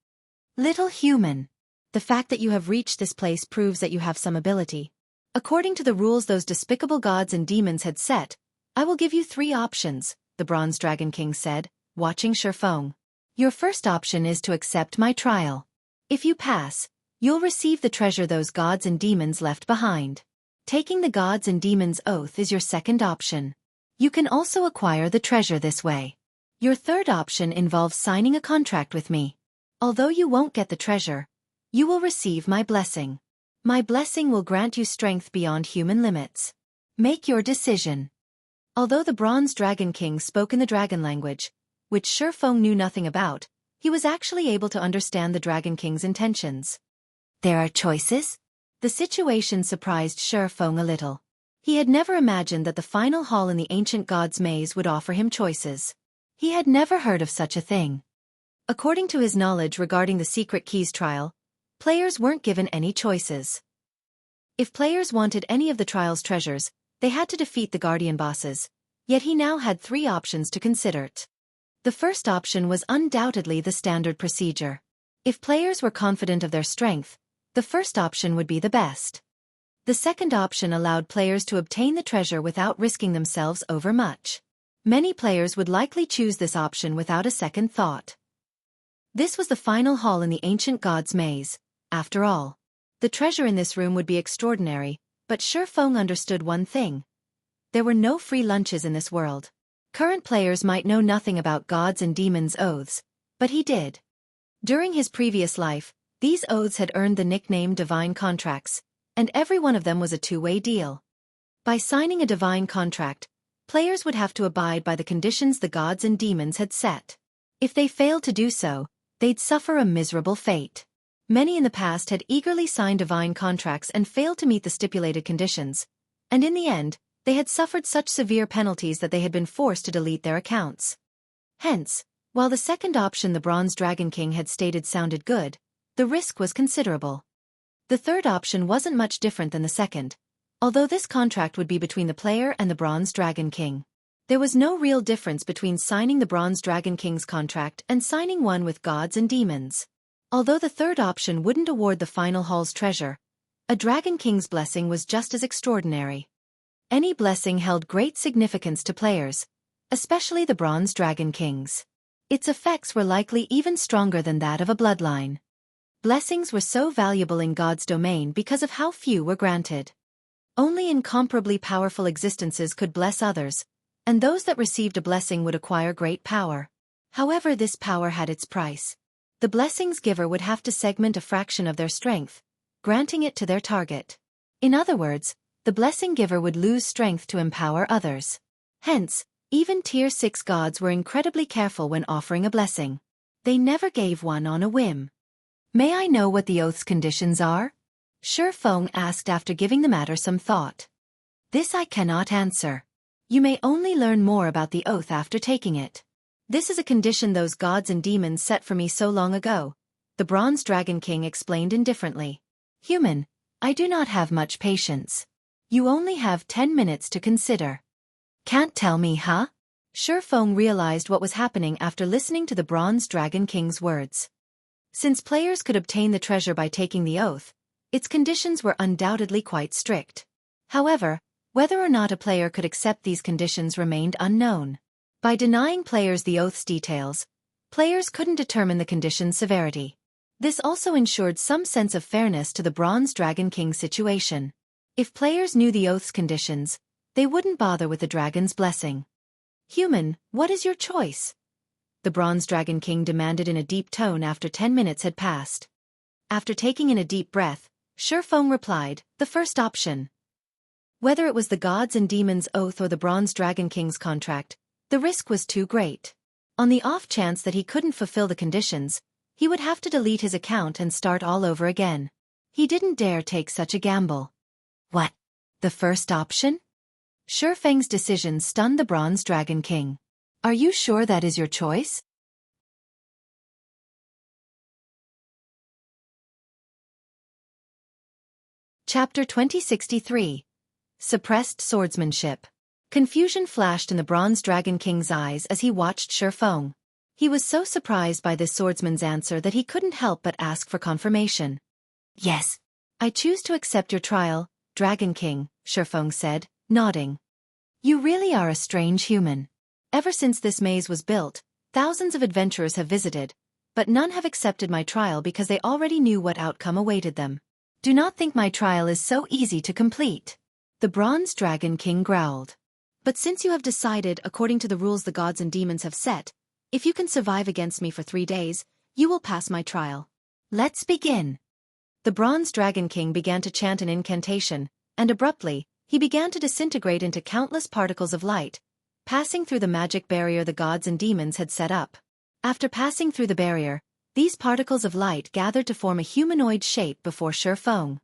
A: Little human. The fact that you have reached this place proves that you have some ability. According to the rules those despicable gods and demons had set, I will give you 3 options, the Bronze Dragon King said, watching Xueqi. Your first option is to accept my trial. If you pass, you'll receive the treasure those gods and demons left behind. Taking the gods and demons' oath is your second option. You can also acquire the treasure this way. Your third option involves signing a contract with me. Although you won't get the treasure, you will receive my blessing. My blessing will grant you strength beyond human limits. Make your decision. Although the Bronze Dragon King spoke in the dragon language, which Xueqi knew nothing about, he was actually able to understand the Dragon King's intentions. There are choices? The situation surprised Xueqi a little. He had never imagined that the final hall in the ancient god's maze would offer him choices. He had never heard of such a thing. According to his knowledge regarding the secret keys trial, players weren't given any choices. If players wanted any of the trial's treasures, they had to defeat the guardian bosses, yet he now had 3 options to consider. The first option was undoubtedly the standard procedure. If players were confident of their strength, the first option would be the best. The second option allowed players to obtain the treasure without risking themselves overmuch. Many players would likely choose this option without a second thought. This was the final hall in the ancient god's maze, after all. The treasure in this room would be extraordinary, but Xueqi understood one thing. There were no free lunches in this world. Current players might know nothing about gods' and demons' oaths, but he did. During his previous life, these oaths had earned the nickname divine contracts, and every one of them was a two-way deal. By signing a divine contract, players would have to abide by the conditions the gods and demons had set. If they failed to do so, they'd suffer a miserable fate. Many in the past had eagerly signed divine contracts and failed to meet the stipulated conditions, and in the end, they had suffered such severe penalties that they had been forced to delete their accounts. Hence, while the second option the Bronze Dragon King had stated sounded good, the risk was considerable. The third option wasn't much different than the second, although this contract would be between the player and the Bronze Dragon King. There was no real difference between signing the Bronze Dragon King's contract and signing one with gods and demons. Although the third option wouldn't award the final hall's treasure, a Dragon King's blessing was just as extraordinary. Any blessing held great significance to players, especially the Bronze Dragon King's. Its effects were likely even stronger than that of a bloodline. Blessings were so valuable in God's domain because of how few were granted. Only incomparably powerful existences could bless others, and those that received a blessing would acquire great power. However, this power had its price. The blessing's giver would have to segment a fraction of their strength, granting it to their target. In other words, the blessing giver would lose strength to empower others. Hence, even Tier 6 gods were incredibly careful when offering a blessing. They never gave one on a whim. May I know what the oath's conditions are? Xueqi asked after giving the matter some thought. This I cannot answer. You may only learn more about the oath after taking it. This is a condition those gods and demons set for me so long ago, the Bronze Dragon King explained indifferently. Human, I do not have much patience. You only have 10 minutes to consider. Can't tell me, huh? Xueqi realized what was happening after listening to the Bronze Dragon King's words. Since players could obtain the treasure by taking the oath, its conditions were undoubtedly quite strict. However, whether or not a player could accept these conditions remained unknown. By denying players the oath's details, players couldn't determine the condition's severity. This also ensured some sense of fairness to the Bronze Dragon King's situation. If players knew the oath's conditions, they wouldn't bother with the dragon's blessing. Human, what is your choice? The Bronze Dragon King demanded in a deep tone after 10 minutes had passed. After taking in a deep breath, Xueqi replied, the first option. Whether it was the gods and demons' oath or the Bronze Dragon King's contract, the risk was too great. On the off chance that he couldn't fulfill the conditions, he would have to delete his account and start all over again. He didn't dare take such a gamble. What? The first option? Xueqi's decision stunned the Bronze Dragon King. Are you sure that is your choice? Chapter 2063. Suppressed Swordsmanship. Confusion flashed in the Bronze Dragon King's eyes as he watched Xueqi. He was so surprised by this swordsman's answer that he couldn't help but ask for confirmation. Yes. I choose to accept your trial, Dragon King, Xueqi said, nodding. You really are a strange human. Ever since this maze was built, thousands of adventurers have visited, but none have accepted my trial because they already knew what outcome awaited them. Do not think my trial is so easy to complete. The Bronze Dragon King growled. But since you have decided according to the rules the gods and demons have set, if you can survive against me for 3 days, you will pass my trial. Let's begin. The Bronze Dragon King began to chant an incantation, and abruptly, he began to disintegrate into countless particles of light, passing through the magic barrier the gods and demons had set up. After passing through the barrier, these particles of light gathered to form a humanoid shape before Xueqi.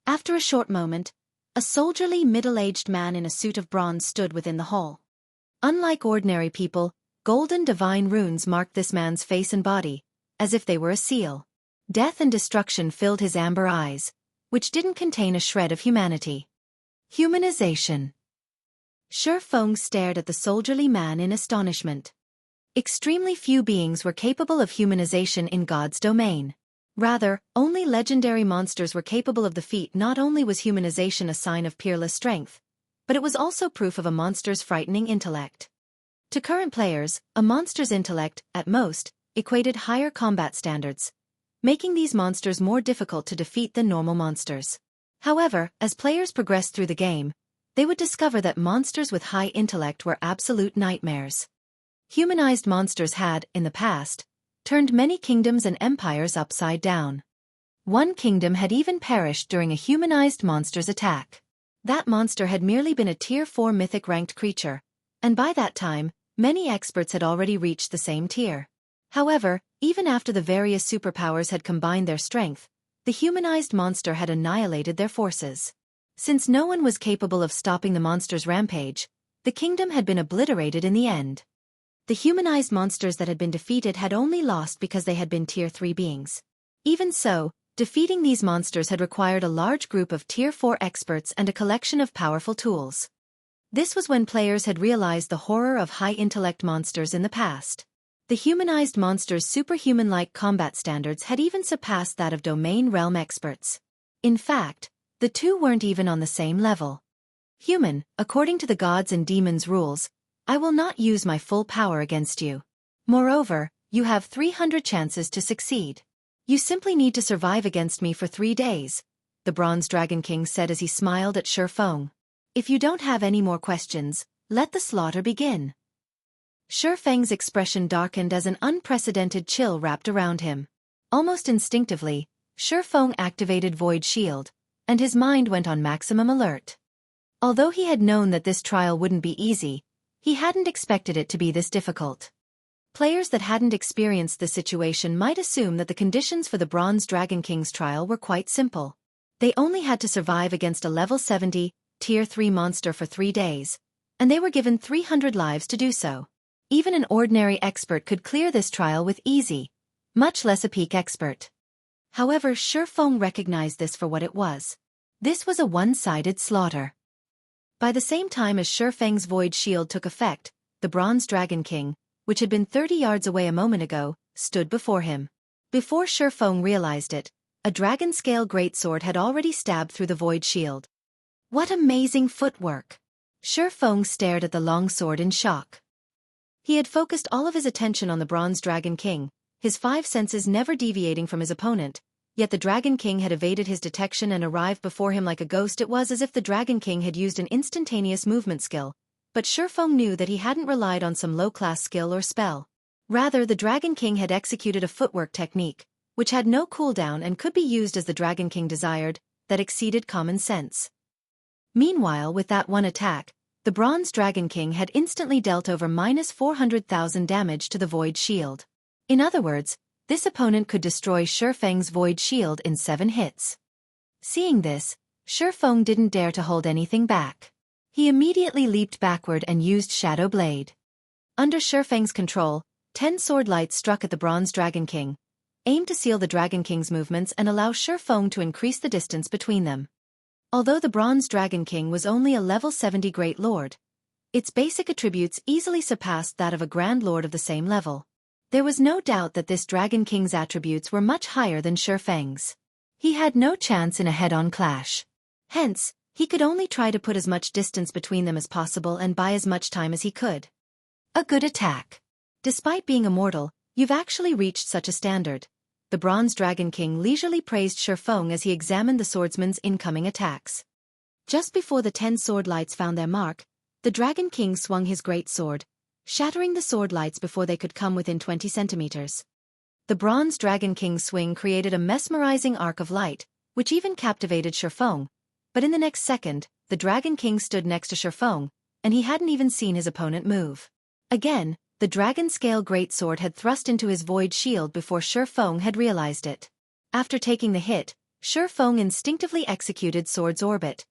A: After a short moment, A soldierly middle-aged man in a suit of bronze stood within the hall. Unlike ordinary people, golden divine runes marked this man's face and body, as if they were a seal. Death and destruction filled his amber eyes, which didn't contain a shred of humanity. Humanization. Xueqi stared at the soldierly man in astonishment. Extremely few beings were capable of humanization in God's domain. Rather, only legendary monsters were capable of the feat. Not only was humanization a sign of peerless strength, but it was also proof of a monster's frightening intellect. To current players, a monster's intellect, at most, equated higher combat standards, making these monsters more difficult to defeat than normal monsters. However, as players progressed through the game, they would discover that monsters with high intellect were absolute nightmares. Humanized monsters had, in the past, turned many kingdoms and empires upside down. One kingdom had even perished during a humanized monster's attack. That monster had merely been a Tier 4 mythic-ranked creature, and by that time, many experts had already reached the same tier. However, even after the various superpowers had combined their strength, the humanized monster had annihilated their forces. Since no one was capable of stopping the monster's rampage, the kingdom had been obliterated in the end. The humanized monsters that had been defeated had only lost because they had been Tier 3 beings. Even so, defeating these monsters had required a large group of Tier 4 experts and a collection of powerful tools. This was when players had realized the horror of high-intellect monsters in the past. The humanized monsters' superhuman-like combat standards had even surpassed that of domain realm experts. In fact, the two weren't even on the same level. Human, according to the gods' and demons' rules, I will not use my full power against you. Moreover, you have 300 chances to succeed. You simply need to survive against me for 3 days, the Bronze Dragon King said as he smiled at Xueqi. If you don't have any more questions, let the slaughter begin. Xueqi's expression darkened as an unprecedented chill wrapped around him. Almost instinctively, Xueqi activated Void Shield, and his mind went on maximum alert. Although he had known that this trial wouldn't be easy, he hadn't expected it to be this difficult. Players that hadn't experienced the situation might assume that the conditions for the Bronze Dragon King's trial were quite simple. They only had to survive against a level 70, Tier 3 monster for 3 days, and they were given 300 lives to do so. Even an ordinary expert could clear this trial with ease, much less a peak expert. However, Xueqi recognized this for what it was. This was a one-sided slaughter. By the same time as Xueqi's Void Shield took effect, the Bronze Dragon King, which had been 30 yards away a moment ago, stood before him. Before Xueqi realized it, a dragon-scale greatsword had already stabbed through the Void Shield. What amazing footwork! Xueqi stared at the longsword in shock. He had focused all of his attention on the Bronze Dragon King, his 5 senses never deviating from his opponent, yet the Dragon King had evaded his detection and arrived before him like a ghost. It was as if the Dragon King had used an instantaneous movement skill, but Xueqi knew that he hadn't relied on some low-class skill or spell. Rather, the Dragon King had executed a footwork technique, which had no cooldown and could be used as the Dragon King desired, that exceeded common sense. Meanwhile, with that one attack, the Bronze Dragon King had instantly dealt over -400,000 damage to the Void Shield. In other words, this opponent could destroy Xueqi's Void Shield in 7 hits. Seeing this, Xueqi didn't dare to hold anything back. He immediately leaped backward and used Shadow Blade. Under Xueqi's control, 10 sword lights struck at the Bronze Dragon King, aimed to seal the Dragon King's movements and allow Xueqi to increase the distance between them. Although the Bronze Dragon King was only a level 70 Great Lord, its basic attributes easily surpassed that of a Grand Lord of the same level. There was no doubt that this Dragon King's attributes were much higher than Xueqi's. He had no chance in a head-on clash. Hence, he could only try to put as much distance between them as possible and buy as much time as he could. A good attack. Despite being immortal, you've actually reached such a standard. The Bronze Dragon King leisurely praised Xueqi as he examined the swordsman's incoming attacks. Just before the 10 sword lights found their mark, the Dragon King swung his great sword, shattering the sword lights before they could come within 20 centimeters. The Bronze Dragon King's swing created a mesmerizing arc of light, which even captivated Xueqi, but in the next second, the Dragon King stood next to Xueqi, and he hadn't even seen his opponent move. Again, the dragon-scale greatsword had thrust into his Void Shield before Xueqi had realized it. After taking the hit, Xueqi instinctively executed Sword's Orbit,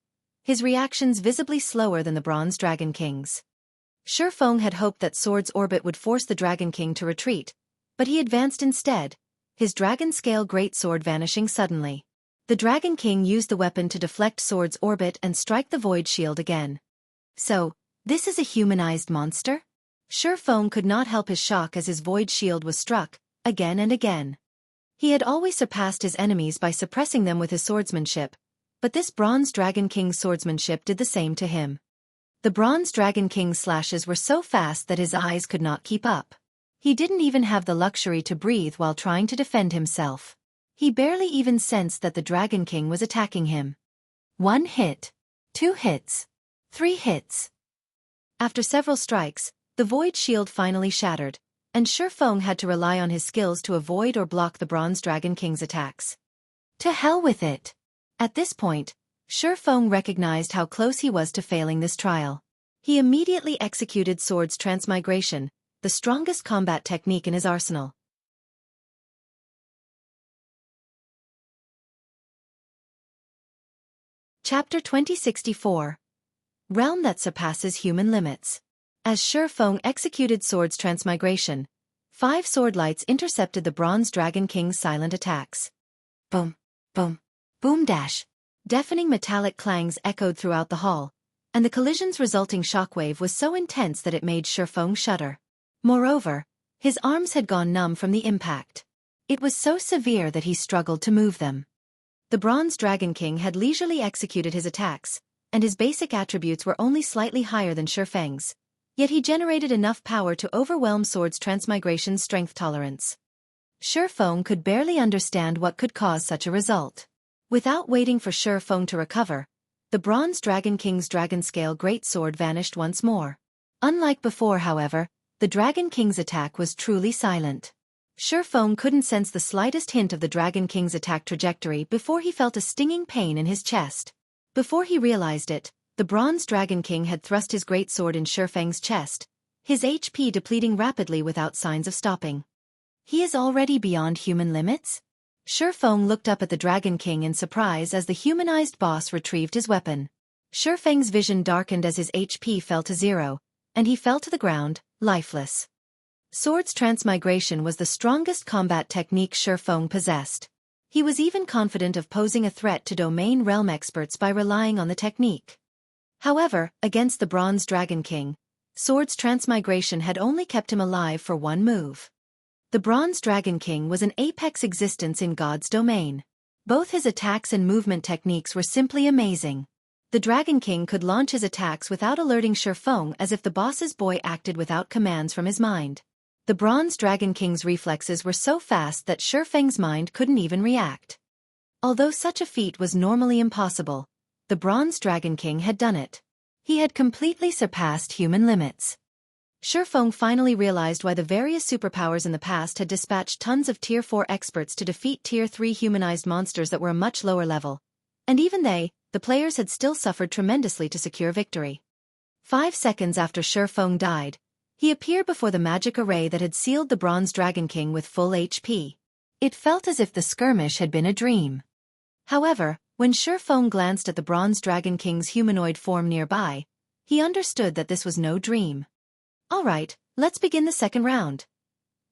A: his reactions visibly slower than the Bronze Dragon King's. Xueqi had hoped that Sword's orbit would force the Dragon King to retreat, but he advanced instead, his dragon-scale greatsword vanishing suddenly. The Dragon King used the weapon to deflect Sword's orbit and strike the void shield again. So, this is a humanized monster? Xueqi could not help his shock as his void shield was struck, again and again. He had always surpassed his enemies by suppressing them with his swordsmanship, but this Bronze Dragon King's swordsmanship did the same to him. The Bronze Dragon King's slashes were so fast that his eyes could not keep up. He didn't even have the luxury to breathe while trying to defend himself. He barely even sensed that the Dragon King was attacking him. 1 hit. 2 hits. 3 hits. After several strikes, the void shield finally shattered, and Xueqi had to rely on his skills to avoid or block the Bronze Dragon King's attacks. To hell with it! At this point, Xueqi recognized how close he was to failing this trial. He immediately executed Sword's Transmigration, the strongest combat technique in his arsenal. Chapter 2064. Realm that surpasses human limits. As Xueqi executed Sword's Transmigration, 5 sword lights intercepted the Bronze Dragon King's silent attacks. Boom, boom, boom dash. Deafening metallic clangs echoed throughout the hall, and the collision's resulting shockwave was so intense that it made Xueqi shudder. Moreover, his arms had gone numb from the impact. It was so severe that he struggled to move them. The Bronze Dragon King had leisurely executed his attacks, and his basic attributes were only slightly higher than Xueqi's, yet he generated enough power to overwhelm Sword's Transmigration's strength tolerance. Xueqi could barely understand what could cause such a result. Without waiting for Xueqi to recover, the Bronze Dragon King's dragon-scale greatsword vanished once more. Unlike before, however, the Dragon King's attack was truly silent. Xueqi couldn't sense the slightest hint of the Dragon King's attack trajectory before he felt a stinging pain in his chest. Before he realized it, the Bronze Dragon King had thrust his greatsword in Xueqi's chest, his HP depleting rapidly without signs of stopping. He is already beyond human limits? Xueqi looked up at the Dragon King in surprise as the humanized boss retrieved his weapon. Xueqi's vision darkened as his HP fell to 0, and he fell to the ground, lifeless. Sword's Transmigration was the strongest combat technique Xueqi possessed. He was even confident of posing a threat to domain realm experts by relying on the technique. However, against the Bronze Dragon King, Sword's Transmigration had only kept him alive for 1 move. The Bronze Dragon King was an apex existence in God's domain. Both his attacks and movement techniques were simply amazing. The Dragon King could launch his attacks without alerting Xueqi, as if the boss's boy acted without commands from his mind. The Bronze Dragon King's reflexes were so fast that Xueqi's mind couldn't even react. Although such a feat was normally impossible, the Bronze Dragon King had done it. He had completely surpassed human limits. Xueqi finally realized why the various superpowers in the past had dispatched tons of Tier 4 experts to defeat Tier 3 humanized monsters that were a much lower level. And even they, the players, had still suffered tremendously to secure victory. 5 seconds after Xueqi died, he appeared before the magic array that had sealed the Bronze Dragon King with full HP. It felt as if the skirmish had been a dream. However, when Xueqi glanced at the Bronze Dragon King's humanoid form nearby, he understood that this was no dream. "Alright, let's begin the second round,"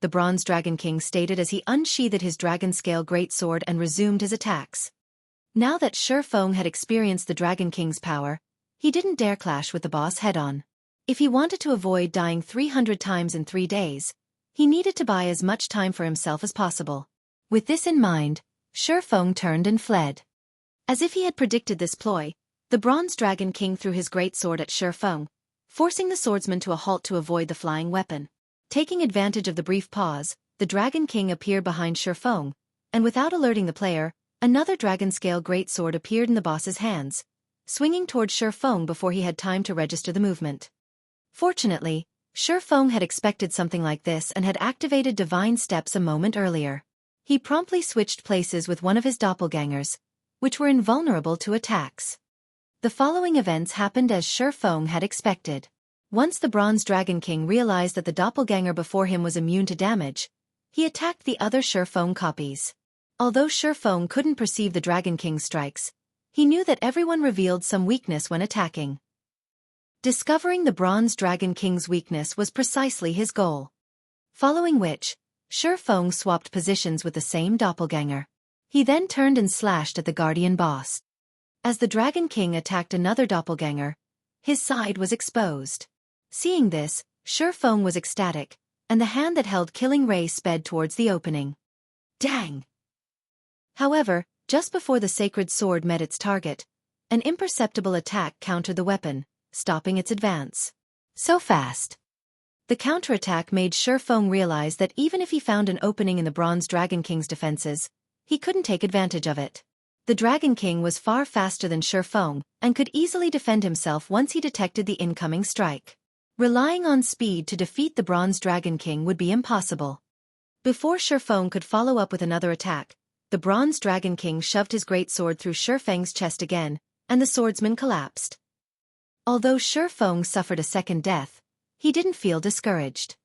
A: the Bronze Dragon King stated as he unsheathed his dragon-scale greatsword and resumed his attacks. Now that Xueqi had experienced the Dragon King's power, he didn't dare clash with the boss head-on. If he wanted to avoid dying 300 times in 3 days, he needed to buy as much time for himself as possible. With this in mind, Xueqi turned and fled. As if he had predicted this ploy, the Bronze Dragon King threw his greatsword at Xueqi, forcing the swordsman to a halt to avoid the flying weapon. Taking advantage of the brief pause, the Dragon King appeared behind Xueqi, and without alerting the player, another dragon-scale greatsword appeared in the boss's hands, swinging toward Xueqi before he had time to register the movement. Fortunately, Xueqi had expected something like this and had activated Divine Steps a moment earlier. He promptly switched places with one of his doppelgangers, which were invulnerable to attacks. The following events happened as Xueqi had expected. Once the Bronze Dragon King realized that the doppelganger before him was immune to damage, he attacked the other Xueqi copies. Although Xueqi couldn't perceive the Dragon King's strikes, He knew that everyone revealed some weakness when attacking. Discovering the Bronze Dragon King's weakness was precisely his goal. Following which, Xueqi swapped positions with the same doppelganger. He then turned and slashed at the Guardian boss. As the Dragon King attacked another doppelganger, his side was exposed. Seeing this, Xueqi was ecstatic, and the hand that held Killing Ray sped towards the opening. Dang! However, just before the sacred sword met its target, an imperceptible attack countered the weapon, stopping its advance. So fast! The counterattack made Xueqi realize that even if he found an opening in the Bronze Dragon King's defenses, he couldn't take advantage of it. The Dragon King was far faster than Xueqi and could easily defend himself once he detected the incoming strike. Relying on speed to defeat the Bronze Dragon King would be impossible. Before Xueqi could follow up with another attack, the Bronze Dragon King shoved his greatsword through Xueqi's chest again, and the swordsman collapsed. Although Xueqi suffered a second death, he didn't feel discouraged.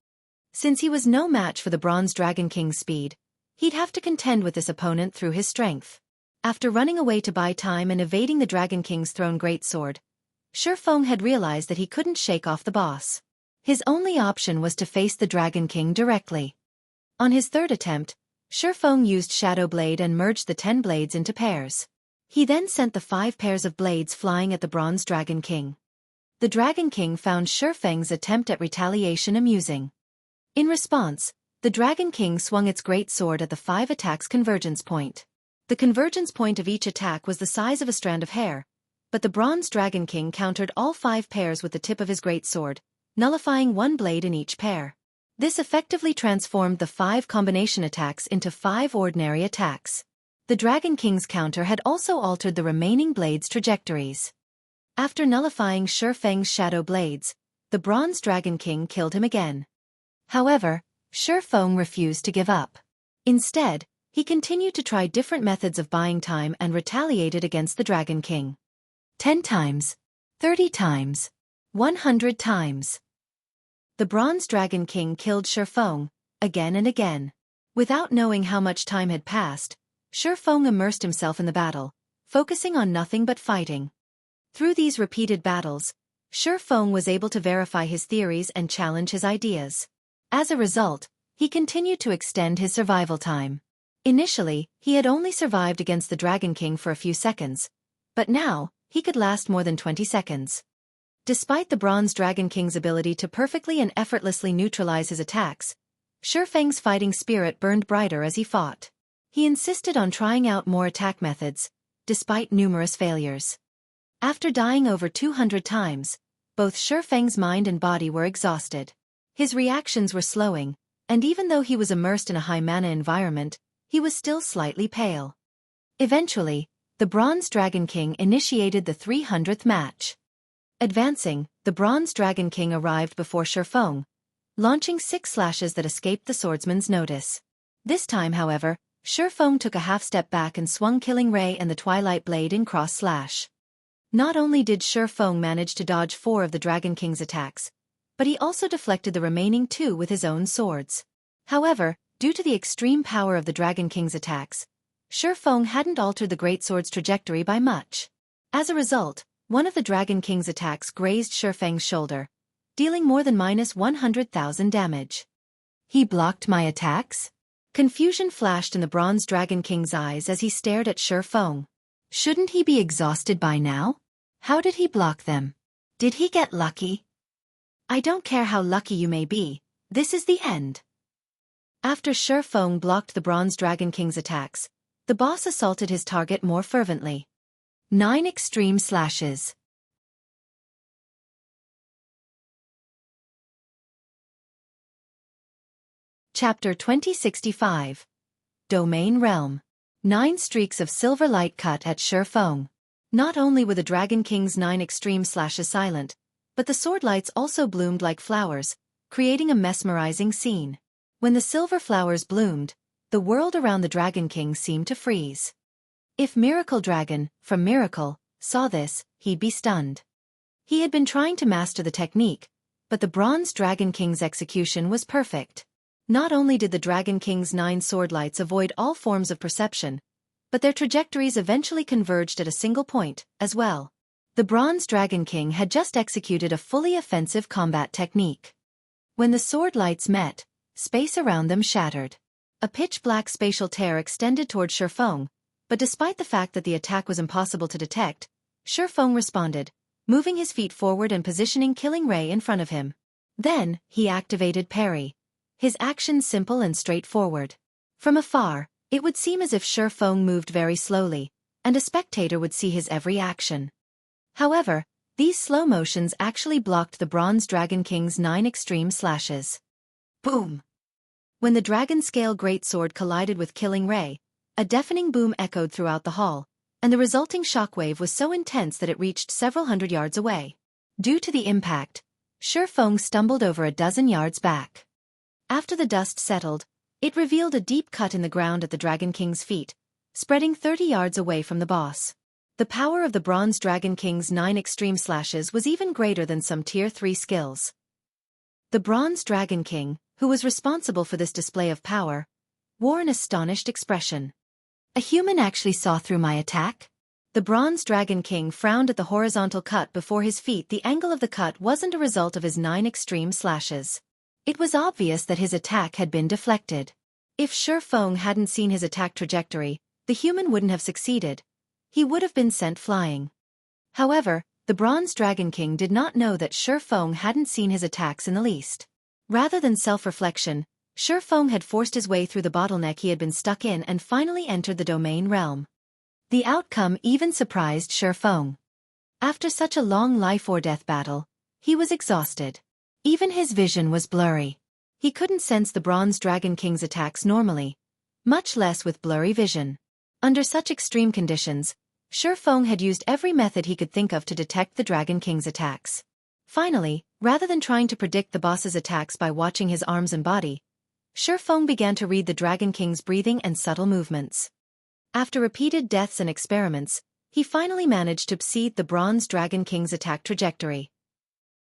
A: Since he was no match for the Bronze Dragon King's speed, he'd have to contend with this opponent through his strength. After running away to buy time and evading the Dragon King's thrown greatsword, Xueqi had realized that he couldn't shake off the boss. His only option was to face the Dragon King directly. On his third attempt, Xueqi used Shadow Blade and merged the 10 blades into pairs. He then sent the 5 pairs of blades flying at the Bronze Dragon King. The Dragon King found Xueqi's attempt at retaliation amusing. In response, the Dragon King swung its great sword at the 5 attacks' convergence point. The convergence point of each attack was the size of a strand of hair, but the Bronze Dragon King countered all 5 pairs with the tip of his great sword, nullifying 1 blade in each pair. This effectively transformed the 5 combination attacks into 5 ordinary attacks. The Dragon King's counter had also altered the remaining blades' trajectories. After nullifying Xueqi's shadow blades, the Bronze Dragon King killed him again. However, Xueqi refused to give up. Instead, he continued to try different methods of buying time and retaliated against the Dragon King. 10 times, 30 times, 100 times. The Bronze Dragon King killed Xueqi, again and again. Without knowing how much time had passed, Xueqi immersed himself in the battle, focusing on nothing but fighting. Through these repeated battles, Xueqi was able to verify his theories and challenge his ideas. As a result, he continued to extend his survival time. Initially, he had only survived against the Dragon King for a few seconds, but now, he could last more than 20 seconds. Despite the Bronze Dragon King's ability to perfectly and effortlessly neutralize his attacks, Xueqi's fighting spirit burned brighter as he fought. He insisted on trying out more attack methods, despite numerous failures. After dying over 200 times, both Xueqi's mind and body were exhausted. His reactions were slowing, and even though he was immersed in a high-mana environment, he was still slightly pale. Eventually, the Bronze Dragon King initiated the 300th match. Advancing, the Bronze Dragon King arrived before Xueqi, launching 6 slashes that escaped the swordsman's notice. This time, however, Xueqi took a half-step back and swung Killing Ray and the Twilight Blade in cross-slash. Not only did Xueqi manage to dodge 4 of the Dragon King's attacks, but he also deflected the remaining 2 with his own swords. However, due to the extreme power of the Dragon King's attacks, Xueqi hadn't altered the greatsword's trajectory by much. As a result, one of the Dragon King's attacks grazed Xueqi's shoulder, dealing more than -100,000 damage. He blocked my attacks? Confusion flashed in the Bronze Dragon King's eyes as he stared at Xueqi. Shouldn't he be exhausted by now? How did he block them? Did he get lucky? I don't care how lucky you may be, this is the end. After Xueqi blocked the Bronze Dragon King's attacks, the boss assaulted his target more fervently. 9 extreme slashes. Chapter 2065. Domain Realm. 9 streaks of silver light cut at Xueqi. Not only were the Dragon King's 9 extreme slashes silent, but the sword lights also bloomed like flowers, creating a mesmerizing scene. When the silver flowers bloomed, the world around the Dragon King seemed to freeze. If Miracle Dragon, from Miracle, saw this, he'd be stunned. He had been trying to master the technique, but the Bronze Dragon King's execution was perfect. Not only did the Dragon King's 9 sword lights avoid all forms of perception, but their trajectories eventually converged at a single point, as well. The Bronze Dragon King had just executed a fully offensive combat technique. When the sword lights met, space around them shattered. A pitch-black spatial tear extended toward Xueqi, but despite the fact that the attack was impossible to detect, Xueqi responded, moving his feet forward and positioning Killing Ray in front of him. Then, he activated Parry. His actions simple and straightforward. From afar, it would seem as if Xueqi moved very slowly, and a spectator would see his every action. However, these slow motions actually blocked the Bronze Dragon King's 9 extreme slashes. Boom! When the Dragon Scale Greatsword collided with Killing Ray, a deafening boom echoed throughout the hall, and the resulting shockwave was so intense that it reached several hundred yards away. Due to the impact, Xueqi stumbled over a dozen yards back. After the dust settled, it revealed a deep cut in the ground at the Dragon King's feet, spreading 30 yards away from the boss. The power of the Bronze Dragon King's 9 extreme slashes was even greater than some Tier 3 skills. The Bronze Dragon King, who was responsible for this display of power, wore an astonished expression. A human actually saw through my attack? The Bronze Dragon King frowned at the horizontal cut before his feet. The angle of the cut wasn't a result of his 9 extreme slashes. It was obvious that his attack had been deflected. If Xueqi hadn't seen his attack trajectory, the human wouldn't have succeeded. He would have been sent flying. However, the Bronze Dragon King did not know that Xueqi hadn't seen his attacks in the least. Rather than self-reflection, Xueqi had forced his way through the bottleneck he had been stuck in and finally entered the domain realm. The outcome even surprised Xueqi. After such a long life-or-death battle, he was exhausted. Even his vision was blurry. He couldn't sense the Bronze Dragon King's attacks normally, much less with blurry vision. Under such extreme conditions, Xueqi had used every method he could think of to detect the Dragon King's attacks. Finally, rather than trying to predict the boss's attacks by watching his arms and body, Xueqi began to read the Dragon King's breathing and subtle movements. After repeated deaths and experiments, he finally managed to perceive the Bronze Dragon King's attack trajectory.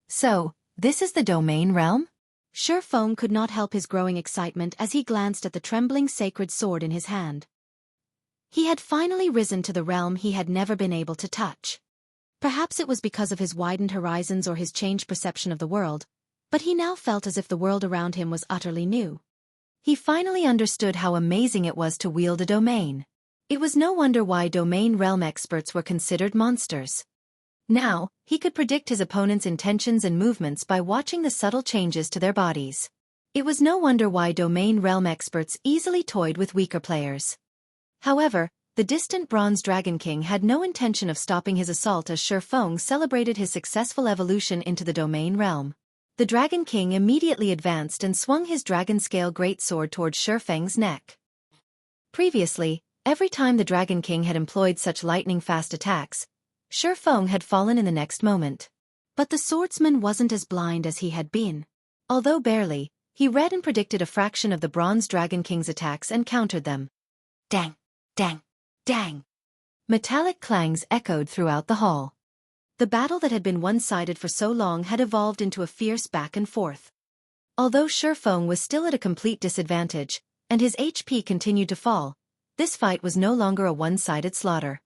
A: So, this is the domain realm? Xueqi could not help his growing excitement as he glanced at the trembling sacred sword in his hand. He had finally risen to the realm he had never been able to touch. Perhaps it was because of his widened horizons or his changed perception of the world, but he now felt as if the world around him was utterly new. He finally understood how amazing it was to wield a domain. It was no wonder why domain realm experts were considered monsters. Now, he could predict his opponent's intentions and movements by watching the subtle changes to their bodies. It was no wonder why domain realm experts easily toyed with weaker players. However, the distant Bronze Dragon King had no intention of stopping his assault as Xueqi celebrated his successful evolution into the domain realm. The Dragon King immediately advanced and swung his dragon scale greatsword toward Xueqi's neck. Previously, every time the Dragon King had employed such lightning-fast attacks, Xueqi had fallen in the next moment. But the swordsman wasn't as blind as he had been. Although barely, he read and predicted a fraction of the Bronze Dragon King's attacks and countered them. Dang! Dang! Dang! Metallic clangs echoed throughout the hall. The battle that had been one-sided for so long had evolved into a fierce back and forth. Although Xueqi was still at a complete disadvantage, and his HP continued to fall, this fight was no longer a one-sided slaughter.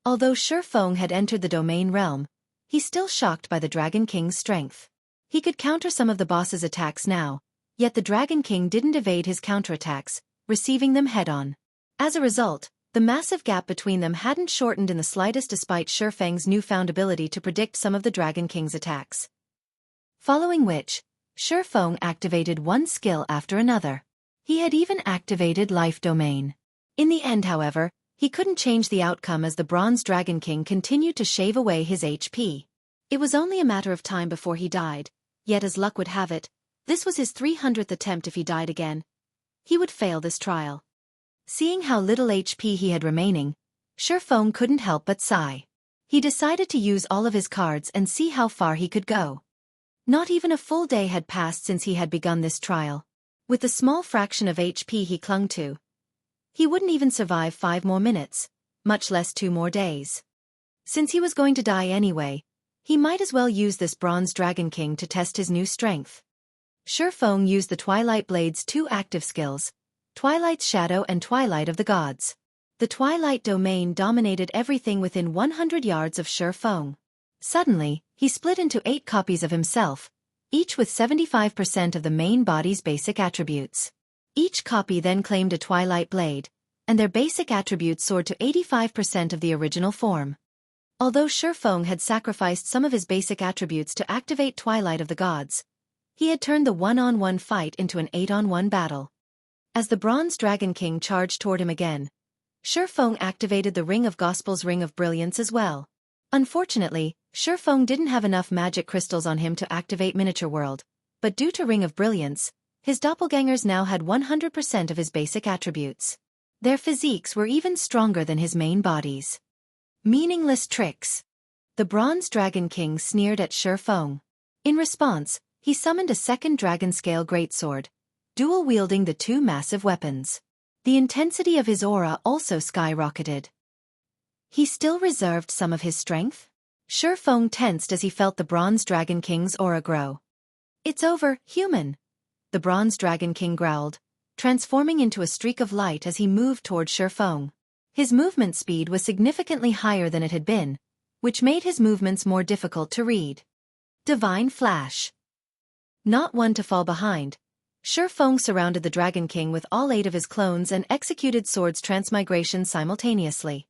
A: Although Xueqi had entered the domain realm, he's still shocked by the Dragon King's strength. He could counter some of the boss's attacks now, yet the Dragon King didn't evade his counterattacks, receiving them head-on. As a result, the massive gap between them hadn't shortened in the slightest despite Xueqi's newfound ability to predict some of the Dragon King's attacks. Following which, Xueqi activated one skill after another. He had even activated Life Domain. In the end, however, he couldn't change the outcome as the Bronze Dragon King continued to shave away his HP. It was only a matter of time before he died, yet as luck would have it, this was his 300th attempt. If he died again, he would fail this trial. Seeing how little HP he had remaining, Xueqi couldn't help but sigh. He decided to use all of his cards and see how far he could go. Not even a full day had passed since he had begun this trial. With the small fraction of HP he clung to, he wouldn't even survive 5 more minutes, much less 2 more days. Since he was going to die anyway, he might as well use this Bronze Dragon King to test his new strength. Xueqi used the Twilight Blade's 2 active skills, Twilight's Shadow and Twilight of the Gods. The Twilight Domain dominated everything within 100 yards of Xueqi. Suddenly, he split into 8 copies of himself, each with 75% of the main body's basic attributes. Each copy then claimed a Twilight Blade, and their basic attributes soared to 85% of the original form. Although Xueqi had sacrificed some of his basic attributes to activate Twilight of the Gods, he had turned the 1-on-1 fight into an 8-on-1 battle. As the Bronze Dragon King charged toward him again, Xueqi activated the Ring of Gospel's Ring of Brilliance as well. Unfortunately, Xueqi didn't have enough magic crystals on him to activate Miniature World, but due to Ring of Brilliance, his doppelgangers now had 100% of his basic attributes. Their physiques were even stronger than his main bodies. Meaningless tricks. The Bronze Dragon King sneered at Xueqi. In response, he summoned a second dragon-scale greatsword, dual-wielding the 2 massive weapons. The intensity of his aura also skyrocketed. He still reserved some of his strength? Xueqi tensed as he felt the Bronze Dragon King's aura grow. "It's over, human," the Bronze Dragon King growled, transforming into a streak of light as he moved toward Xueqi. His movement speed was significantly higher than it had been, which made his movements more difficult to read. Divine Flash. Not one to fall behind, Xueqi surrounded the Dragon King with all 8 of his clones and executed Sword's Transmigration simultaneously.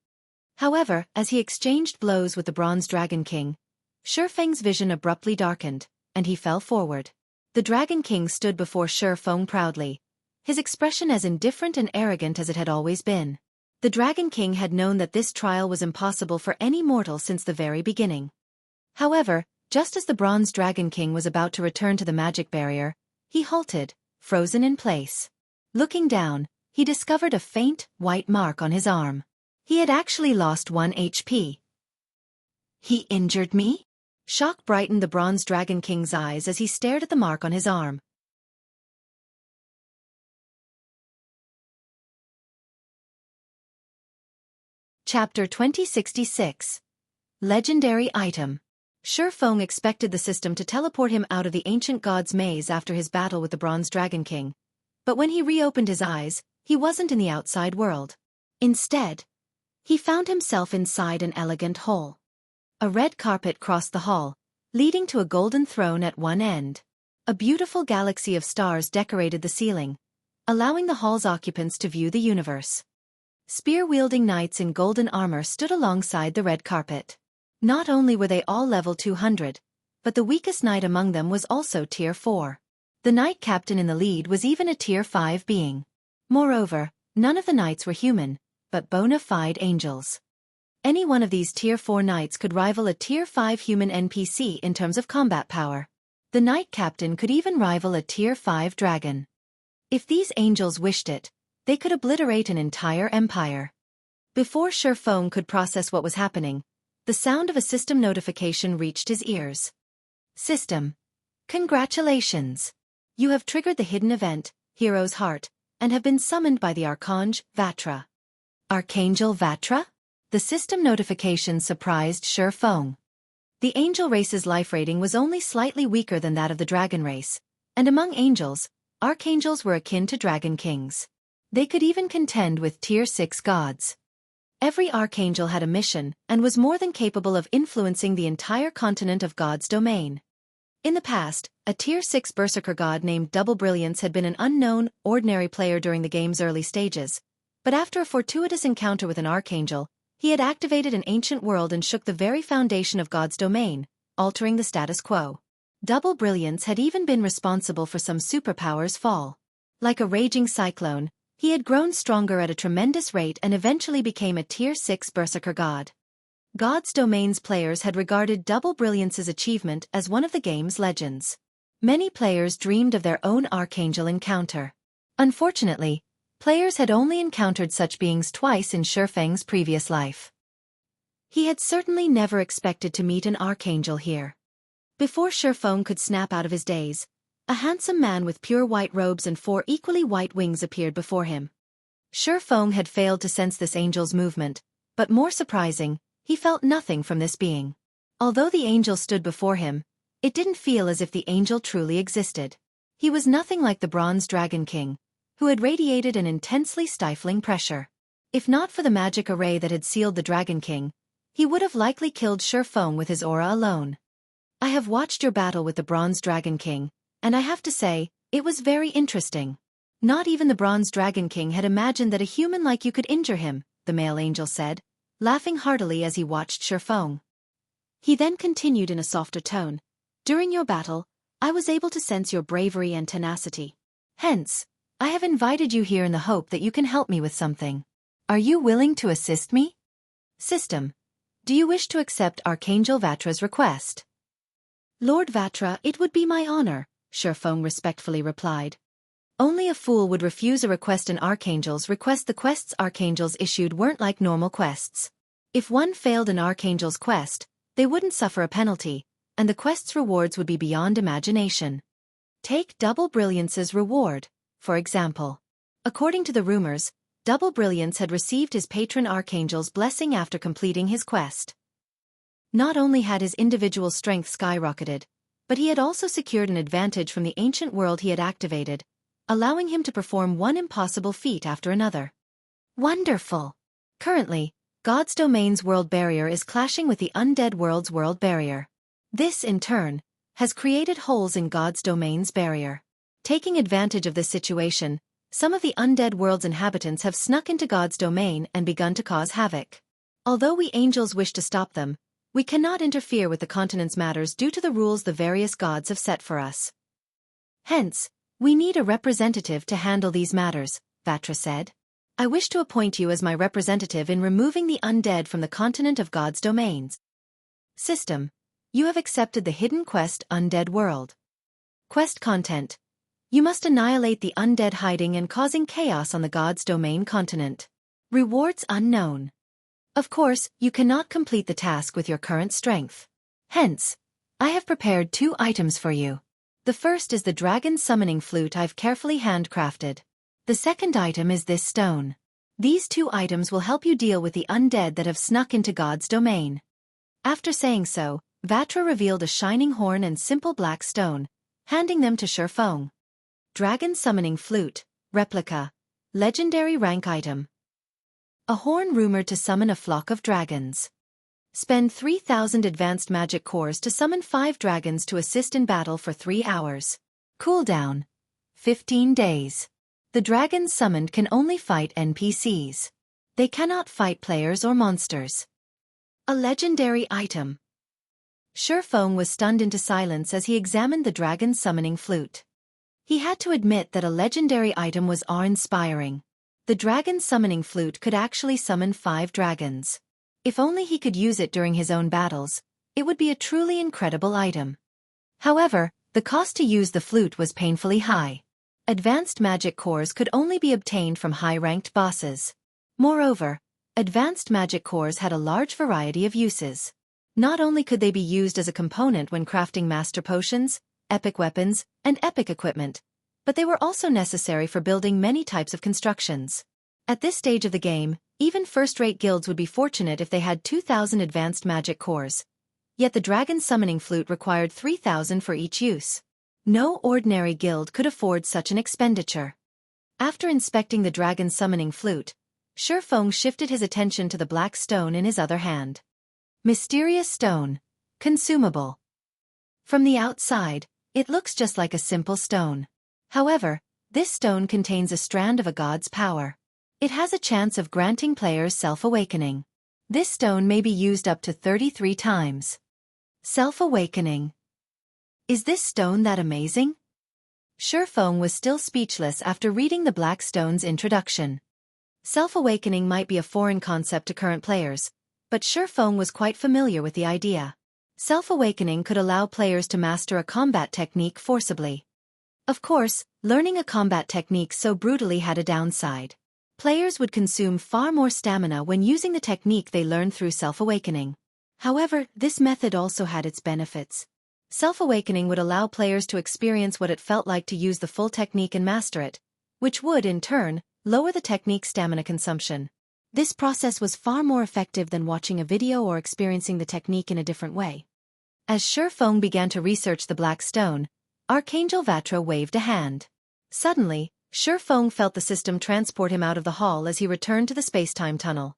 A: However, as he exchanged blows with the Bronze Dragon King, Xueqi's vision abruptly darkened, and he fell forward. The Dragon King stood before Xueqi proudly, his expression as indifferent and arrogant as it had always been. The Dragon King had known that this trial was impossible for any mortal since the very beginning. However, just as the Bronze Dragon King was about to return to the magic barrier, he halted, frozen in place. Looking down, he discovered a faint, white mark on his arm. He had actually lost 1 HP. "He injured me?" Shock brightened the Bronze Dragon King's eyes as he stared at the mark on his arm. Chapter 2066. Legendary Item. Xueqi expected the system to teleport him out of the ancient god's maze after his battle with the Bronze Dragon King, but when he reopened his eyes, he wasn't in the outside world. Instead, he found himself inside an elegant hall. A red carpet crossed the hall, leading to a golden throne at one end. A beautiful galaxy of stars decorated the ceiling, allowing the hall's occupants to view the universe. Spear-wielding knights in golden armor stood alongside the red carpet. Not only were they all level 200, but the weakest knight among them was also tier 4. The knight captain in the lead was even a tier 5 being. Moreover, none of the knights were human, but bona fide angels. Any one of these tier 4 knights could rival a tier 5 human NPC in terms of combat power. The knight captain could even rival a tier 5 dragon. If these angels wished it, they could obliterate an entire empire. Before Xueqi could process what was happening, the sound of a system notification reached his ears. System. Congratulations. You have triggered the hidden event, Hero's Heart, and have been summoned by the Archangel Vatra. Archangel Vatra? The system notification surprised Xueqi. The angel race's life rating was only slightly weaker than that of the dragon race, and among angels, archangels were akin to dragon kings. They could even contend with tier 6 gods. Every archangel had a mission and was more than capable of influencing the entire continent of God's domain. In the past, a tier 6 berserker god named Double Brilliance had been an unknown, ordinary player during the game's early stages, but after a fortuitous encounter with an archangel, he had activated an ancient world and shook the very foundation of God's domain, altering the status quo. Double Brilliance had even been responsible for some superpowers' fall. Like a raging cyclone, he had grown stronger at a tremendous rate and eventually became a tier 6 berserker god. God's Domain's players had regarded Double Brilliance's achievement as one of the game's legends. Many players dreamed of their own archangel encounter. Unfortunately, players had only encountered such beings twice in Xueqi's previous life. He had certainly never expected to meet an archangel here. Before Xueqi could snap out of his daze, a handsome man with pure white robes and 4 equally white wings appeared before him. Xueqi had failed to sense this angel's movement, but more surprising, he felt nothing from this being. Although the angel stood before him, it didn't feel as if the angel truly existed. He was nothing like the Bronze Dragon King, who had radiated an intensely stifling pressure. If not for the magic array that had sealed the Dragon King, he would have likely killed Xueqi with his aura alone. I have watched your battle with the Bronze Dragon King, and I have to say, it was very interesting. Not even the Bronze Dragon King had imagined that a human like you could injure him, the male angel said, laughing heartily as he watched Xueqi. He then continued in a softer tone. During your battle, I was able to sense your bravery and tenacity. Hence, I have invited you here in the hope that you can help me with something. Are you willing to assist me? System. Do you wish to accept Archangel Vatra's request? Lord Vatra, it would be my honor, Xueqi respectfully replied. Only a fool would refuse a request an Archangel's request. The quests Archangels issued weren't like normal quests. If one failed an Archangel's quest, they wouldn't suffer a penalty, and the quest's rewards would be beyond imagination. Take Double Brilliance's reward, for example. According to the rumors, Double Brilliance had received his patron Archangel's blessing after completing his quest. Not only had his individual strength skyrocketed, but he had also secured an advantage from the ancient world he had activated, allowing him to perform one impossible feat after another. Wonderful! Currently, God's domain's world barrier is clashing with the undead world's world barrier. This, in turn, has created holes in God's domain's barrier. Taking advantage of this situation, some of the undead world's inhabitants have snuck into God's domain and begun to cause havoc. Although we angels wish to stop them, we cannot interfere with the continent's matters due to the rules the various gods have set for us. Hence, we need a representative to handle these matters, Vatra said. I wish to appoint you as my representative in removing the undead from the continent of God's domains. System. You have accepted the hidden quest Undead World. Quest content. You must annihilate the undead hiding and causing chaos on the God's domain continent. Rewards unknown. Of course, you cannot complete the task with your current strength. Hence, I have prepared 2 items for you. The first is the dragon summoning flute I've carefully handcrafted. The second item is this stone. These 2 items will help you deal with the undead that have snuck into God's domain. After saying so, Vatra revealed a shining horn and simple black stone, handing them to Xueqi. Dragon Summoning Flute, Replica, Legendary Rank Item. A horn rumored to summon a flock of dragons. Spend 3,000 advanced magic cores to summon 5 dragons to assist in battle for 3 hours. Cooldown. 15 days. The dragons summoned can only fight NPCs. They cannot fight players or monsters. A legendary item. Xueqi was stunned into silence as he examined the dragon summoning flute. He had to admit that a legendary item was awe-inspiring. The dragon summoning flute could actually summon 5 dragons. If only he could use it during his own battles, it would be a truly incredible item. However, the cost to use the flute was painfully high. Advanced magic cores could only be obtained from high-ranked bosses. Moreover, advanced magic cores had a large variety of uses. Not only could they be used as a component when crafting master potions, epic weapons, and epic equipment, but they were also necessary for building many types of constructions. At this stage of the game, even first-rate guilds would be fortunate if they had 2,000 advanced magic cores. Yet the dragon summoning flute required 3,000 for each use. No ordinary guild could afford such an expenditure. After inspecting the dragon summoning flute, Xueqi shifted his attention to the black stone in his other hand. Mysterious stone. Consumable. From the outside, it looks just like a simple stone. However, this stone contains a strand of a god's power. It has a chance of granting players self-awakening. This stone may be used up to 33 times. Self-awakening. Is this stone that amazing? Xueqi was still speechless after reading the black stone's introduction. Self-awakening might be a foreign concept to current players, but Xueqi was quite familiar with the idea. Self-awakening could allow players to master a combat technique forcibly. Of course, learning a combat technique so brutally had a downside. Players would consume far more stamina when using the technique they learned through self-awakening. However, this method also had its benefits. Self-awakening would allow players to experience what it felt like to use the full technique and master it, which would, in turn, lower the technique's stamina consumption. This process was far more effective than watching a video or experiencing the technique in a different way. As Xueqi began to research the black stone, Archangel Vatra waved a hand. Suddenly, Shifeng felt the system transport him out of the hall as he returned to the space-time tunnel.